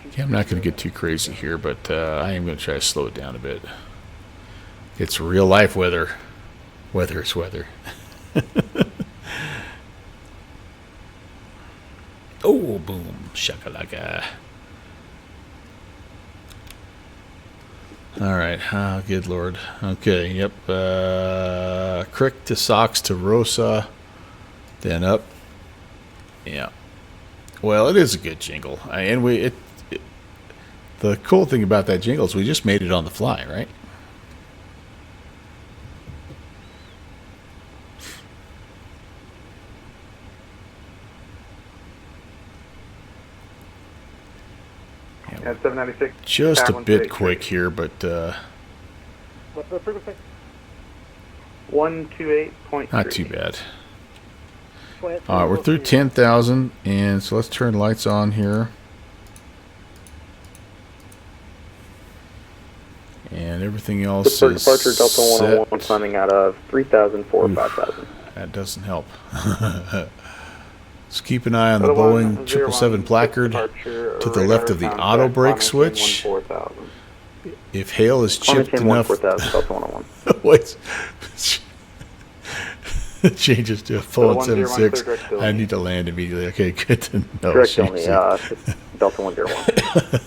Okay, I'm not going to get too crazy here, but I am going to try to slow it down a bit. It's real life weather. Weather is weather. Oh, boom, shakalaka. All right, good lord. Okay, yep. Crick to Sox to Rosa, then up. Yeah. Well, it is a good jingle, and the cool thing about that jingle is we just made it on the fly, right? Yeah, 796. Just a Tower bit 128 quick here, but What's the frequency? 128.3. not too bad. All right, we're through 10,000, and so let's turn lights on here. And everything else Support is departure Delta 101 set. climbing out of 3,004 or 5,000. That doesn't help. Let's keep an eye on the Delta Boeing 101, 777 placard departure, to the left of the radar auto contact, brake climb switch. maintain 14,000. If hail is Climb chipped maintain enough, 14,000, Delta 101. wait, it changes to a full Delta 101, 76. clear direct I need to land immediately. Okay, good to know. Direct only, Jeez. Delta 101.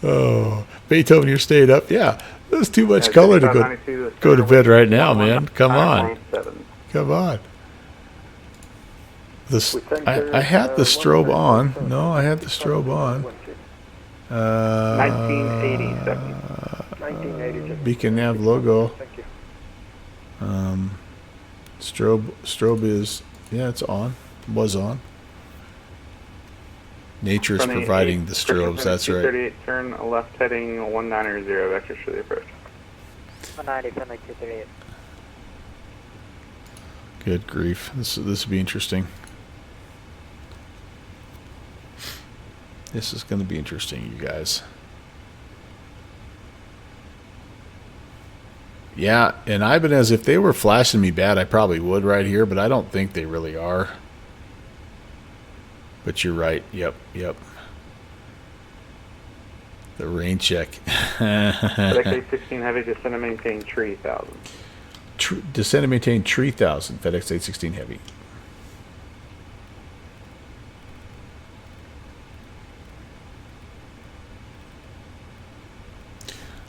Oh, Beethoven, you're stayed up. Yeah, there's too much Yeah, color to 6592, go to bed right now, 11, man. Come on, 5.7. come on. I had the strobe on. No, I had the strobe on. 1987. Beacon nav logo. Strobe is, yeah, it's on. Was on. Nature's Running providing 8, the strobes. That's right. 238, turn left heading 190, vectors for the approach. 190, 238. Good grief. This will be interesting. This is going to be interesting, you guys. Yeah, and Ibanez, if they were flashing me bad, I probably would right here, but I don't think they really are. But you're right. Yep. The rain check. FedEx 16 heavy, descend and maintain 3,000. Descend and maintain 3,000, FedEx 816 heavy.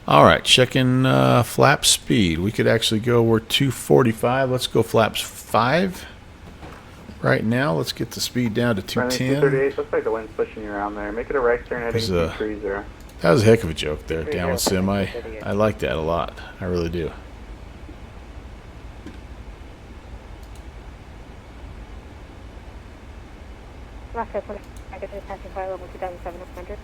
All right, checking flap speed. We could actually go, we're 245. Let's go flaps 5 right now. Let's get the speed down to 210. 238, looks like the wind's pushing you around there. Make it a right turn heading 230. That was a heck of a joke there, down with sim. I like that a lot. I really do. Last passing flight level 2,700.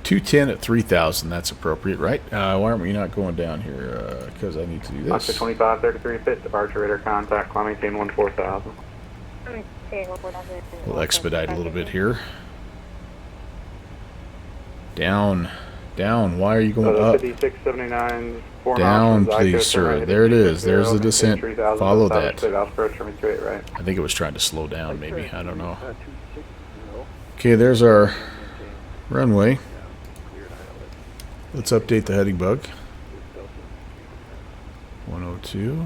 210 at 3,000. That's appropriate, right? Why aren't we not going down here? Because I need to do Oscar this. 2533 fit, departure radar contact, climb maintain 14,000. We'll expedite a little bit here. Down. Why are you going up? 5679, 4 Down, miles from please, Zyco, sir. turn There it right, is. There's the descent. 3,000, Follow establish that. cleared out approach from 28, right. I think it was trying to slow down, maybe. I don't know. Okay, there's our runway. Let's update the heading bug. 102.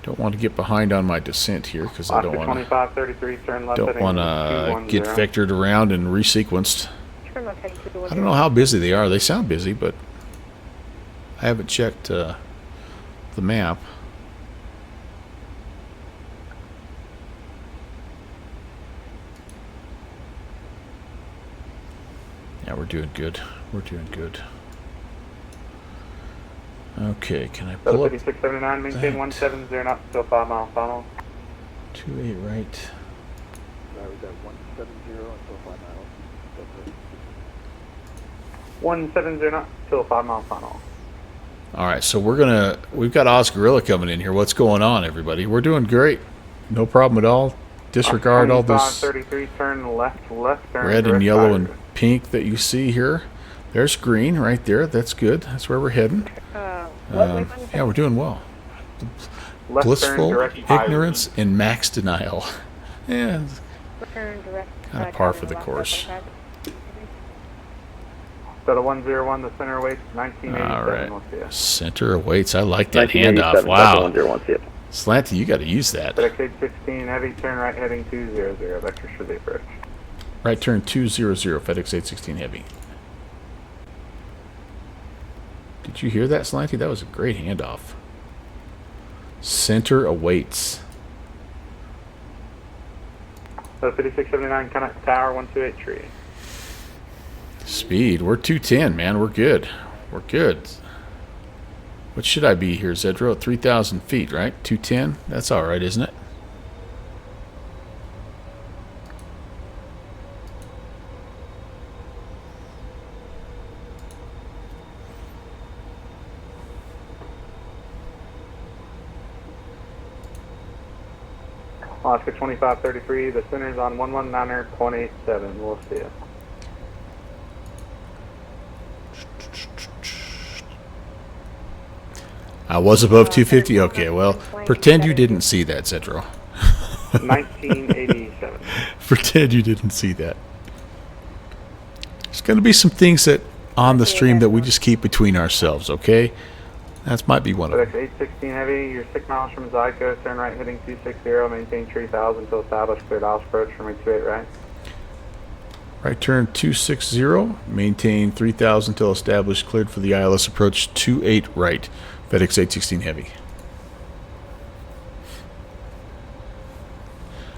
Don't want to get behind on my descent here because I don't Oscar want to 2533, turn left heading get 210. vectored around and resequenced. Turn left heading 210. I don't know how busy they are. They sound busy, but I haven't checked the map. Yeah, we're doing good. We're doing good. Okay, can I pull up 5679, maintain that? 170 knots, still 5 mile final. 28 right? 170 knots, still 5 mile final. All right, so we've got Oz Gorilla coming in here. What's going on, everybody? We're doing great. No problem at all. Disregard all this 33, turn left, turn red and direct yellow fire. and pink that you see here. There's green right there. That's good. That's where we're heading. Yeah, we're doing well. Left turn, Blissful direct fire. ignorance and max denial. Yeah, Turn direct. kind of par for the course. Delta 101, the center weight, 1987. All right. We'll see ya. Center of weights. I like that 1987, handoff. Wow. Delta 101, see ya. Slanty, you got to use that. FedEx 816, heavy, turn right heading 200, vectors for the approach. Right turn 200, FedEx 816 heavy. Did you hear that, Slanty? That was a great handoff. Center awaits. 5679, connect tower, 128 tree. Speed. We're 210, man. We're good. We're good. What should I be here, Zedro? 3,000 feet, right? 210? That's all right, isn't it? Oscar 2533, the center's on 119.87. We'll see you. I was above 250. Okay, well, pretend you didn't see that, Cetro. 1987. Pretend you didn't see that. There's going to be some things that on the stream that we just keep between ourselves, okay? That might be one of them. FedEx 816 Heavy, you're 6 miles from Zyco, turn right heading 260, maintain 3000 until established, cleared off approach, runway 28 right. Right turn 260, maintain 3000 till established, cleared for the ILS approach 28 right. FedEx 816 Heavy.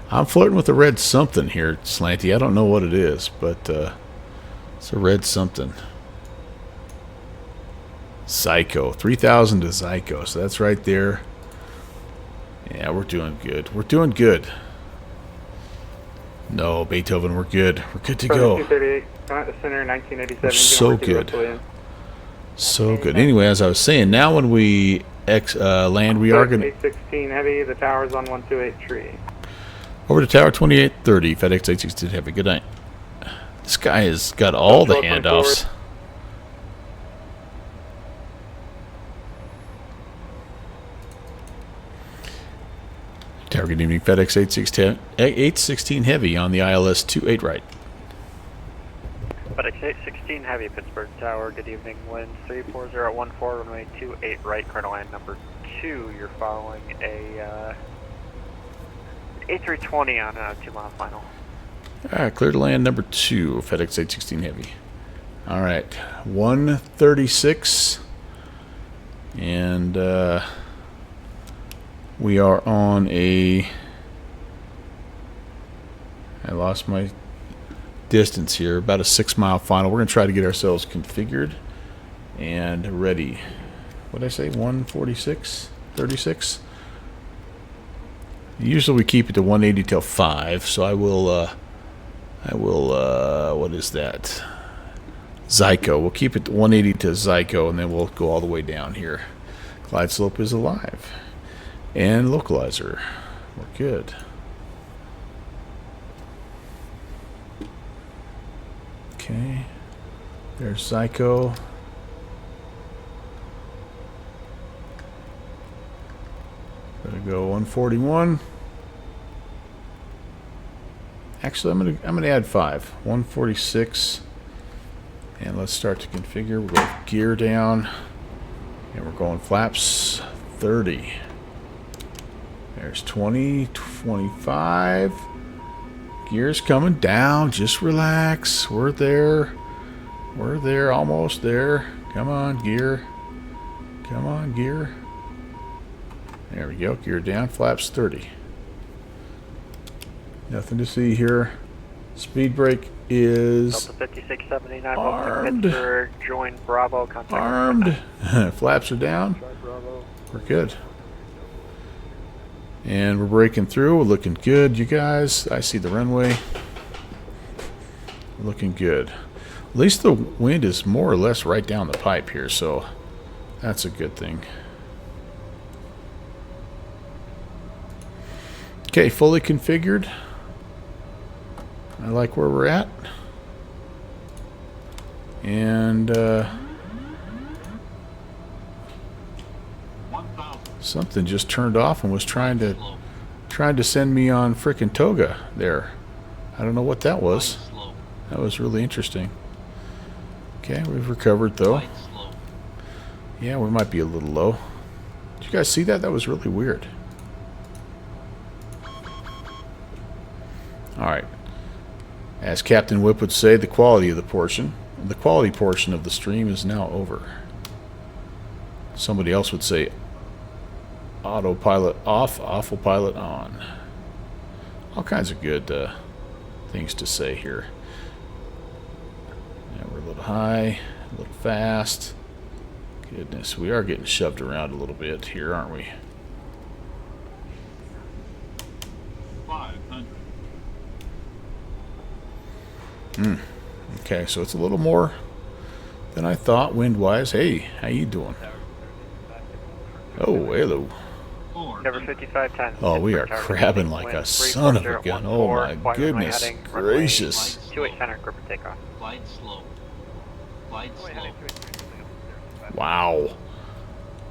I'm flirting with a red something here, Slanty. I don't know what it is, but it's a red something. Zyco. 3000 to Zyco, so that's right there. Yeah, we're doing good. We're doing good. No, Beethoven, we're good. We're good to go. 238, come out the center, 1987. So good. So good. Anyway, as I was saying, now when we land, we are going to... 816 Heavy, the tower's on 128 over to Tower 2830, FedEx 816 Heavy. Good night. This guy has got all the handoffs. Tower, good evening. FedEx 816 Heavy on the ILS 28 right. FedEx 816 Heavy, Pittsburgh Tower, good evening. Wind 340 at 14, runway 28 right, current line number 2. You're following a A320 on a 2-mile final. Alright, clear to land number 2, FedEx 816 Heavy. Alright, 136. And we are on a... I lost my distance here, about a 6-mile final. We're going to try to get ourselves configured and ready. What did I say? 146? 36? Usually we keep it to 180 till 5, so I will what is that? Zyco. We'll keep it to 180 to Zyco, and then we'll go all the way down here. Glide slope is alive. And localizer. We're good. Okay. There's Zyco. Gonna go 141. Actually, I'm gonna add 5. 146. And let's start to configure. We'll go gear down. And we're going flaps 30. There's 20, 25. Gear's coming down. Just relax. We're there. We're there. Almost there. Come on, gear. Come on, gear. There we go. Gear down. Flaps 30. Nothing to see here. Speed brake is Delta 5679, armed. Pittsburgh, join Bravo, contact Armed. Flaps are down. We're good. And we're breaking through. We're looking good, you guys. I see the runway. Looking good. At least the wind is more or less right down the pipe here, so that's a good thing. Okay, fully configured. I like where we're at. And something just turned off and was trying to send me on frickin' Toga there. I don't know what that was. That was really interesting. Okay, we've recovered though. Yeah, we might be a little low. Did you guys see that? That was really weird. Alright. As Captain Whip would say, the quality portion of the stream is now over. Somebody else would say autopilot off, autopilot on. All kinds of good things to say here. Yeah, we're a little high, a little fast. Goodness, we are getting shoved around a little bit here, aren't we? 500. Okay, so it's a little more than I thought wind-wise. Hey, how you doing? Oh, hello. Number 5510. Oh, we are Pittsburgh Tower, crabbing wind like a son of a gun. Oh my goodness gracious. 28 center, grip and takeoff. Glide slow. Glide slow. Wow.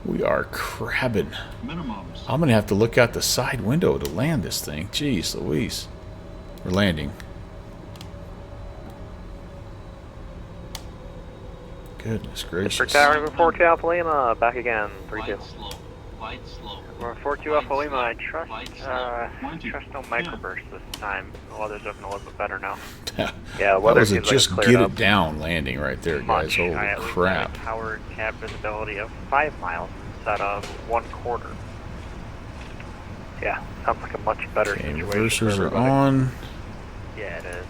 We are crabbing. Minimums. I'm going to have to look out the side window to land this thing. Jeez Louise. We're landing. Goodness gracious. For tower number 42 Alpha Lima, back again, 3-2. Glide slow. Glide slow. Number 42 Alpha Lima, I trust no microburst this time. The weather's looking a little bit better now. Yeah, That weather was a seems like just it's get cleared it up. down landing right there, guys. Much. Holy I at least crap. have a tower cab visibility of 5 miles instead of 1/4. Yeah, sounds like a much better Okay, situation. reversers for are everybody. on. Yeah, it is.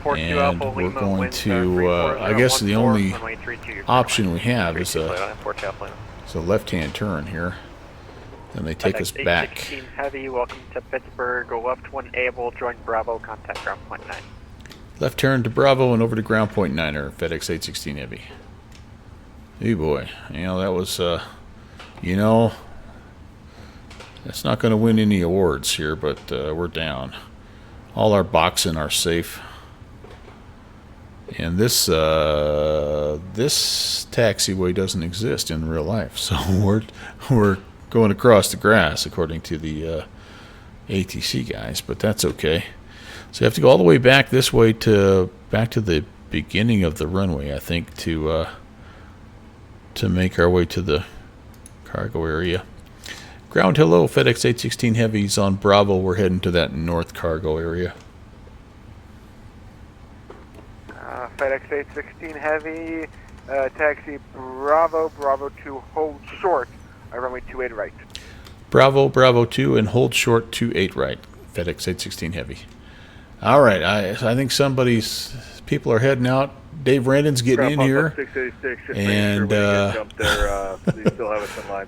42 And Alpha we're Lima, going wind to, I guess the 34, only runway 32, your option we have is 32, a, 42 Alpha Lima. is a left-hand turn here. Then they take us FedEx back. 816 Heavy, welcome to Pittsburgh. Go left 1 able, join Bravo, contact ground point 9. Left turn to Bravo and over to ground point 9er, FedEx 816 Heavy. Hey boy, you know, that was, you know, that's not going to win any awards here, but we're down. All our boxing are safe. And this this taxiway doesn't exist in real life, so we're going across the grass according to the ATC guys, but that's okay. So you have to go all the way back this way back to the beginning of the runway, I think, to make our way to the cargo area. Ground hello, FedEx 816 Heavy's on Bravo. We're heading to that north cargo area. FedEx 816 Heavy, taxi Bravo, Bravo 2, hold short, runway 28 right. Bravo, Bravo 2, and hold short 28 right, FedEx 816 Heavy. All right, I think people are heading out. Dave Randon's getting in here. 686, just and jump there, you still have us in line.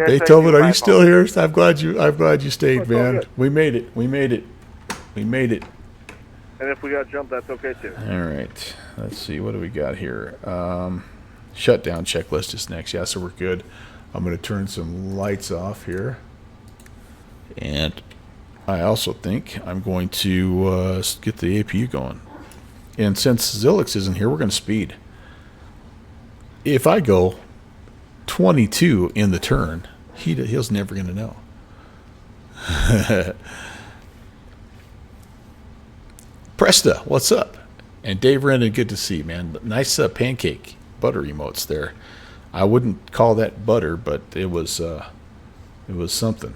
Beethoven, are you still here? I'm glad you stayed, It's all man. good. We made it. We made it. We made it. And if we got jumped, that's okay too. All right. Let's see. What do we got here? Shutdown checklist is next. Yeah, so we're good. I'm going to turn some lights off here. And I also think I'm going to get the APU going. And since Zilix isn't here, we're going to speed. If I go 22 in the turn, he's never going to know. Presta, what's up? And Dave Rendon, good to see you, man. Nice pancake butter emotes there. I wouldn't call that butter, but it was something.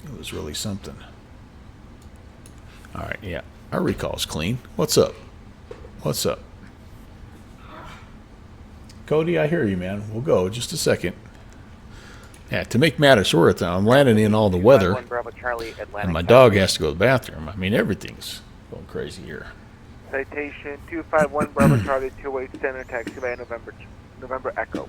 It was really something. All right, yeah. Our recall's clean. What's up? What's up? Cody, I hear you, man. We'll go just a second. Yeah, to make matters worse, I'm landing in all the weather, and my dog has to go to the bathroom. I mean, everything's going crazy here. Citation 251 Bravo Charlie 28 Center, taxi via November Echo.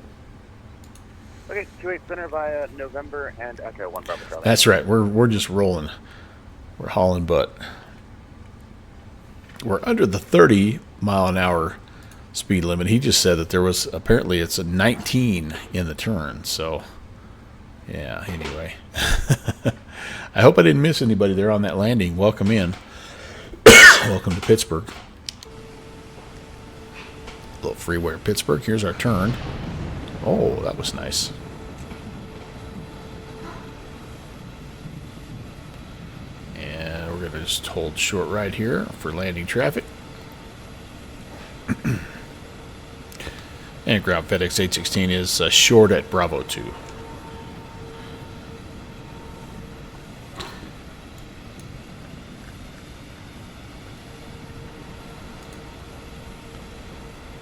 Okay, 28 Center via November and Echo 1 Bravo Charlie. That's right. We're just rolling. We're hauling butt. We're under the 30-mile-an-hour speed limit. He just said that there was, apparently it's a 19 in the turn. So, yeah, anyway. I hope I didn't miss anybody there on that landing. Welcome in. Welcome to Pittsburgh. A little freeway at Pittsburgh. Here's our turn. Oh, that was nice. And we're going to just hold short right here for landing traffic. And ground FedEx 816 is short at Bravo 2.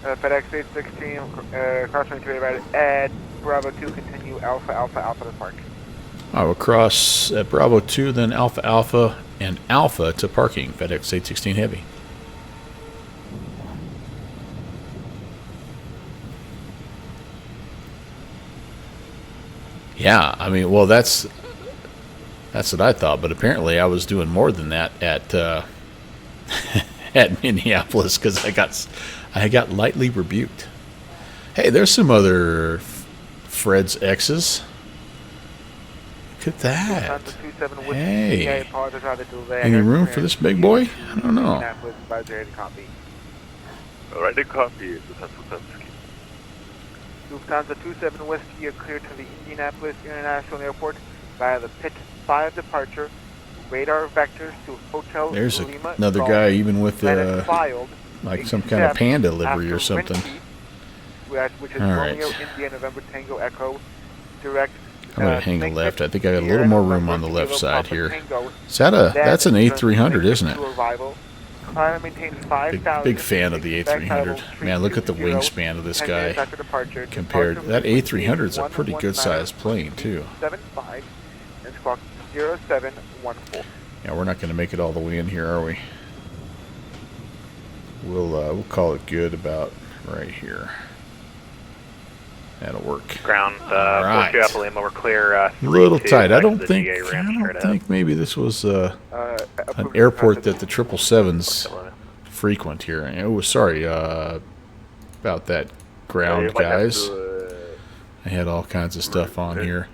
FedEx 816, crossing 28 right at Bravo 2, continue Alpha Alpha Alpha to park. I will cross at Bravo 2, then Alpha Alpha, and Alpha to parking, FedEx 816 Heavy. Yeah, I mean, well, that's what I thought, but apparently I was doing more than that at at Minneapolis because I got lightly rebuked. Hey, there's some other Fred's X's. Look at that. Lufthansa 27 Whiskey. Hey. I apologize for the delay. Any room for this big boy? I don't know. Indianapolis, advisory to copy. Alright, copy. Lufthansa Lufthansa 27 Whiskey, you're cleared to the Indianapolis International Airport via the Pit 5 departure. Radar vectors to Hotel There's Lima another Golf. guy, even with Filed, like some kind of panda livery or after something. which is All right. Romeo India November Tango Echo. Direct. I'm gonna hang a left. I think I got a little more room on the left side here. Is that that's an A300, isn't it? Big fan of the A300. Man, look at the wingspan of this guy compared. That A300 is a pretty good sized plane too. 75 and squawk 0714. Yeah, we're not going to make it all the way in here, are we? We'll call it good about right here. That'll work. Ground, All right. Lima, we're clear. A little 3-2, tight. I back to don't the think. GA I ramp don't straight think maybe this was an airport that the 777s frequent here. Oh, sorry about that, ground guys. I had all kinds of stuff on here.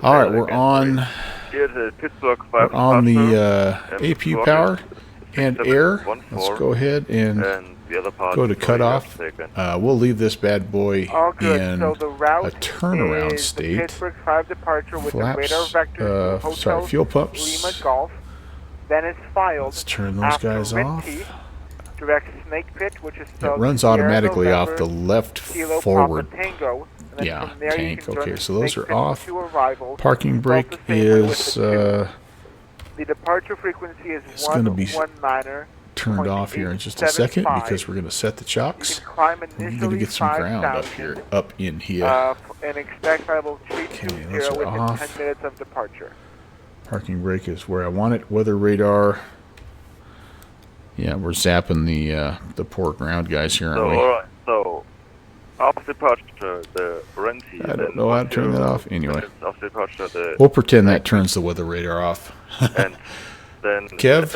All right, we're on. We're on the APU power and air. Let's go ahead and go to cutoff. We'll leave this bad boy in So the route a turnaround is state. The Pittsburgh 5 departure with Flaps, the radar vectors to sorry, Hotel fuel pumps. Lima Golf. Then it's filed. Let's turn those after guys Wind off. T, direct Snake Pit, which is It runs automatically off the left Kilo forward. Papa Tango. And then Yeah, from there you tank. can join Okay, the so those Snake are Pit off. to arrival. Parking brake Both the same way with is the departure frequency is it's gonna be 119er. turned off here in just a second because we're going to set the chocks. Climb We're going to initially get some ground up 5,000, here, up in here. and expect level 320 those are within off. 10 minutes of departure. Parking brake is where I want it. Weather radar. Yeah, we're zapping the poor ground guys here, aren't we? alright, so after departure, the renty. I don't know how to turn that off. Anyway, After departure, the we'll pretend that turns the weather radar off. and then Kev?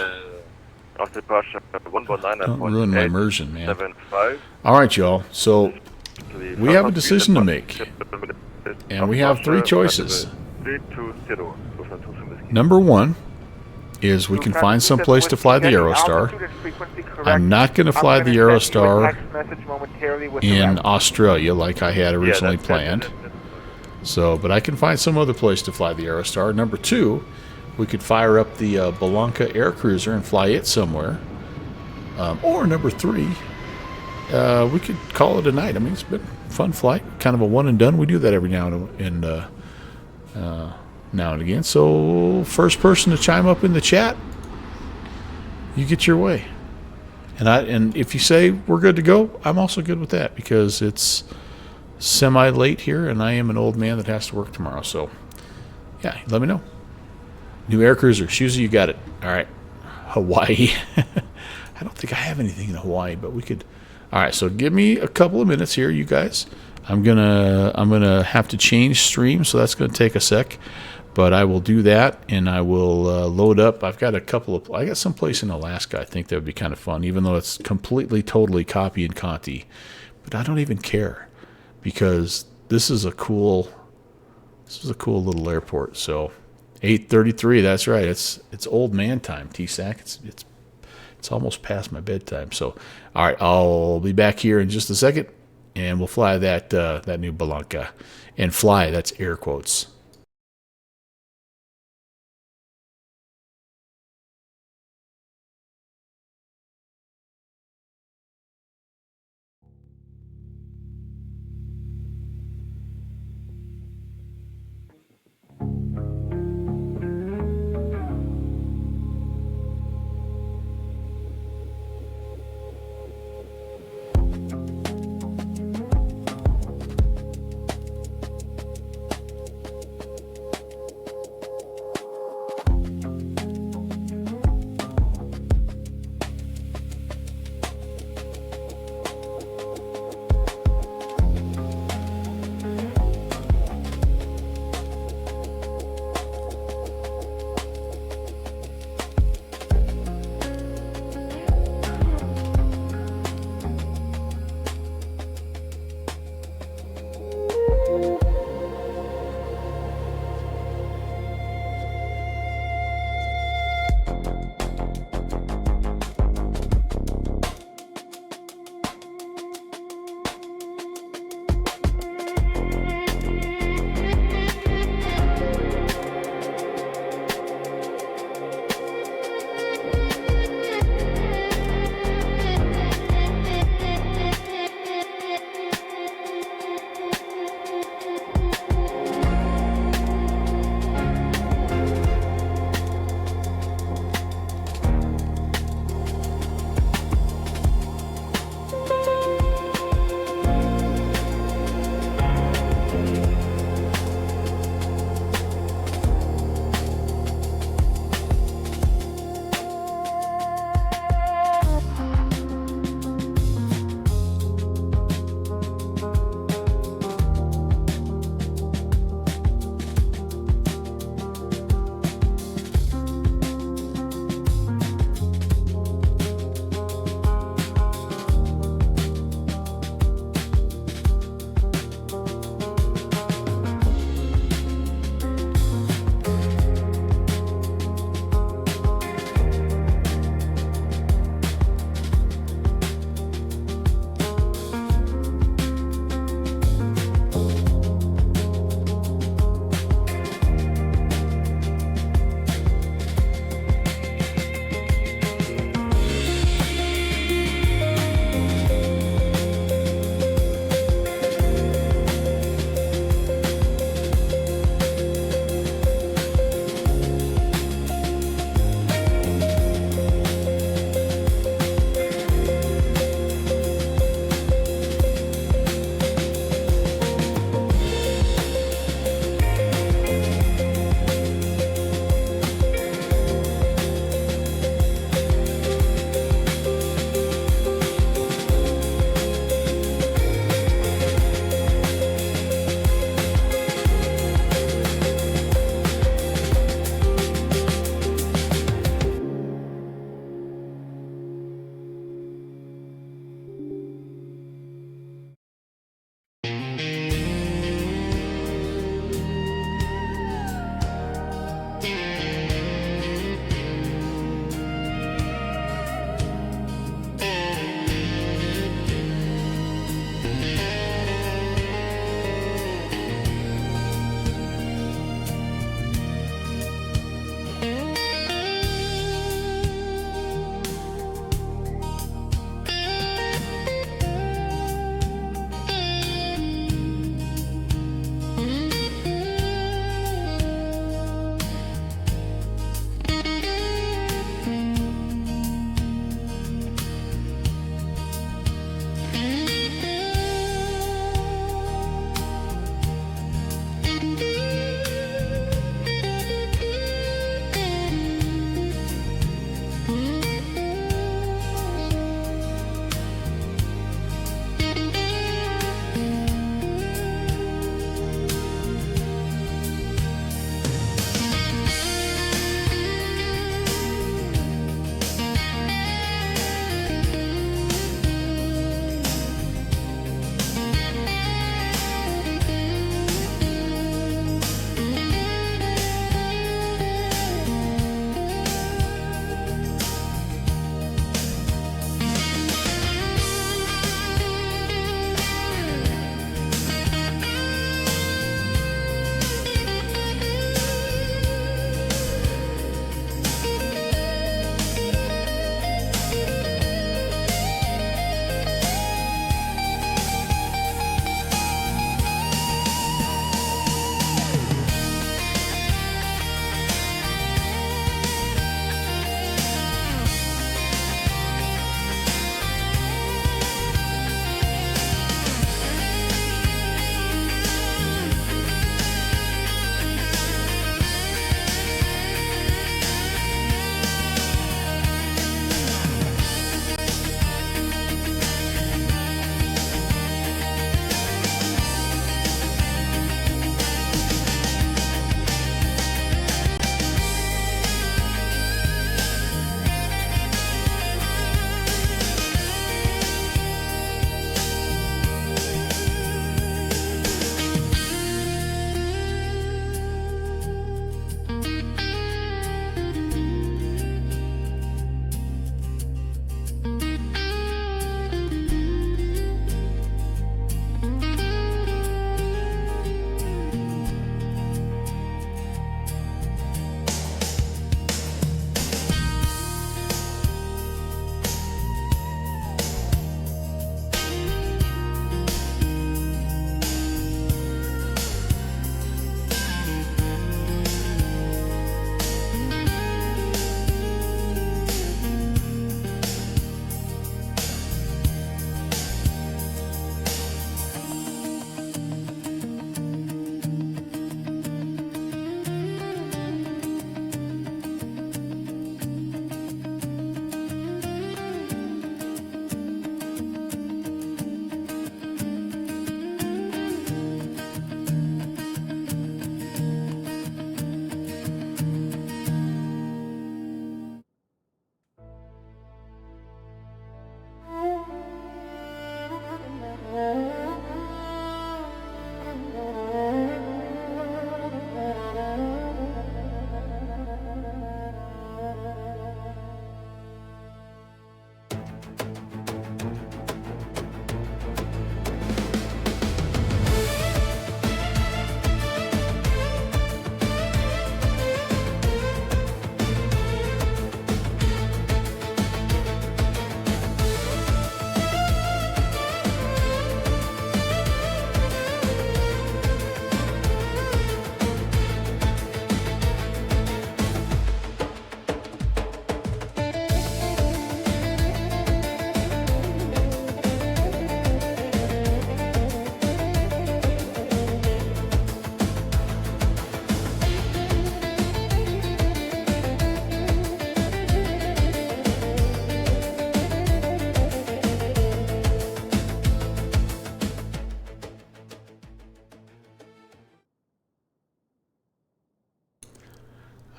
After departure, 119 Don't ruin my immersion, man. 75. All right, y'all. So we have a decision to make, and we have three choices. 320. Number one is we can find some place to fly the Aerostar. I'm not going to fly the Aerostar in Australia like I had originally planned. So, but I can find some other place to fly the Aerostar. Number two, we could fire up the Bellanca Aircruiser and fly it somewhere. Or number three, we could call it a night. I mean, it's been a fun flight, kind of a one and done. We do that every now and again. So, first person to chime up in the chat, you get your way. And if you say we're good to go, I'm also good with that because it's semi-late here, and I am an old man that has to work tomorrow. So, yeah, let me know. New Aircruiser, Shuzi, you got it. All right, Hawaii. I don't think I have anything in Hawaii, but we could. All right, so give me a couple of minutes here, you guys. I'm gonna have to change stream, so that's gonna take a sec. But I will do that, and I will load up. I got some place in Alaska. I think that would be kind of fun, even though it's completely, totally copy and Conti. But I don't even care because this is a cool little airport. So 8:33. That's right. It's old man time. TSAC. It's almost past my bedtime. So all right, I'll be back here in just a second, and we'll fly that new Bellanca, and fly. That's air quotes.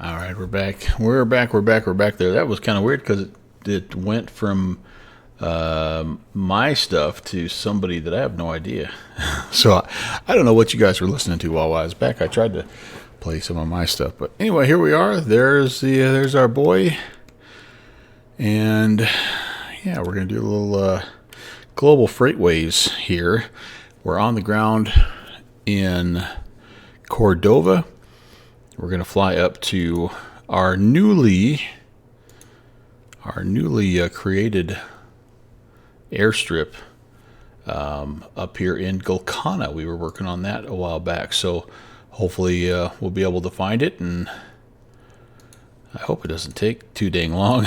All right, we're back. We're back there. That was kind of weird because it went from my stuff to somebody that I have no idea. So I don't know what you guys were listening to while I was back. I tried to play some of my stuff, but anyway, here we are. There's our boy, and yeah, we're gonna do a little global freightways here. We're on the ground in Cordova. We're gonna fly up to our newly created airstrip up here in Gulkana. We were working on that a while back, so hopefully we'll be able to find it, and I hope it doesn't take too dang long.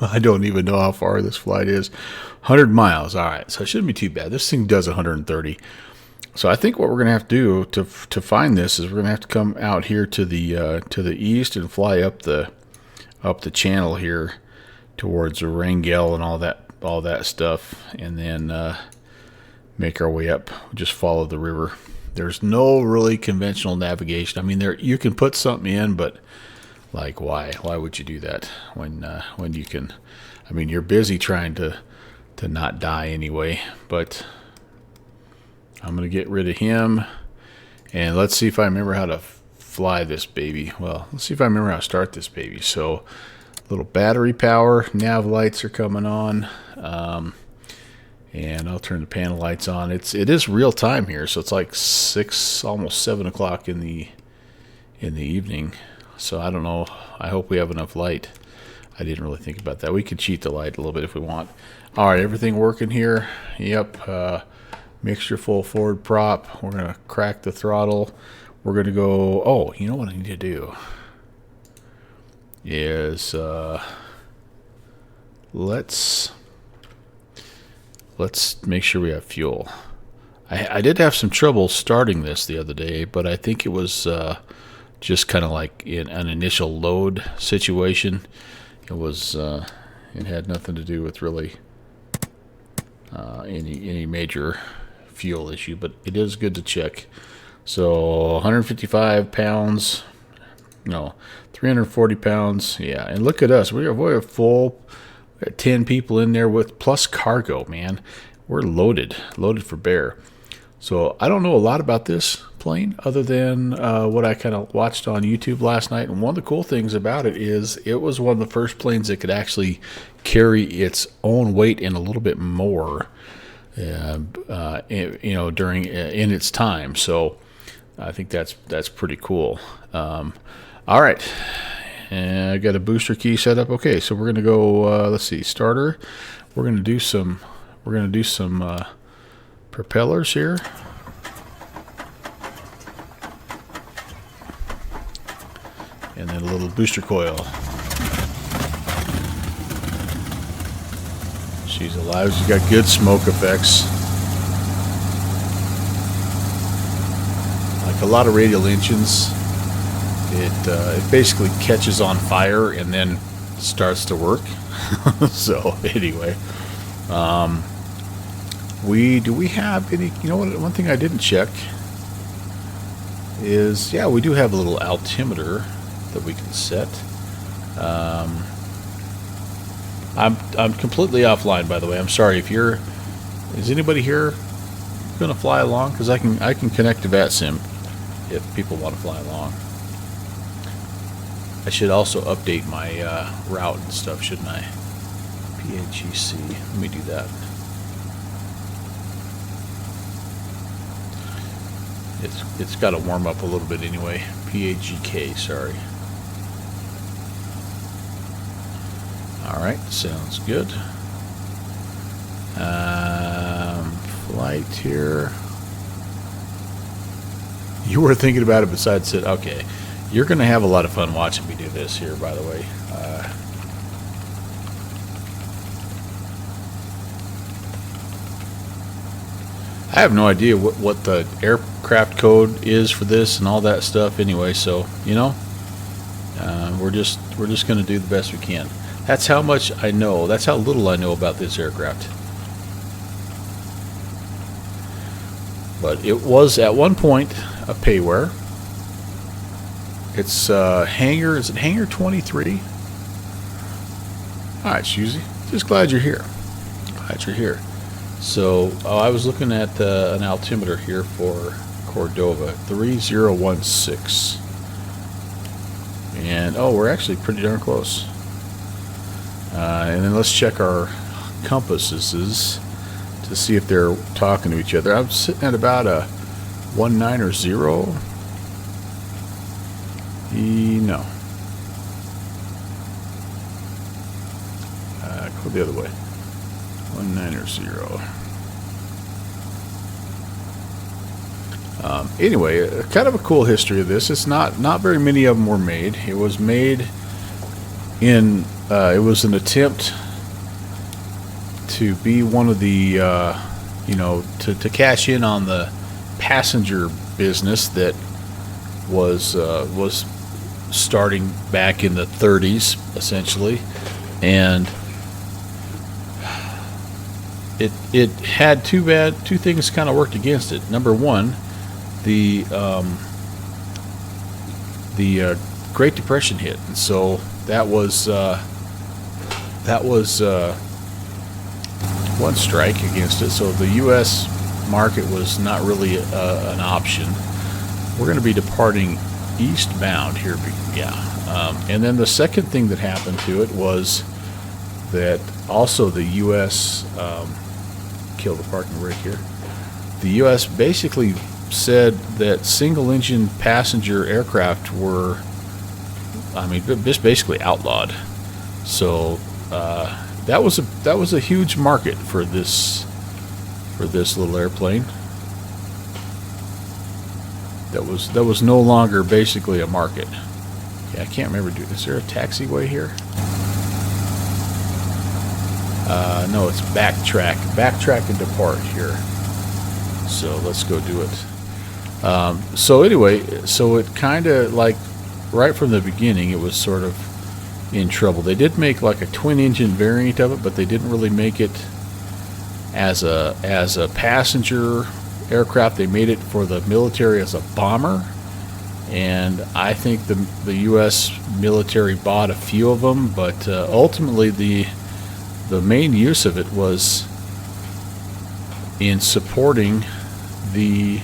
I don't even know how far this flight is. 100 miles. All right, so it shouldn't be too bad. This thing does 130. So I think what we're going to have to do to find this is we're going to have to come out here to the east and fly up the channel here towards Rangel and all that stuff, and then make our way up. Just follow the river. There's no really conventional navigation. I mean, you can put something in, but like, why? Why would you do that when you can? I mean, you're busy trying to not die anyway. But I'm gonna get rid of him, and let's see if I remember how to fly this baby. Well, let's see if I remember how to start this baby. So, little battery power, nav lights are coming on, and I'll turn the panel lights on. It is real time here, so it's like 6, almost 7 o'clock in the evening. So I don't know. I hope we have enough light. I didn't really think about that. We could cheat the light a little bit if we want. All right, everything working here. Yep. Mixture full forward prop. We're going to crack the throttle. We're going to go... Oh, you know what I need to do? Is... Let's make sure we have fuel. I did have some trouble starting this the other day, but I think it was just kind of like in an initial load situation. It was... it had nothing to do with really any major fuel issue, but it is good to check. So 155 pounds, no, 340 pounds. Yeah, and look at us. We're full. We got 10 people in there with plus cargo, man. We're loaded for bear. So I don't know a lot about this plane other than what I kind of watched on YouTube last night. And one of the cool things about it is it was one of the first planes that could actually carry its own weight and a little bit more, during in its time. So I think that's pretty cool. All right, and I got a booster key set up. Okay, so we're gonna go. Let's see, starter. We're gonna do some propellers here. And then a little booster coil. She's alive. She's got good smoke effects. Like a lot of radial engines, it basically catches on fire and then starts to work. So anyway, do we have any? You know what? One thing I didn't check is, yeah, we do have a little altimeter that we can set. I'm completely offline, by the way. I'm sorry if you're. Is anybody here going to fly along? Because I can connect to VATSIM if people want to fly along. I should also update my route and stuff, shouldn't I? PMDG. Let me do that. It's got to warm up a little bit anyway. PMDG, sorry. Alright, sounds good. Flight here. You were thinking about it besides it. Okay. You're going to have a lot of fun watching me do this here, by the way. I have no idea what the aircraft code is for this and all that stuff anyway, so, you know, we're just going to do the best we can. That's how much I know. That's how little I know about this aircraft. But it was at one point a payware. It's hangar. Is it hangar 23? All right, Shuzy. Just glad you're here. Glad you're here. So I was looking at an altimeter here for Cordova, 3016, and we're actually pretty darn close. And then let's check our compasses to see if they're talking to each other. I'm sitting at about a 190. No. Go the other way. 190. Anyway, kind of a cool history of this. It's not very many of them were made. It was made in. It was an attempt to be one of the, to cash in on the passenger business that was starting back in the 30s, essentially, and it had two things kind of worked against it. Number one, the Great Depression hit, and so that was one strike against it. So the U.S. market was not really an option. We're going to be departing eastbound here, and then the second thing that happened to it was that also the U.S. Kill the parking brake here. The U.S. basically said that single-engine passenger aircraft were, just basically outlawed. So that was a huge market for this little airplane. That was no longer basically a market. Yeah, I can't remember. Is there a taxiway here? No, it's backtrack and depart here. So let's go do it. So anyway, so it kind of like right from the beginning, it was sort of in trouble. They did make like a twin-engine variant of it, but they didn't really make it as a passenger aircraft. They made it for the military as a bomber, and I think the U.S. military bought a few of them, but ultimately the main use of it was in supporting the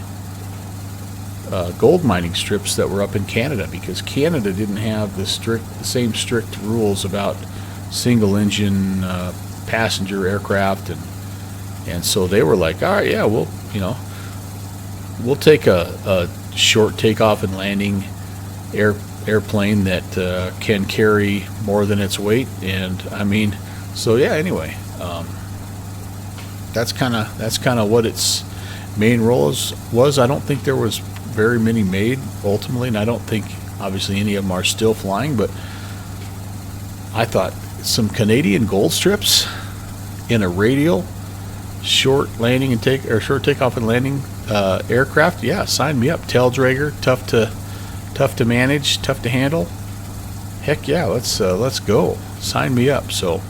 gold mining strips that were up in Canada, because Canada didn't have the same strict rules about single engine passenger aircraft, and so they were like, all right, yeah, we'll take a short takeoff and landing airplane that can carry more than its weight, and so yeah. Anyway, that's kind of what its main role was. I don't think there was very many made ultimately, and I don't think obviously any of them are still flying, but I thought some Canadian gold strips in a radial short takeoff and landing aircraft, yeah, sign me up. Tail dragger, tough to manage, tough to handle. Heck yeah, let's go. Sign me up. So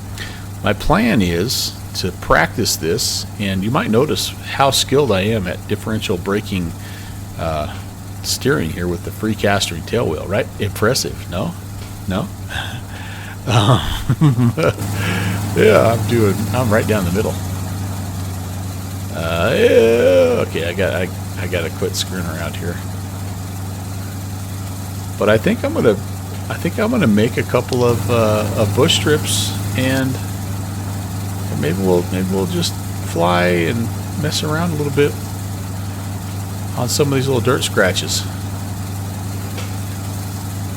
my plan is to practice this, and you might notice how skilled I am at differential braking steering here with the free castering tail wheel, right? Impressive, no? Yeah, I'm right down the middle. Yeah, okay, I gotta quit screwing around here. But I think I'm gonna make a couple of bush strips, and maybe we'll just fly and mess around a little bit on some of these little dirt scratches.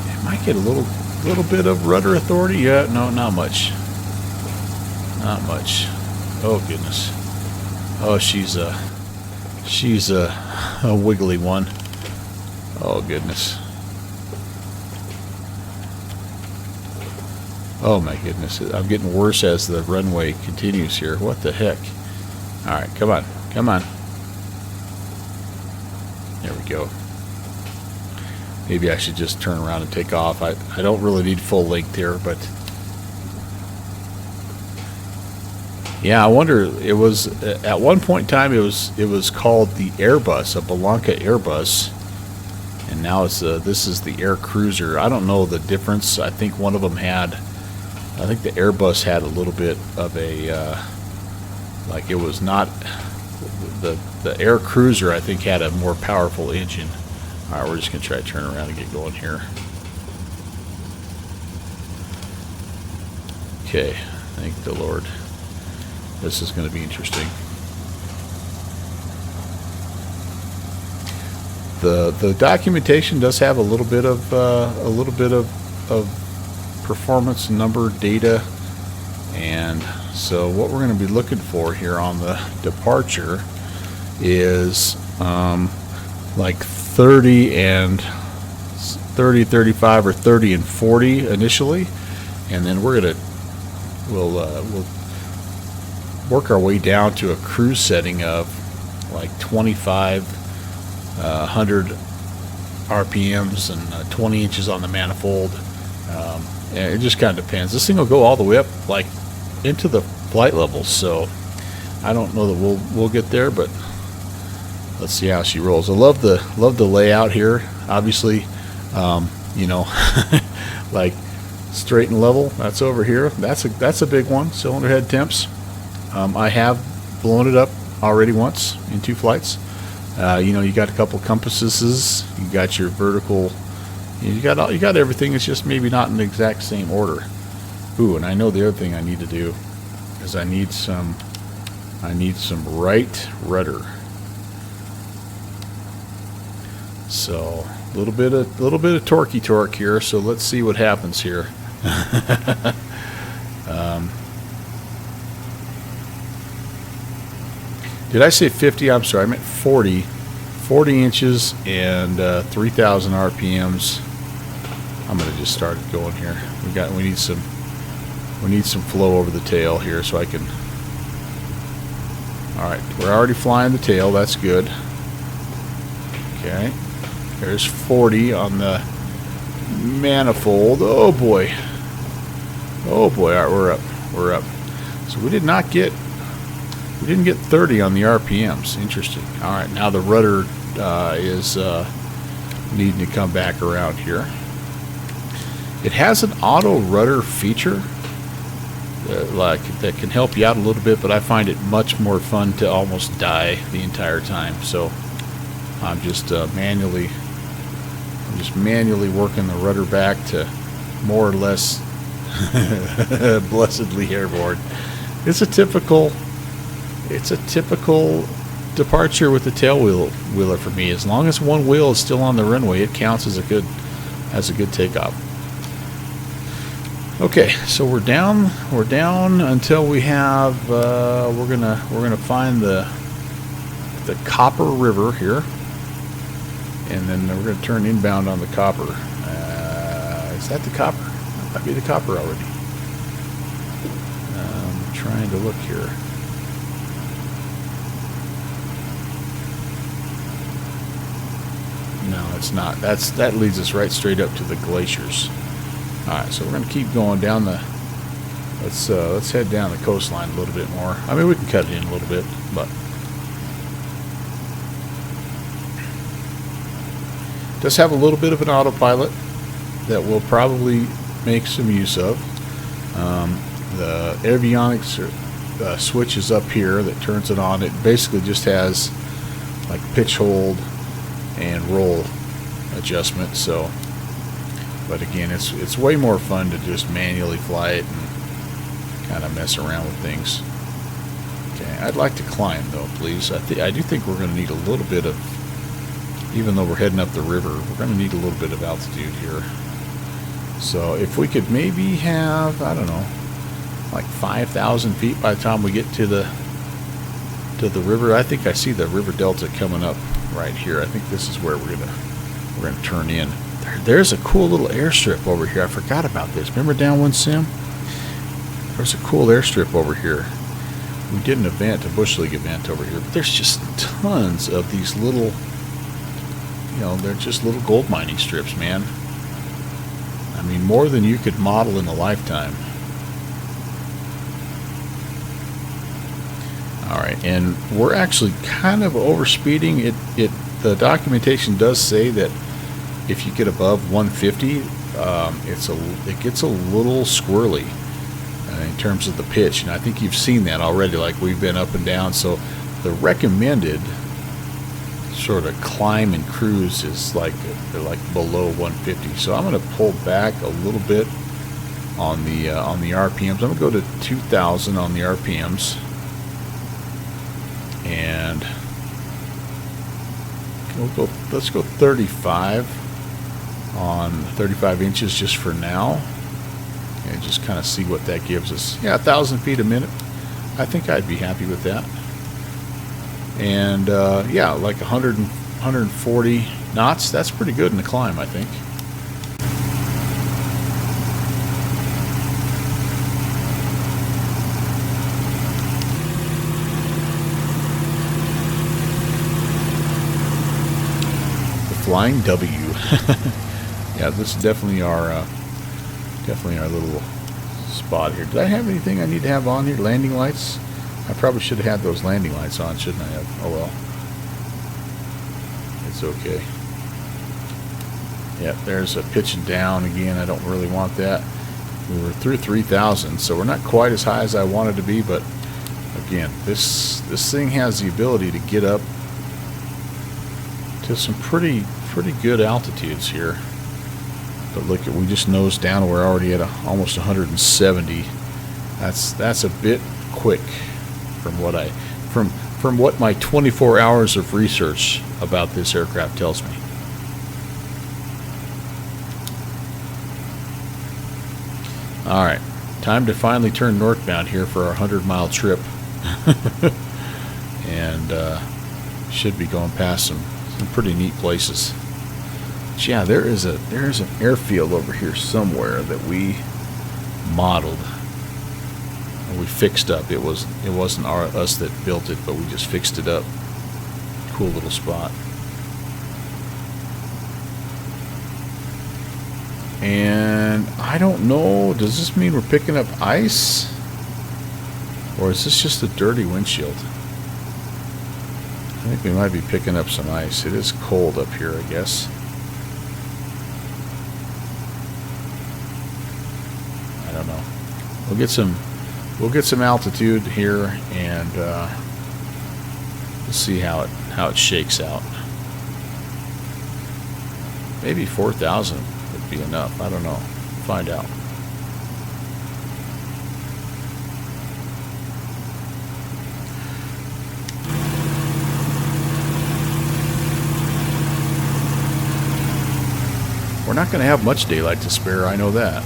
It might get a little bit of rudder authority. Yeah, no, not much. Not much. Oh goodness. Oh, she's a wiggly one. Oh goodness. Oh my goodness. I'm getting worse as the runway continues here. What the heck? All right, come on. There we go. Maybe I should just turn around and take off. I don't really need full length here, but yeah, I wonder, it was at one point in time it was called the Airbus, a Bellanca Airbus, and now it's this is the Aircruiser. I don't know the difference. I think one of them had, I think the Airbus had a little bit of a like it was not the Aircruiser. I think had a more powerful engine. All right, we're just gonna try to turn around and get going here. Okay, thank the Lord. This is going to be interesting. The documentation does have a little bit of performance number data, and so what we're going to be looking for here on the departure is like 30 and 30, 35, or 30 and 40 initially, and then we'll work our way down to a cruise setting of like 2,500 RPMs and 20 inches on the manifold. And it just kind of depends. This thing will go all the way up like into the flight levels, so I don't know that we'll get there, but let's see how she rolls. I love the layout here. Obviously, you know, like straight and level. That's over here. That's a big one. Cylinder head temps. I have blown it up already once in 2 flights. You know, you got a couple compasses. You got your vertical. You got everything. It's just maybe not in the exact same order. Ooh, and I know the other thing I need to do is I need some right rudder. So a little bit of torquey torque here. So let's see what happens here. Did I say 50? I'm sorry, I meant 40. 40 inches and 3,000 RPMs. I'm gonna just start it going here. We need some flow over the tail here, so I can. All right, we're already flying the tail. That's good. Okay, there's 40 on the manifold. Oh boy. Oh boy. All right, we're up. So we didn't get 30 on the RPMs. Interesting. All right, now the rudder is needing to come back around here. It has an auto rudder feature like that can help you out a little bit, but I find it much more fun to almost die the entire time. So I'm just manually working the rudder back to more or less blessedly airborne. It's a typical departure with the tail wheeler for me. As long as one wheel is still on the runway, it counts as a good takeoff. Okay, so we're down until we have we're gonna find the Copper River here, and then we're gonna turn inbound on the Copper. Is that the Copper? That might be the Copper already. I'm trying to look here. No, it's not. That leads us right straight up to the glaciers. All right, so we're going to keep going down the. Let's head down the coastline a little bit more. I mean, we can cut it in a little bit, but it does have a little bit of an autopilot that we'll probably make some use of. The avionics switch is up here that turns it on. It basically just has like pitch, hold, and roll adjustment. So, but again, it's way more fun to just manually fly it and kind of mess around with things. Okay, I'd like to climb though, please. I do think we're going to need a little bit of, even though we're heading up the river, we're going to need a little bit of altitude here. So if we could maybe have, I don't know, like 5,000 feet by the time we get to the river. I think I see the river delta coming up right here. I think this is where we're gonna turn in. There's a cool little airstrip over here. I forgot about this. Remember down one sim? There's a cool airstrip over here. We did an event, a Bush League event over here, but there's just tons of these little, they're just little gold mining strips, man. I mean, more than you could model in a lifetime. Alright, and we're actually kind of overspeeding. The documentation does say that if you get above 150, it gets a little squirrely in terms of the pitch, and I think you've seen that already. Like we've been up and down, so the recommended sort of climb and cruise is like below 150. So I'm going to pull back a little bit on the RPMs. I'm going to go to 2,000 on the RPMs, and let's go 35 on 35 inches just for now, and just kind of see what that gives us. Yeah, 1,000 feet a minute. I think I'd be happy with that. And yeah, like 140 knots. That's pretty good in the climb, I think. Flying W. Yeah, this is definitely our little spot here. Did I have anything I need to have on here? Landing lights? I probably should have had those landing lights on, shouldn't I have? Oh well. It's okay. Yeah, there's a pitching down again. I don't really want that. We were through 3,000, so we're not quite as high as I wanted to be, but again, this thing has the ability to get up to some pretty good altitudes here. But look, we just nosed down. We're already at almost 170. That's a bit quick from what my 24 hours of research about this aircraft tells me. All right, time to finally turn northbound here for our 100-mile trip, and should be going past some pretty neat places. But yeah, there's an airfield over here somewhere that we modeled and we fixed up. It wasn't us that built it, but we just fixed it up. Cool little spot. And I don't know, does this mean we're picking up ice, or is this just a dirty windshield? I think we might be picking up some ice. It is cold up here, I guess. I don't know. We'll get some altitude here, and we'll see how it shakes out. Maybe 4,000 would be enough. I don't know. We'll find out. We're not going to have much daylight to spare, I know that.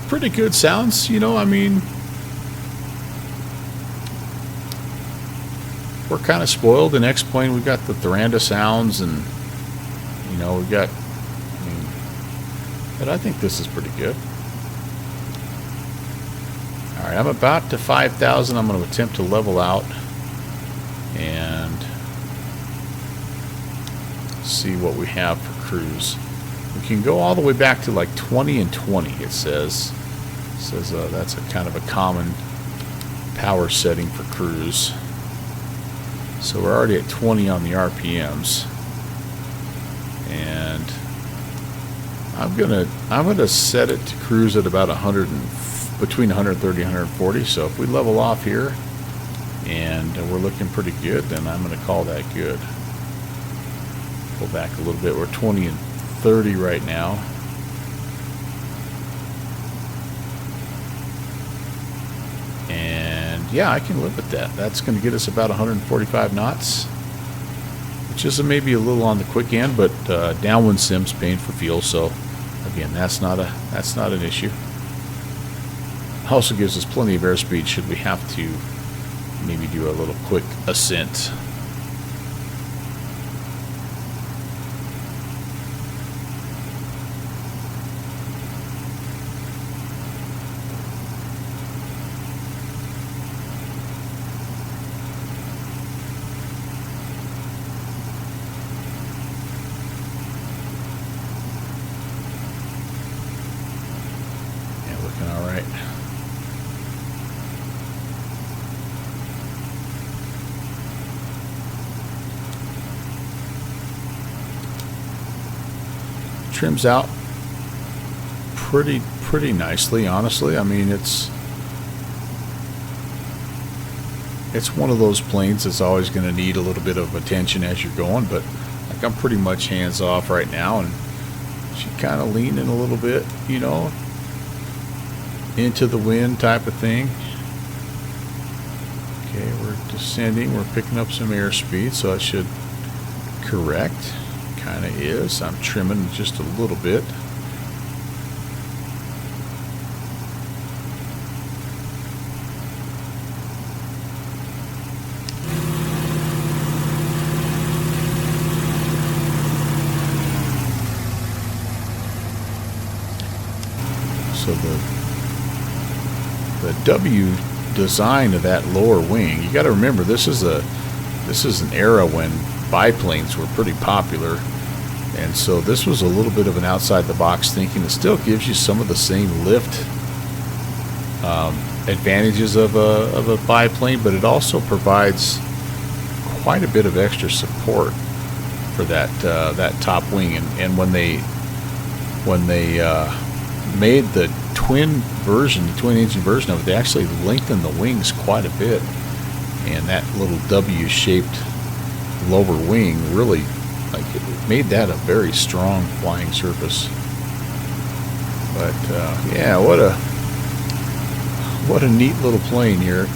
Pretty good sounds, you know, I mean, we're kind of spoiled in X-Plane. We've got the Thoranda sounds, and, you know, we've got, I mean, but I think this is pretty good. All right, I'm about to 5,000. I'm going to attempt to level out and see what we have for cruise. We can go all the way back to like 20 and 20, it says. It says that's a kind of a common power setting for cruise. So we're already at 20 on the RPMs. And I'm gonna set it to cruise at about between 130 and 140. So if we level off here and we're looking pretty good, then I'm gonna call that good. Pull back a little bit. We're 20 and 30 right now. And yeah, I can live with that. That's going to get us about 145 knots, which is maybe a little on the quick end, but downwind sim's paying for fuel, so again, that's not an issue. Also gives us plenty of airspeed should we have to maybe do a little quick ascent. trims out pretty nicely, honestly. I mean, it's one of those planes that's always going to need a little bit of attention as you're going, but like I'm pretty much hands off right now, and she kind of leaning a little bit, you know, into the wind type of thing. Okay, we're descending, we're picking up some airspeed, so it should correct. Kind of is. I'm trimming just a little bit. So the W design of that lower wing, you got to remember this is an era when biplanes were pretty popular, and so this was a little bit of an outside the box thinking. It still gives you some of the same lift advantages of a biplane, but it also provides quite a bit of extra support for that top wing. And when they made the twin engine version of it, they actually lengthened the wings quite a bit, and that little W-shaped lower wing really, like, it made that a very strong flying surface. But yeah, what a neat little plane here.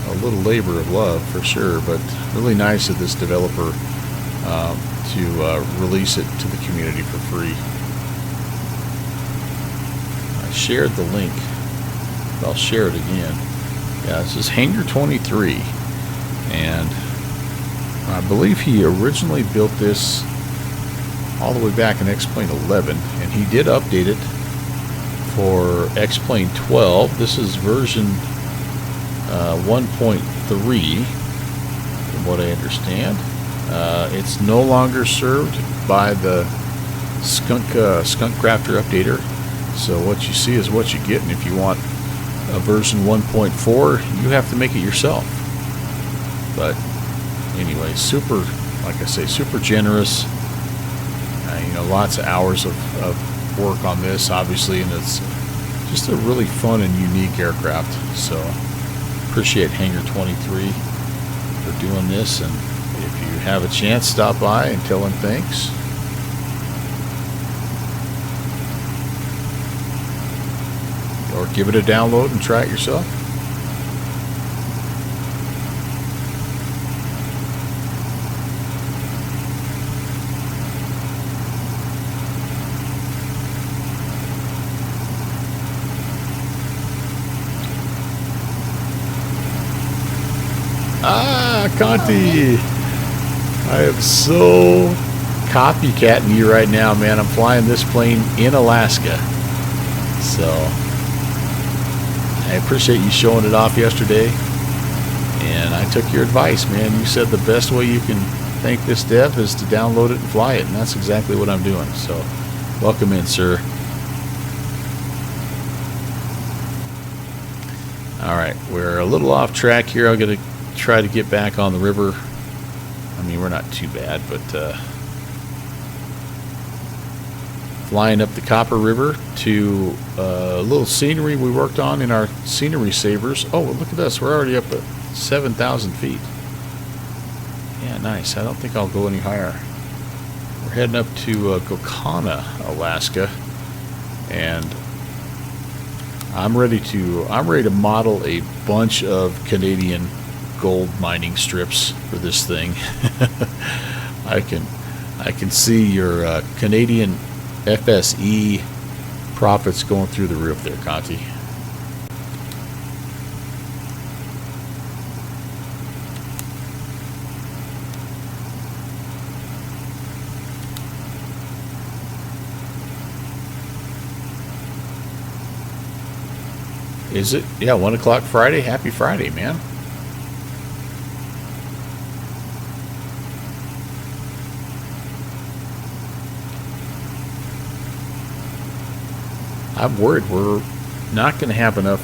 A little labor of love for sure, but really nice of this developer to release it to the community for free. Shared the link. I'll share it again. Yeah, this is Hangar 23, and I believe he originally built this all the way back in X-Plane 11, and he did update it for X-Plane 12. This is version 1.3, from what I understand. It's no longer served by the Skunk Crafter updater. So what you see is what you get, and if you want a version 1.4, you have to make it yourself. But anyway, super, like I say, super generous. You know, lots of hours of work on this, obviously, and it's just a really fun and unique aircraft. So appreciate Hangar 23 for doing this, and if you have a chance, stop by and tell him thanks. Or give it a download and try it yourself. Ah, Conti! I am so copycatting you right now, man. I'm flying this plane in Alaska. So I appreciate you showing it off yesterday, and I took your advice, man. You said the best way you can thank this dev is to download it and fly it, and that's exactly what I'm doing. So welcome in, sir. Alright, we're a little off track here. I'm going to try to get back on the river. I mean, we're not too bad, but flying up the Copper River to a little scenery we worked on in our scenery savers. Oh, look at this. We're already up at 7,000 feet. Yeah, nice. I don't think I'll go any higher. We're heading up to Gokana, Alaska, and I'm ready to model a bunch of Canadian gold mining strips for this thing. I can see your Canadian FSE profits going through the roof there, Conti. Is it? Yeah, 1 o'clock Friday. Happy Friday, man. I'm worried we're not going to have enough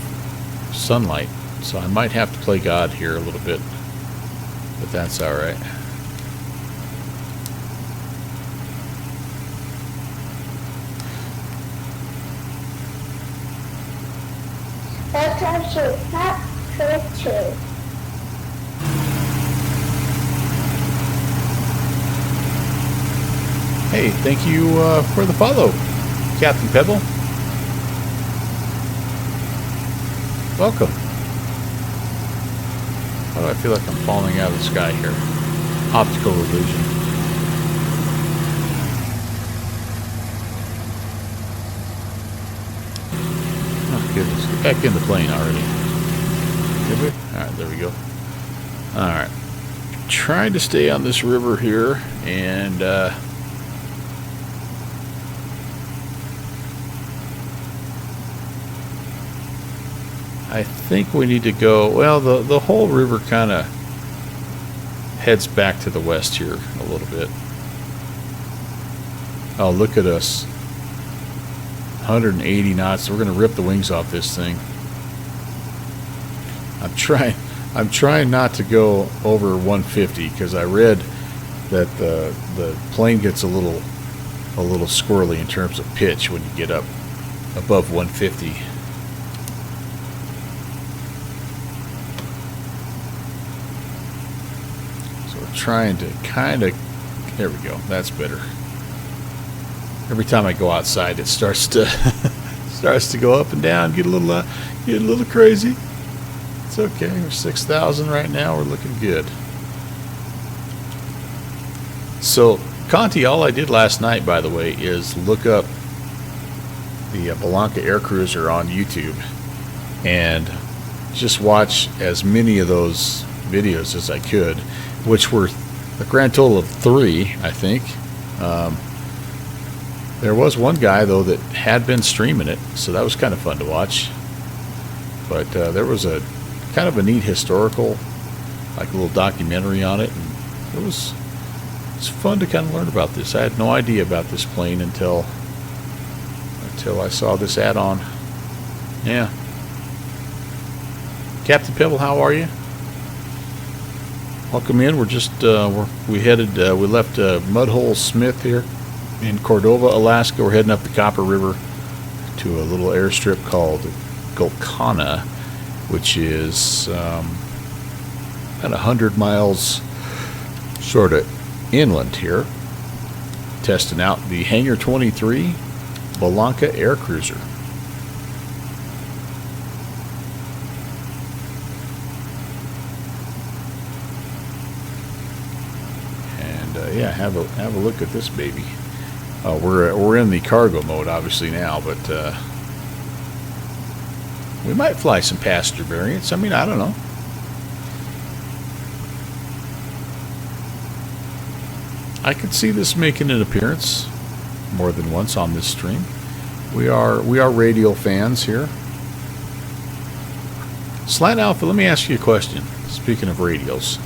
sunlight, so I might have to play God here a little bit, but that's all right. Pop culture. Hey, thank you for the follow, Captain Pebble. Welcome. Why do I feel like I'm falling out of the sky here? Optical illusion. Oh, goodness. Get back in the plane already. Did we? Alright, there we go. Alright. Trying to stay on this river here, and I think we need to go, well, the whole river kind of heads back to the west here a little bit. Oh, look at us. 180 knots. We're going to rip the wings off this thing. I'm trying not to go over 150 because I read that the plane gets a little squirrely in terms of pitch when you get up above 150. Trying to kind of, there we go, that's better. Every time I go outside it starts to go up and down, get a little crazy. It's okay. We're 6,000 right now. We're looking good. So Conti, all I did last night, by the way, is look up the Bellanca Aircruiser on YouTube and just watch as many of those videos as I could, which were a grand total of 3, I think. There was one guy, though, that had been streaming it, so that was kind of fun to watch. But there was a kind of a neat historical, like a little documentary on it, and it was fun to kind of learn about this. I had no idea about this plane until I saw this add-on. Yeah. Captain Pebble, how are you? Welcome in. We're just we left Mudhole Smith here in Cordova, Alaska. We're heading up the Copper River to a little airstrip called Golconda, which is about 100 miles sort of inland here. Testing out the Hangar 23 Bellanca Aircruiser. Yeah, have a look at this baby. We're in the cargo mode obviously now, but we might fly some passenger variants. I mean, I don't know. I could see this making an appearance more than once on this stream. We are radial fans here. Slant Alpha, let me ask you a question. Speaking of radials.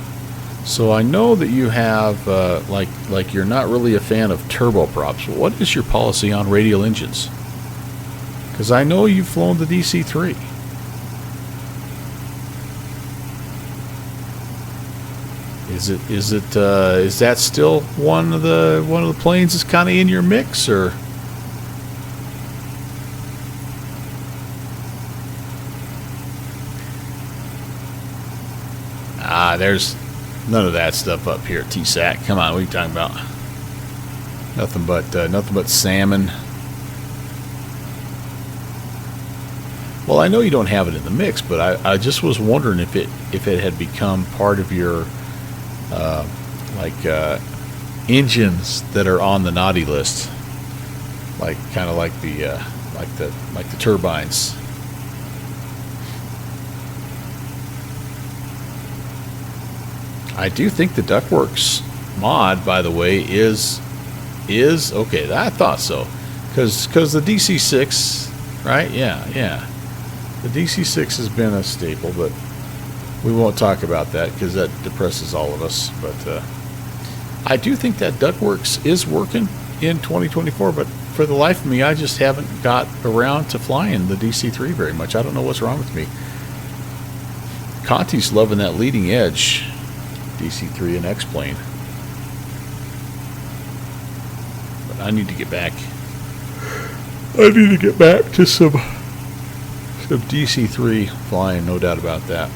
So I know that you have, like you're not really a fan of turboprops. What is your policy on radial engines? Because I know you've flown the DC-3. Is that still one of the planes that's kind of in your mix, or? There's none of that stuff up here at TSAC. Come on, what are you talking about? Nothing but salmon. Well, I know you don't have it in the mix, but I just was wondering if it had become part of your engines that are on the naughty list, like kind of like the turbines. I do think the Ductworks mod, by the way, is okay. I thought so, because the DC-6, right? Yeah. The DC-6 has been a staple, but we won't talk about that because that depresses all of us. But I do think that Ductworks is working in 2024, but for the life of me, I just haven't got around to flying the DC-3 very much. I don't know what's wrong with me. Conti's loving that leading edge DC-3 and X-plane. But I need to get back. I need to get back to some of DC-3 flying, no doubt about that.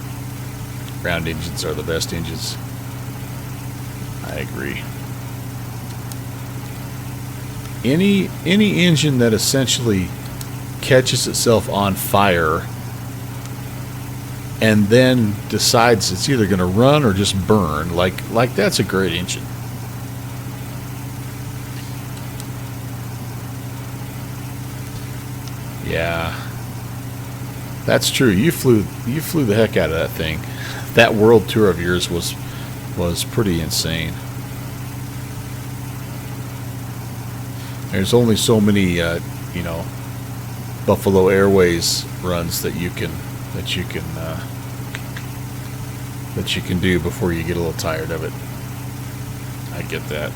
Ground engines are the best engines. I agree. Any engine that essentially catches itself on fire and then decides it's either going to run or just burn, like that's a great engine. Yeah, that's true. You flew the heck out of that thing. That world tour of yours was pretty insane. There's only so many Buffalo Airways runs that you can do before you get a little tired of it. I get that.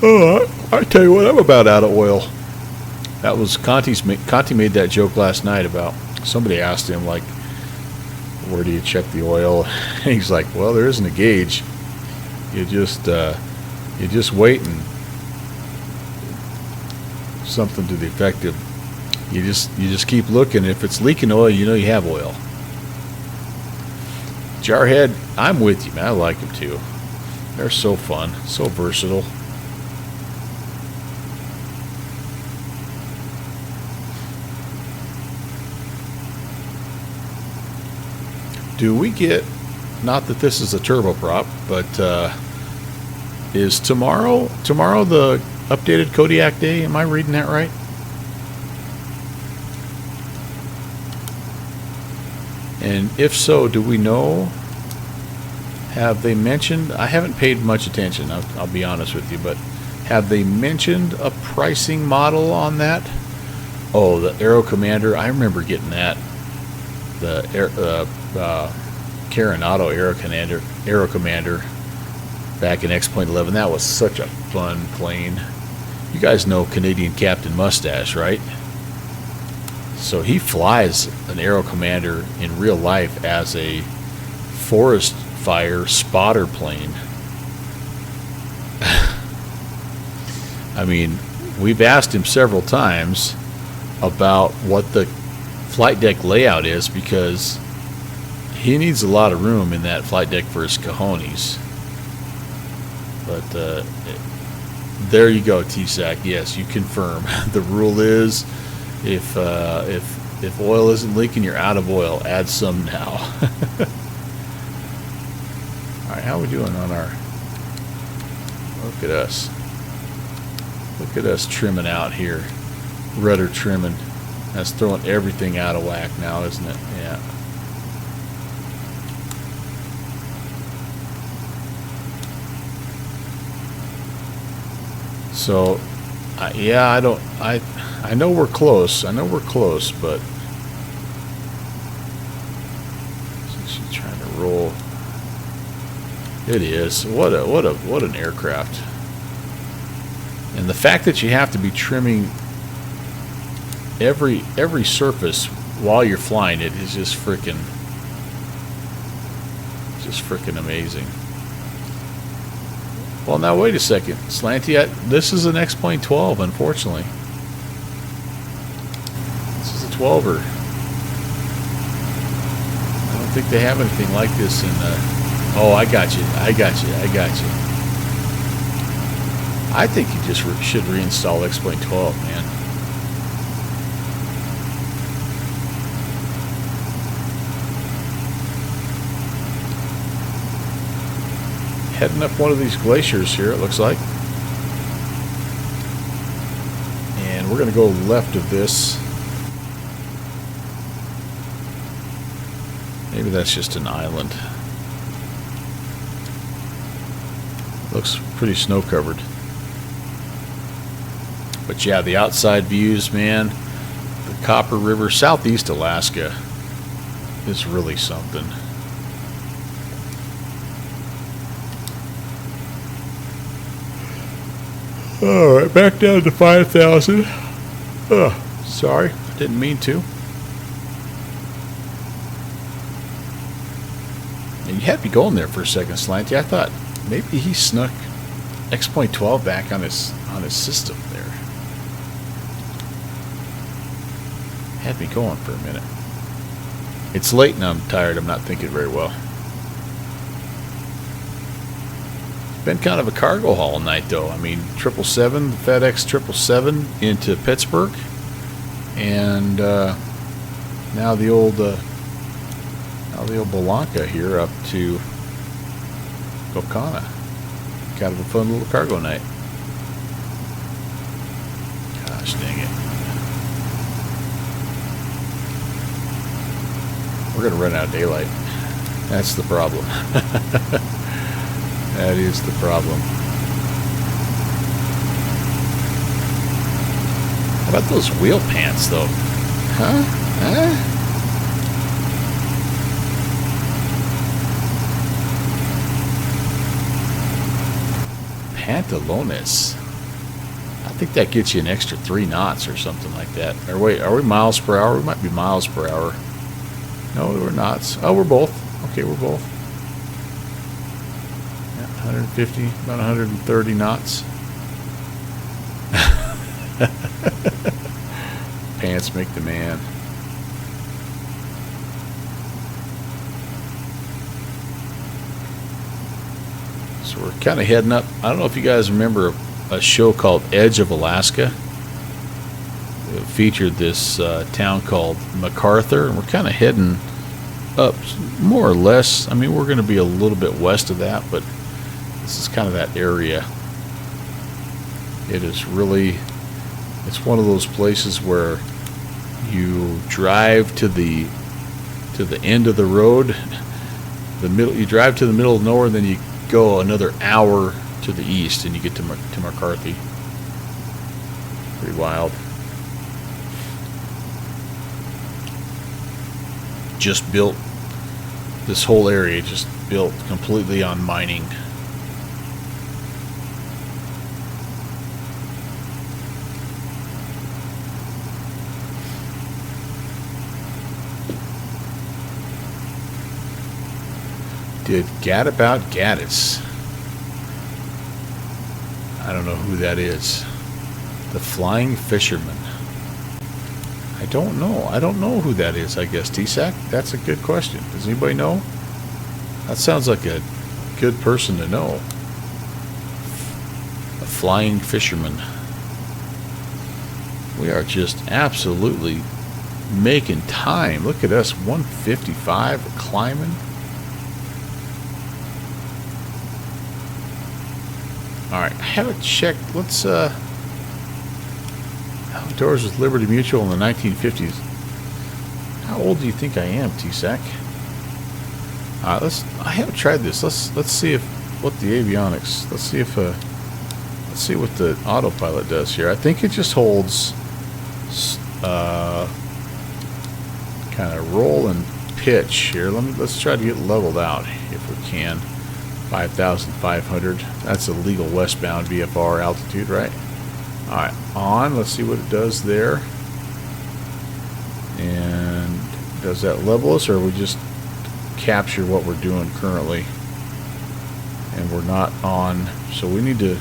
Oh, I tell you what, I'm about out of oil. That was Conti made that joke last night about somebody asked him, like, where do you check the oil? And he's like, well, there isn't a gauge. You just wait, and something to the effect of you just keep looking. If it's leaking oil, you know you have oil. Jarhead, I'm with you, man. I like them too. They're so fun, so versatile. Do we get, not that this is a turboprop, but is tomorrow the updated Kodiak day? Am I reading that right? And if so, do we know, have they mentioned, I haven't paid much attention, I'll be honest with you, but have they mentioned a pricing model on that? Oh, the Aero Commander, I remember getting that. The Carenado Aero Commander back in X.11. That was such a fun plane. You guys know Canadian Captain Mustache, right? So he flies an Aero Commander in real life as a forest fire spotter plane. I mean, we've asked him several times about what the flight deck layout is, because he needs a lot of room in that flight deck for his cojones. But there you go, TSAC. Yes, you confirm. The rule is, if oil isn't leaking, you're out of oil. Add some now. All right, how are we doing on our? Look at us. Look at us trimming out here. Rudder trimming. That's throwing everything out of whack now, isn't it? Yeah. So, yeah, I know we're close. I know we're close, but she's trying to roll. It is. What an aircraft. And the fact that you have to be trimming every surface while you're flying it is just freaking amazing. Well, now wait a second, Slanty. This is an X.12, unfortunately. This is a 12er. I don't think they have anything like this in. Oh, I got you. I think you just should reinstall X.12, man. Heading up one of these glaciers here, it looks like. And we're going to go left of this. Maybe that's just an island. Looks pretty snow covered. But yeah, the outside views, man. The Copper River, Southeast Alaska is really something. Alright, back down to 5,000. Oh, sorry, didn't mean to. And you had me going there for a second, Slanty. I thought maybe he snuck X.12 back on his system there. Had me going for a minute. It's late and I'm tired. I'm not thinking very well. It's been kind of a cargo haul night, though. I mean, 777, FedEx 777 into Pittsburgh, and now the old Bellanca here up to Bellanca. Kind of a fun little cargo night. Gosh dang it. We're going to run out of daylight. That's the problem. That is the problem. How about those wheel pants, though? Huh? Pantalones. I think that gets you an extra 3 knots or something like that. Or wait, are we miles per hour? We might be miles per hour. No, we're knots. Oh, we're both. Okay, we're both. Yeah, 150, about 130 knots. Pants make the man. So we're kind of heading up. I don't know if you guys remember a show called Edge of Alaska. It featured this town called MacArthur, and we're kind of heading up more or less. I mean, we're going to be a little bit west of that, but this is kind of that area. It is really, it's one of those places where you drive to the end of the road, you drive to the middle of nowhere, then you go another hour to the east and you get to McCarthy. Pretty wild. Just built, this whole area just built completely on mining. Did Gadabout Gaddis. I don't know who that is. The Flying Fisherman. I don't know. I don't know who that is, I guess. TSAC? That's a good question. Does anybody know? That sounds like a good person to know. A Flying Fisherman. We are just absolutely making time. Look at us, 155 climbing. Alright, I haven't checked. Let's, outdoors with Liberty Mutual in the 1950s. How old do you think I am, TSAC? I haven't tried this. Let's see if, what the avionics, let's see what the autopilot does here. I think it just holds, kind of roll and pitch here. Let's try to get leveled out if we can. 5,500. That's a legal westbound VFR altitude, right? Alright, on. Let's see what it does there. And does that level us, or we just capture what we're doing currently? And we're not on, so we need to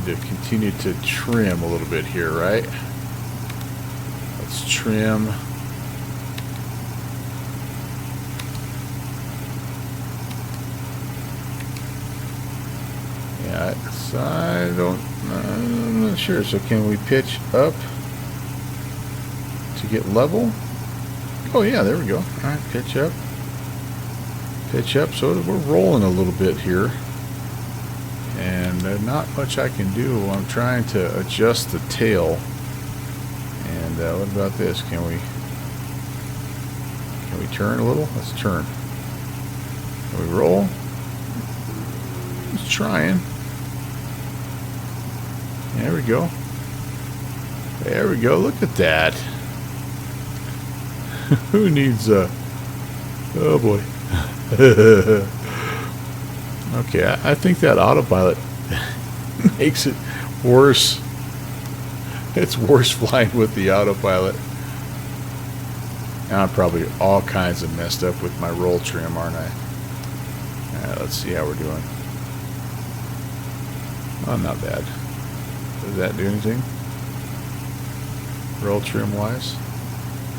continue to trim a little bit here, right? Let's trim. Yeah, I'm not sure. So can we pitch up to get level? Oh yeah, there we go. Alright, pitch up. Pitch up. So we're rolling a little bit here. And not much I can do. I'm trying to adjust the tail. And what about this? Can we turn a little? Let's turn. Can we roll? Just trying. There we go. There we go. Look at that. Who needs a... Oh boy. Okay, I think that autopilot makes it worse. It's worse flying with the autopilot. Now I'm probably all kinds of messed up with my roll trim, aren't I? Let's see how we're doing. Oh, not bad. Does that do anything? roll trim wise.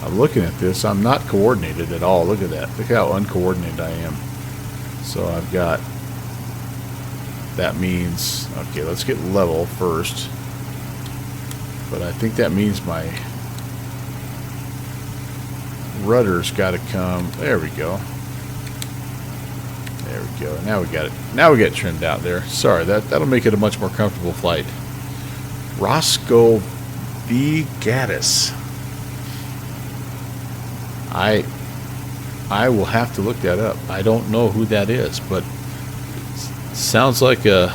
I'm looking at this. I'm not coordinated at all. Look at that. Look how uncoordinated I am. So I've got, that means, okay, let's get level first. But I think that means my rudder's got to come. There we go. There we go. Now we got it. Now we got it trimmed out there. Sorry, that'll make it a much more comfortable flight. Roscoe V. Gaddis. I will have to look that up. I don't know who that is, but sounds like a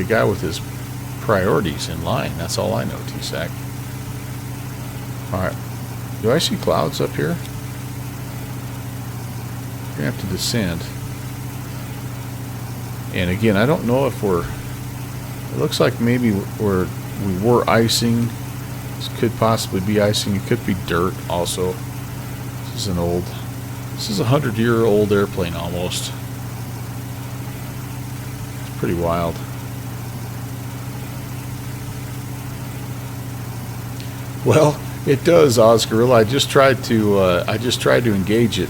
guy with his priorities in line. That's all I know, T-Sac. All right. Do I see clouds up here? We're gonna have to descend. And again, I don't know if we're. It looks like maybe we were icing. This could possibly be icing. It could be dirt also. This is a 100-year-old airplane almost. It's pretty wild. Well, it does, Oscarilla. I just tried to engage it.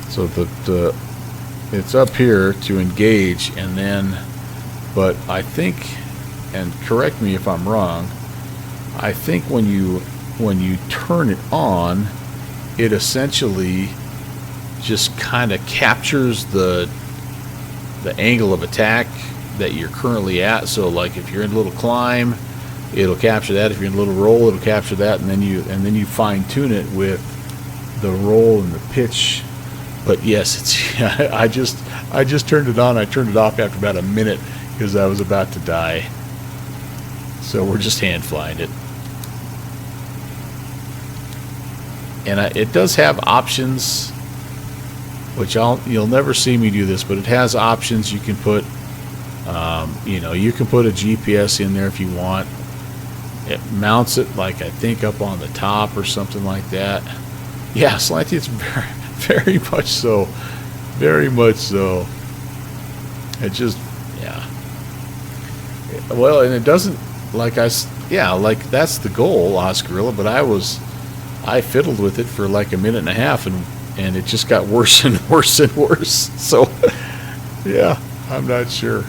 So it's up here to engage, and then, but I think, and correct me if I'm wrong, I think when you turn it on, it essentially just kind of captures the angle of attack that you're currently at. So like if you're in a little climb, it'll capture that. If you're in a little roll, it'll capture that, and then you fine tune it with the roll and the pitch. But yes, it's I just turned it on. I turned it off after about a minute because I was about to die. So we're just hand flying it. And it does have options, which you'll never see me do this, but it has options. You can put, you can put a GPS in there if you want. It mounts it, like I think up on the top or something like that. Yeah, Slanty, it's very much so, very much so. It just, yeah. Well, and it doesn't, like that's the goal, Oscarilla. But I fiddled with it for like a minute and a half, and it just got worse and worse and worse. So, yeah, I'm not sure.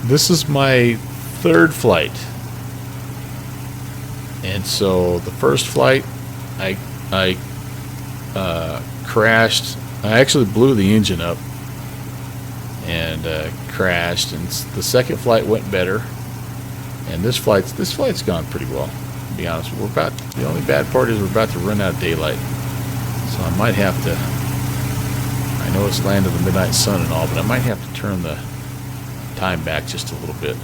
This is my third flight, and so the first flight, I crashed. I actually blew the engine up and crashed, and the second flight went better, and this flight's gone pretty well. To be honest, the only bad part is we're about to run out of daylight, so I might have to. I know it's land of the midnight sun and all, but I might have to turn the time back just a little bit.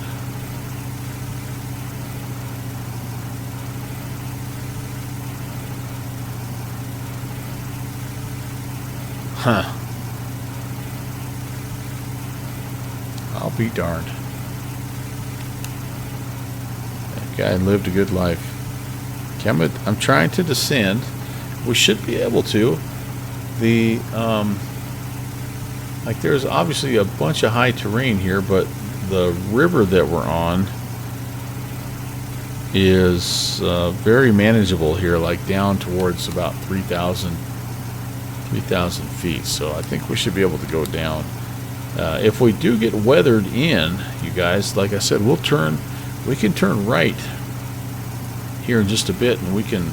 Huh. I'll be darned. That guy lived a good life. Okay, I'm trying to descend. We should be able to. Like there's obviously a bunch of high terrain here, but the river that we're on is very manageable here, like down towards about 3,000 feet. So I think we should be able to go down. If we do get weathered in, you guys, like I said, we can turn right here in just a bit, and we can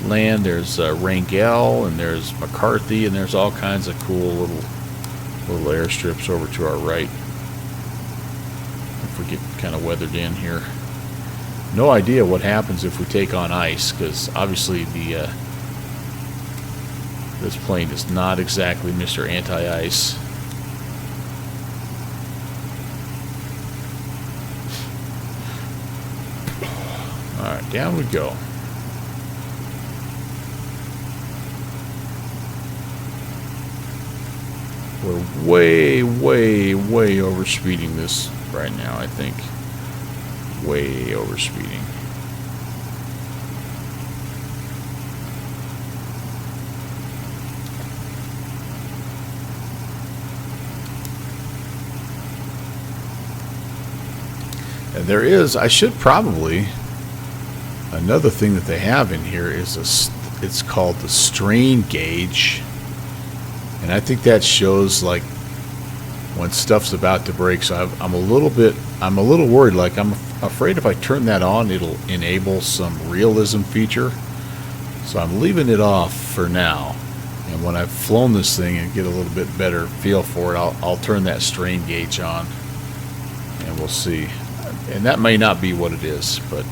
land. There's Rangel, and there's McCarthy, and there's all kinds of cool little airstrips over to our right. If we get kind of weathered in here. No idea what happens if we take on ice, because obviously this plane is not exactly Mr. Anti-Ice. Alright, down we go. We're way, way, way overspeeding this right now, I think. Way overspeeding. And there is, I should probably, another thing that they have in here is it's called the strain gauge. And I think that shows like when stuff's about to break. So I'm a little worried. Like I'm afraid if I turn that on, it'll enable some realism feature. So I'm leaving it off for now. And when I've flown this thing and get a little bit better feel for it, I'll turn that strain gauge on, and we'll see. And that may not be what it is, but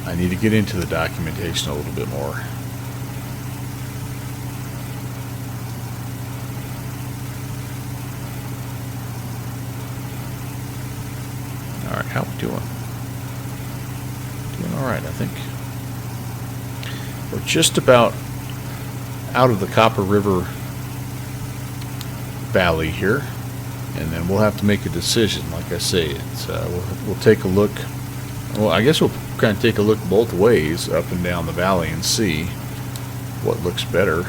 I need to get into the documentation a little bit more. All right, how we doing? Doing all right, I think. We're just about out of the Copper River Valley here, and then we'll have to make a decision. Like I say, it's we'll take a look. Well, I guess we'll kind of take a look both ways, up and down the valley, and see what looks better.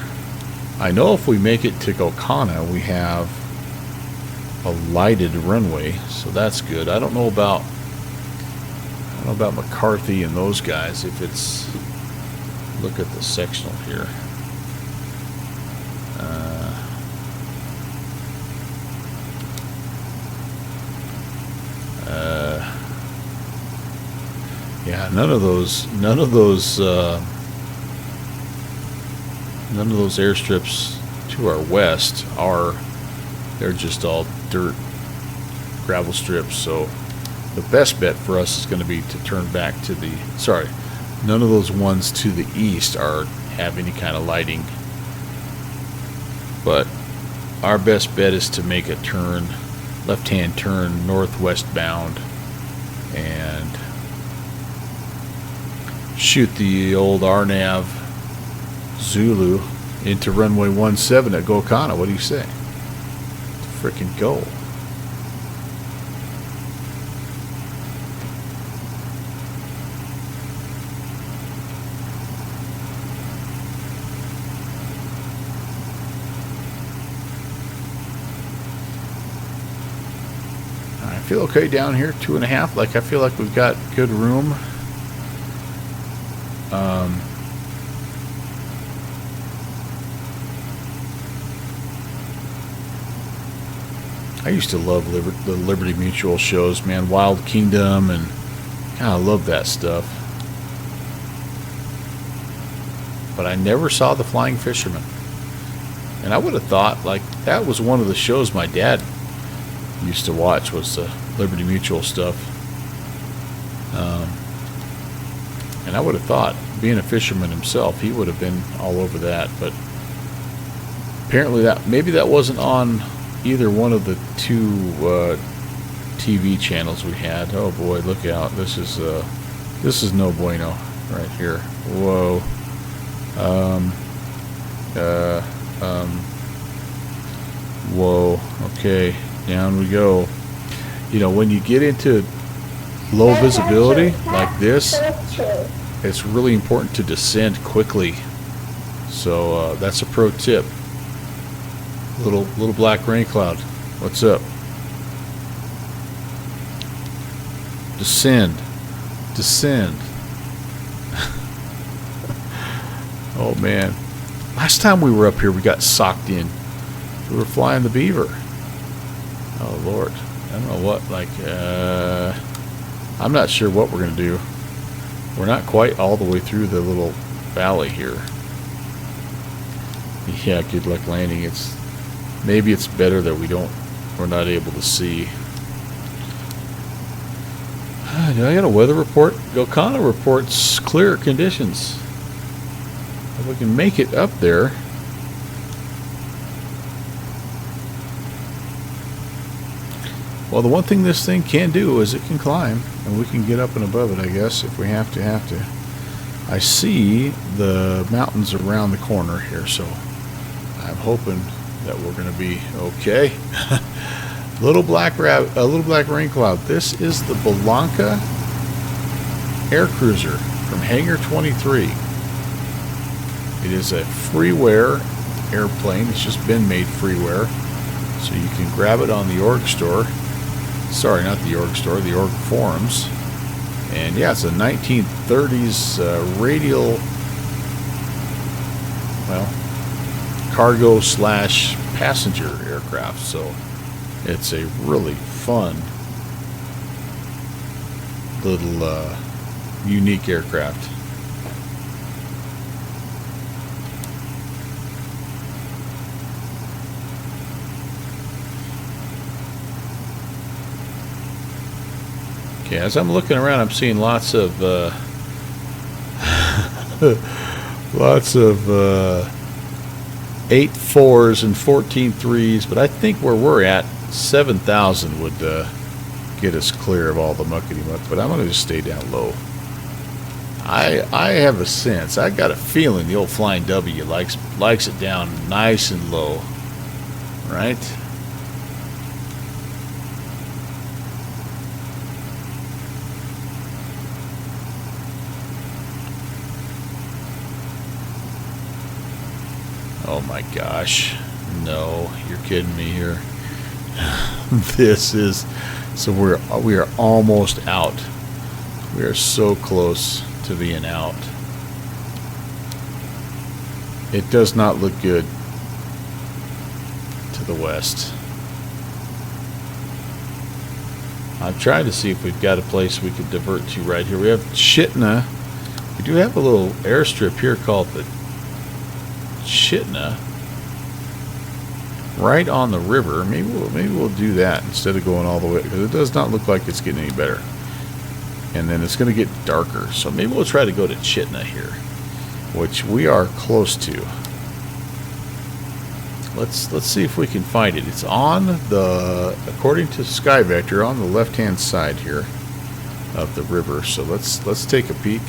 I know if we make it to Gokana, we have a lighted runway, so that's good. I don't know about McCarthy and those guys. If it's, look at the sectional here. Yeah, none of those airstrips to our west they're just all dirt gravel strips. So the best bet for us is going to be to turn back to the, none of those ones to the east have any kind of lighting. But our best bet is to make a turn, left-hand turn, northwest bound, and shoot the old RNAV Zulu into runway 17 at Gokana. What do you say? Frickin' go. I feel okay down here, 2.5. Like I feel like we've got good room. I used to love the Liberty Mutual shows, man. Wild Kingdom, and I love that stuff. But I never saw The Flying Fisherman. And I would have thought, like, that was one of the shows my dad used to watch, was the Liberty Mutual stuff. And I would have thought, being a fisherman himself, he would have been all over that. But apparently maybe that wasn't on either one of the two TV channels we had. Oh boy, look out. This is no bueno right here. Whoa. Whoa. Okay, down we go. You know, when you get into low visibility like this, it's really important to descend quickly. So that's a pro tip. Little black rain cloud. What's up? Descend. Oh man. Last time we were up here, we got socked in. We were flying the Beaver. Oh Lord. I don't know what, like, I'm not sure what we're going to do. We're not quite all the way through the little valley here. Yeah, good luck landing. Maybe it's better that we're not able to see. Do I got a weather report? Gokana reports clear conditions. If we can make it up there. Well, the one thing this thing can do is it can climb, and we can get up and above it, I guess, if we have to. I see the mountains around the corner here, so I'm hoping that we're going to be okay. little black rain cloud. This is the Bellanca Aircruiser from Hangar 23. It is a freeware airplane. It's just been made freeware, so you can grab it on the org store Sorry, not the org store, the org forums. And yeah, it's a 1930s radial, well, cargo slash passenger aircraft. So it's a really fun little unique aircraft. Okay, as I'm looking around, I'm seeing lots of lots of 8.4s and 14.3s, but I think where we're at, 7,000 would get us clear of all the muckety muck. But I'm going to just stay down low. I have a sense, I got a feeling the old Flying W likes it down nice and low, right? Oh my gosh. No, you're kidding me here. This is, so we are almost out. We are so close to being out. It does not look good to the west. I've tried to see if we've got a place we could divert to right here. We have Chitna. We do have a little airstrip here called the Chitna, right on the river. Maybe we'll do that instead of going all the way, because it does not look like it's getting any better. And then it's going to get darker, so maybe we'll try to go to Chitna here, which we are close to. Let's see if we can find it. It's on the, according to Sky Vector, on the left-hand side here of the river. So let's take a peek.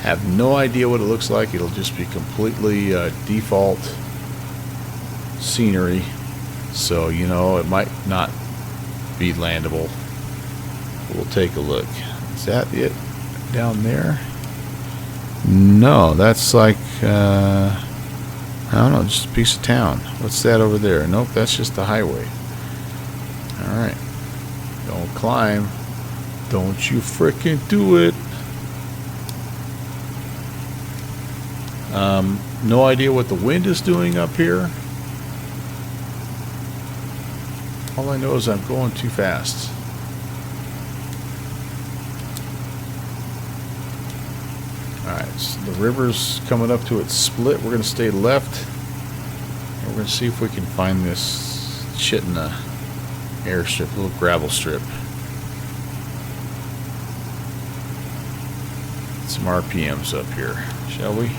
Have no idea what it looks like. It'll just be completely default scenery, so you know it might not be landable. We'll take a look. Is that it down there? No, that's like I don't know, just a piece of town. What's that over there? Nope, that's just the highway. Alright, don't climb, don't you frickin' do it. No idea what the wind is doing up here. All I know is I'm going too fast. Alright, so the river's coming up to its split. We're going to stay left. And we're going to see if we can find this Chitna airstrip, a little gravel strip. Some RPMs up here, shall we?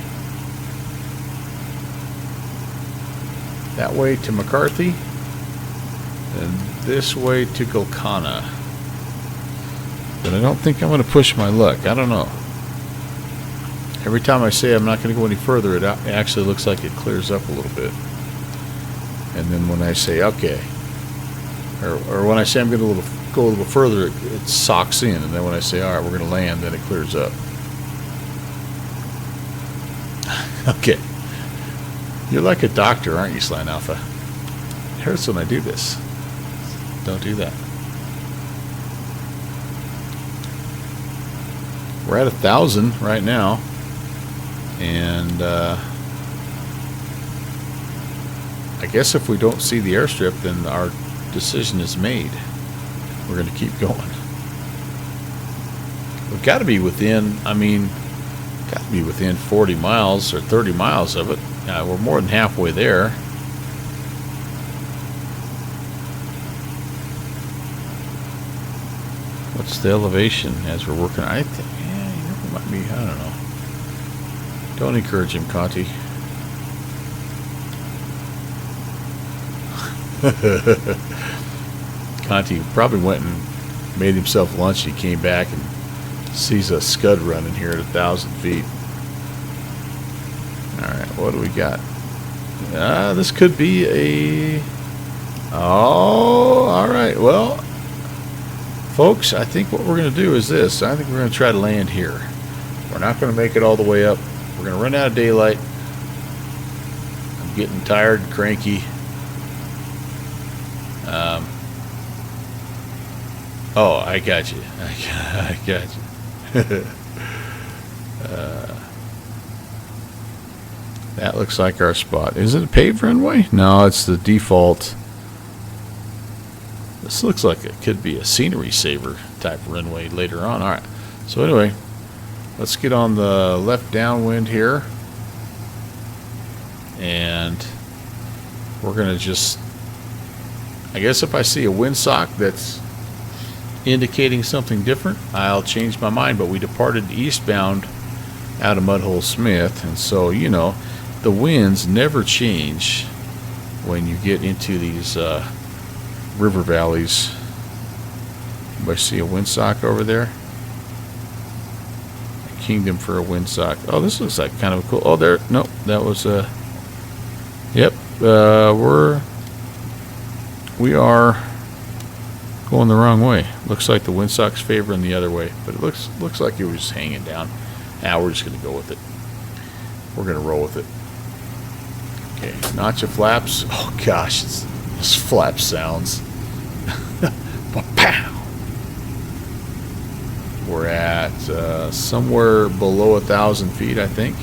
That way to McCarthy, and this way to Golconda. But I don't think I'm going to push my luck. I don't know. Every time I say I'm not going to go any further, it actually looks like it clears up a little bit. And then when I say okay, or when I say I'm going to go a little further, it socks in. And then when I say all right, we're going to land, then it clears up. Okay. You're like a doctor, aren't you, Slant Alpha? It hurts when I do this. Don't do that. We're at 1,000 right now. And I guess if we don't see the airstrip, then our decision is made. We're going to keep going. We've got to be within, got to be within 40 miles or 30 miles of it. We're more than halfway there. What's the elevation as we're working? I think, yeah, it might be, I don't know. Don't encourage him, Conti. Conti probably went and made himself lunch. He came back and sees a scud running here at 1,000 feet. Alright, what do we got? This could be a... Oh, alright, well, folks, I think what we're going to do is this. I think we're going to try to land here. We're not going to make it all the way up. We're going to run out of daylight. I'm getting tired and cranky. Oh, I got you. I got you. That looks like our spot. Is it a paved runway? No, it's the default. This looks like it could be a scenery saver type runway later on. All right. So anyway, let's get on the left downwind here. And we're going to just, I guess if I see a windsock that's indicating something different, I'll change my mind. But we departed eastbound out of Mudhole Smith. And so, you know, the winds never change when you get into these river valleys. Anybody see a windsock over there? I kinged him for a windsock. Oh, this looks like kind of a cool. Oh, there. Nope, that was a. Yep, we are going the wrong way. Looks like the windsock's favoring the other way, but it looks like it was just hanging down. Now we're just gonna go with it. We're gonna roll with it. Okay, notch of flaps. Oh gosh, this flap sounds. Pow. We're at somewhere below 1,000 feet, I think.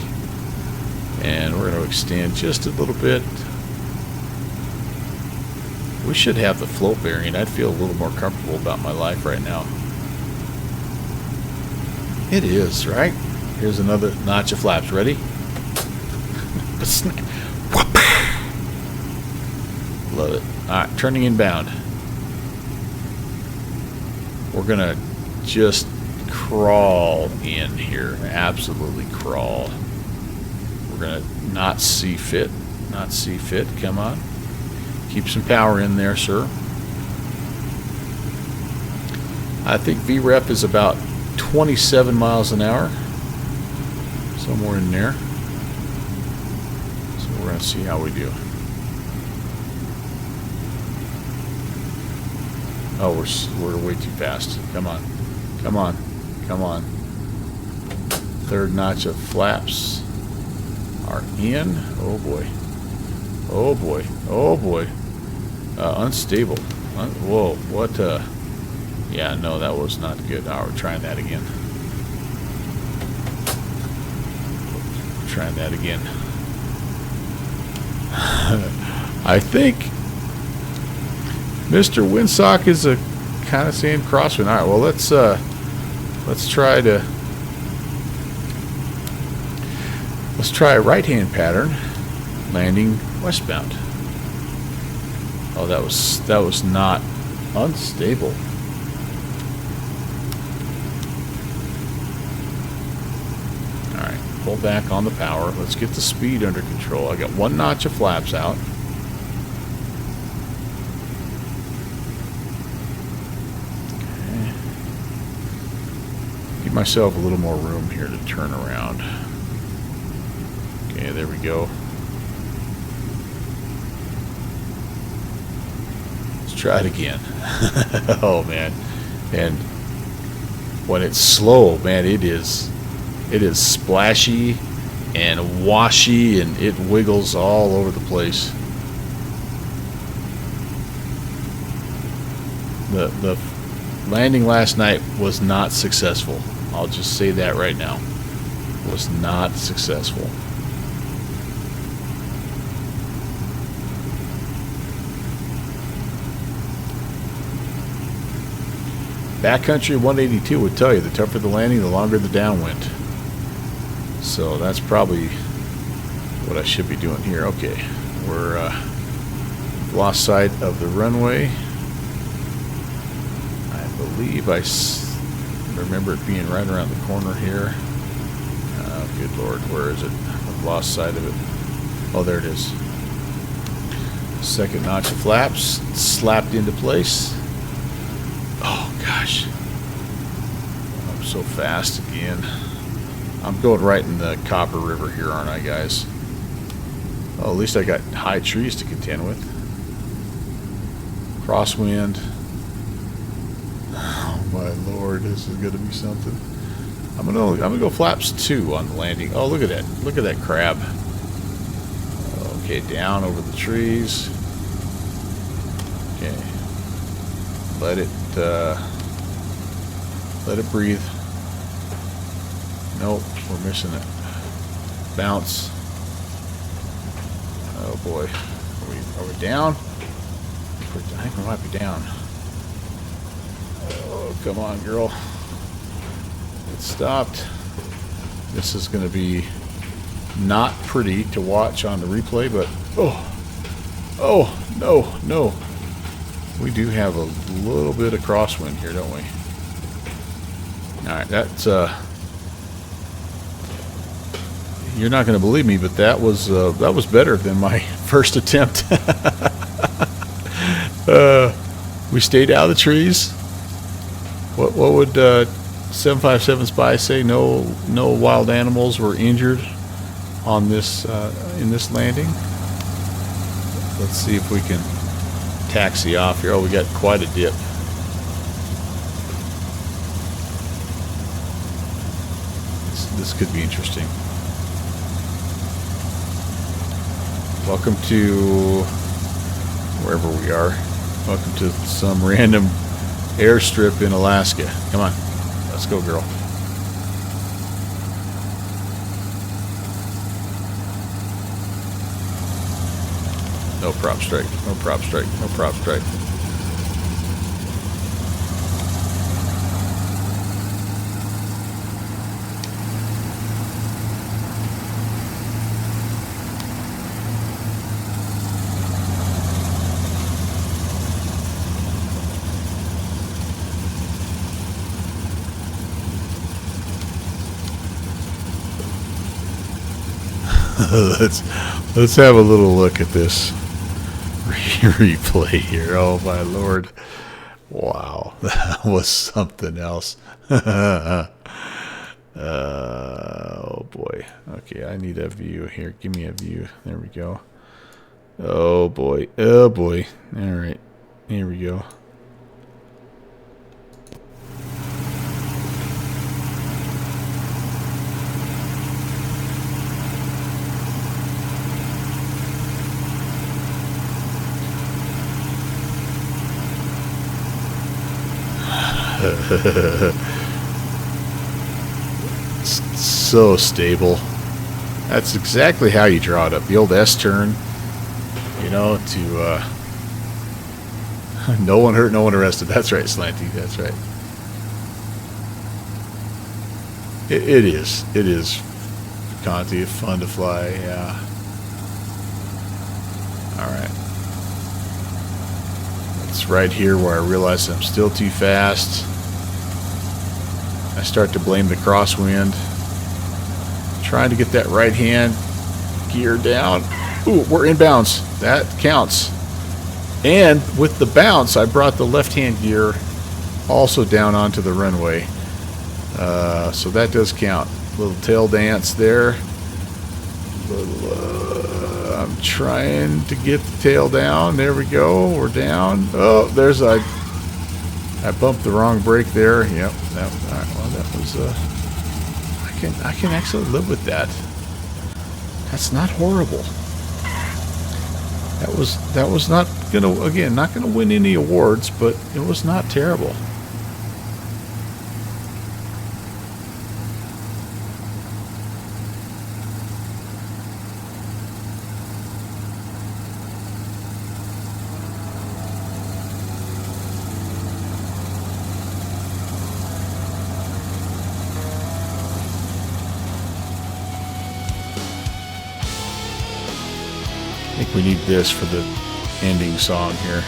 And we're going to extend just a little bit. We should have the float bearing. I'd feel a little more comfortable about my life right now. It is, right? Here's another notch of flaps. Ready? Love it. Alright, turning inbound. We're going to just crawl in here. Absolutely crawl. We're going to not see fit. Not see fit. Come on. Keep some power in there, sir. I think VREF is about 27 miles an hour. Somewhere in there. So we're going to see how we do. Oh, we're way too fast. Come on. Come on. Come on. Third notch of flaps are in. Oh boy. Oh boy. Oh boy. Unstable. Whoa. What? Yeah, no, that was not good. We're trying that again. We're trying that again. I think Mr. Windsock is a kind of saying crosswind. All right, well, let's try a right-hand pattern, landing westbound. Oh, that was not unstable. All right, pull back on the power. Let's get the speed under control. I got one notch of flaps out. Give myself a little more room here to turn around. Okay, there we go. Let's try it again. Oh man. And when it's slow, man, it is splashy and washy, and it wiggles all over the place. The landing last night was not successful. I'll just say that right now. Was not successful. Backcountry 182 would tell you the tougher the landing, the longer the downwind. So that's probably what I should be doing here. Okay, we're lost sight of the runway. I believe I remember it being right around the corner here. Oh, good Lord, where is it? I've lost sight of it. Oh, there it is. Second notch of flaps, slapped into place. Oh, gosh. I'm so fast again. I'm going right in the Copper River here, aren't I, guys? Oh, at least I got high trees to contend with. Crosswind. Oh my Lord, this is gonna be something. I'm gonna go flaps 2 on the landing. Oh, look at that! Look at that crab. Okay, down over the trees. Okay, let it Let it breathe. Nope, we're missing it. Bounce. Oh boy. Are we down? I think we might be down. Oh, come on, girl. It stopped. This is going to be not pretty to watch on the replay, but no. We do have a little bit of crosswind here, don't we? All right, that's you're not going to believe me, but that was better than my first attempt. We stayed out of the trees. What would 757 Spy say? No wild animals were injured on this in this landing. Let's see if we can taxi off here. Oh, we got quite a dip. This could be interesting. Welcome to wherever we are. Welcome to some random airstrip in Alaska. Come on. Let's go, girl. No prop strike. No prop strike. No prop strike. Let's have a little look at this replay here. Oh my lord. Wow. That was something else. Oh boy. Okay, I need a view here. Give me a view. There we go. Oh boy. Oh boy. Alright. Here we go. So stable. That's exactly how you draw it up. The old S-turn, you know, to no one hurt, no one arrested. That's right, Slanty. That's right. It is. It is. Conti, fun to fly. Yeah. All right. It's right here where I realize I'm still too fast. I start to blame the crosswind. Trying to get that right hand gear down. Ooh, we're in bounds. That counts. And with the bounce, I brought the left hand gear also down onto the runway. So that does count. Little tail dance there. I'm trying to get the tail down. There we go. We're down. Oh, there's I bumped the wrong brake there. Yep. All right, well, that was I can actually live with that. That's not horrible. That was not gonna win any awards, but it was not terrible. I think we need this for the ending song here.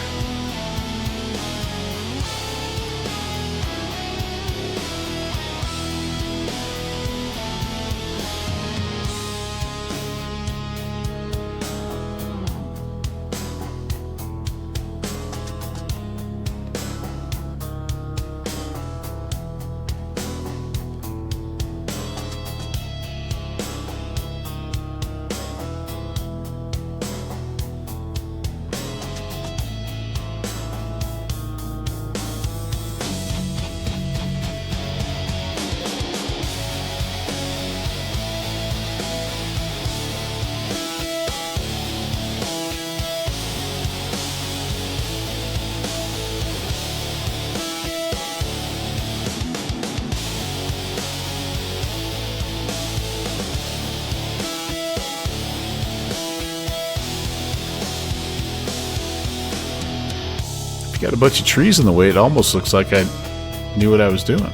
You got a bunch of trees in the way. It almost looks like I knew what I was doing.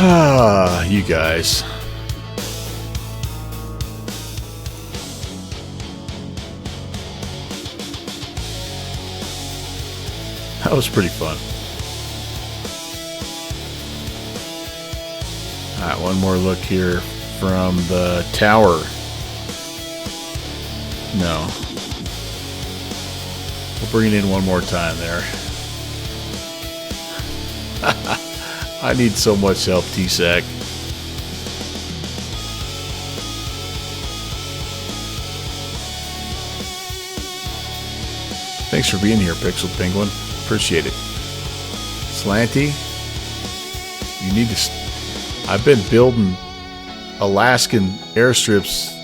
Ah, you guys. That was pretty fun. Alright, one more look here from the tower. No. We'll bring it in one more time there. I need so much help, T-Sac. Thanks for being here, Pixel Penguin. Appreciate it. Slanty, you need to... I've been building Alaskan airstrips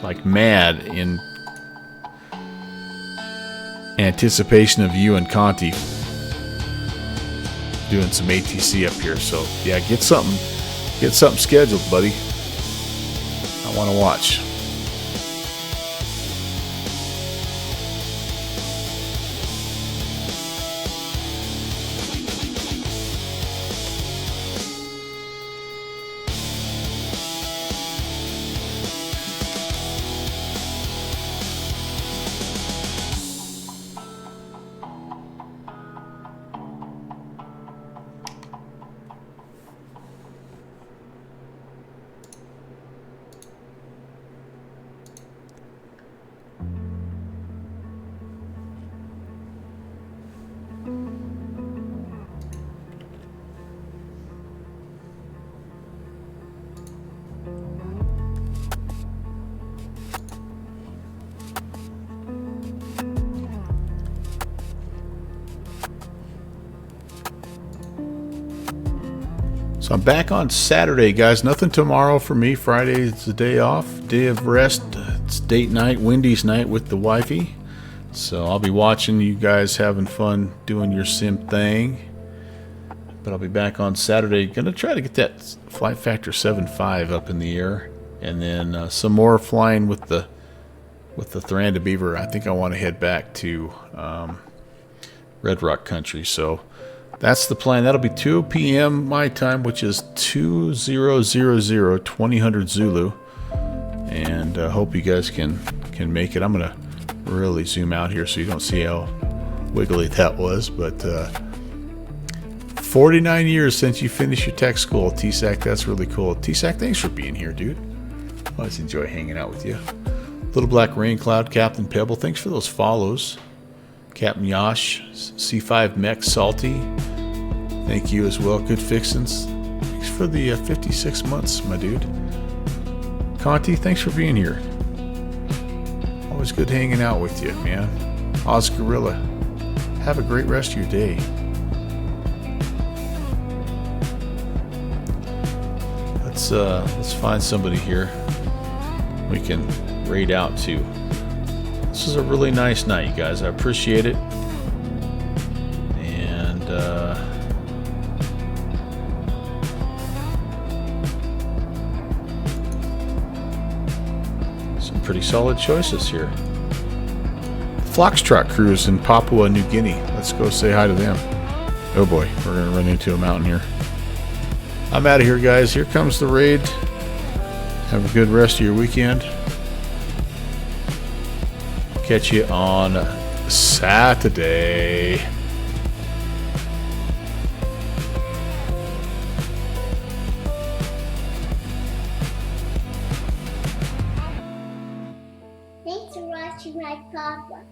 like mad in anticipation of you and Conti doing some ATC up here. So yeah, get something scheduled, buddy. I want to watch. So I'm back on Saturday, guys. Nothing tomorrow for me. Friday is the day off, day of rest. It's date night, Wendy's night with the wifey. So I'll be watching you guys having fun doing your sim thing. But I'll be back on Saturday. Gonna try to get that flight factor 7.5 up in the air, and then some more flying with the Thoranda Beaver. I think I want to head back to Red Rock Country. So that's the plan. That'll be 2 p.m. my time, which is 2000 Zulu. And hope you guys can make it. I'm gonna really zoom out here so you don't see how wiggly that was. But 49 years since you finished your tech school, T-Sac. That's really cool. T-Sac, thanks for being here, dude. Always enjoy hanging out with you. Little Black Rain Cloud, Captain Pebble, thanks for those follows. Captain Yash, C5 Mech Salty, thank you as well. Good Fixins, thanks for the 56 months, my dude. Conti, thanks for being here. Always good hanging out with you, man. Oz Gorilla, have a great rest of your day. Let's find somebody here we can raid out to. This is a really nice night, you guys. I appreciate it. And some pretty solid choices here. Foxtrot Cruise in Papua New Guinea. Let's go say hi to them. Oh boy, we're going to run into a mountain here. I'm out of here, guys. Here comes the raid. Have a good rest of your weekend. Catch you on Saturday. Thanks for watching my papa.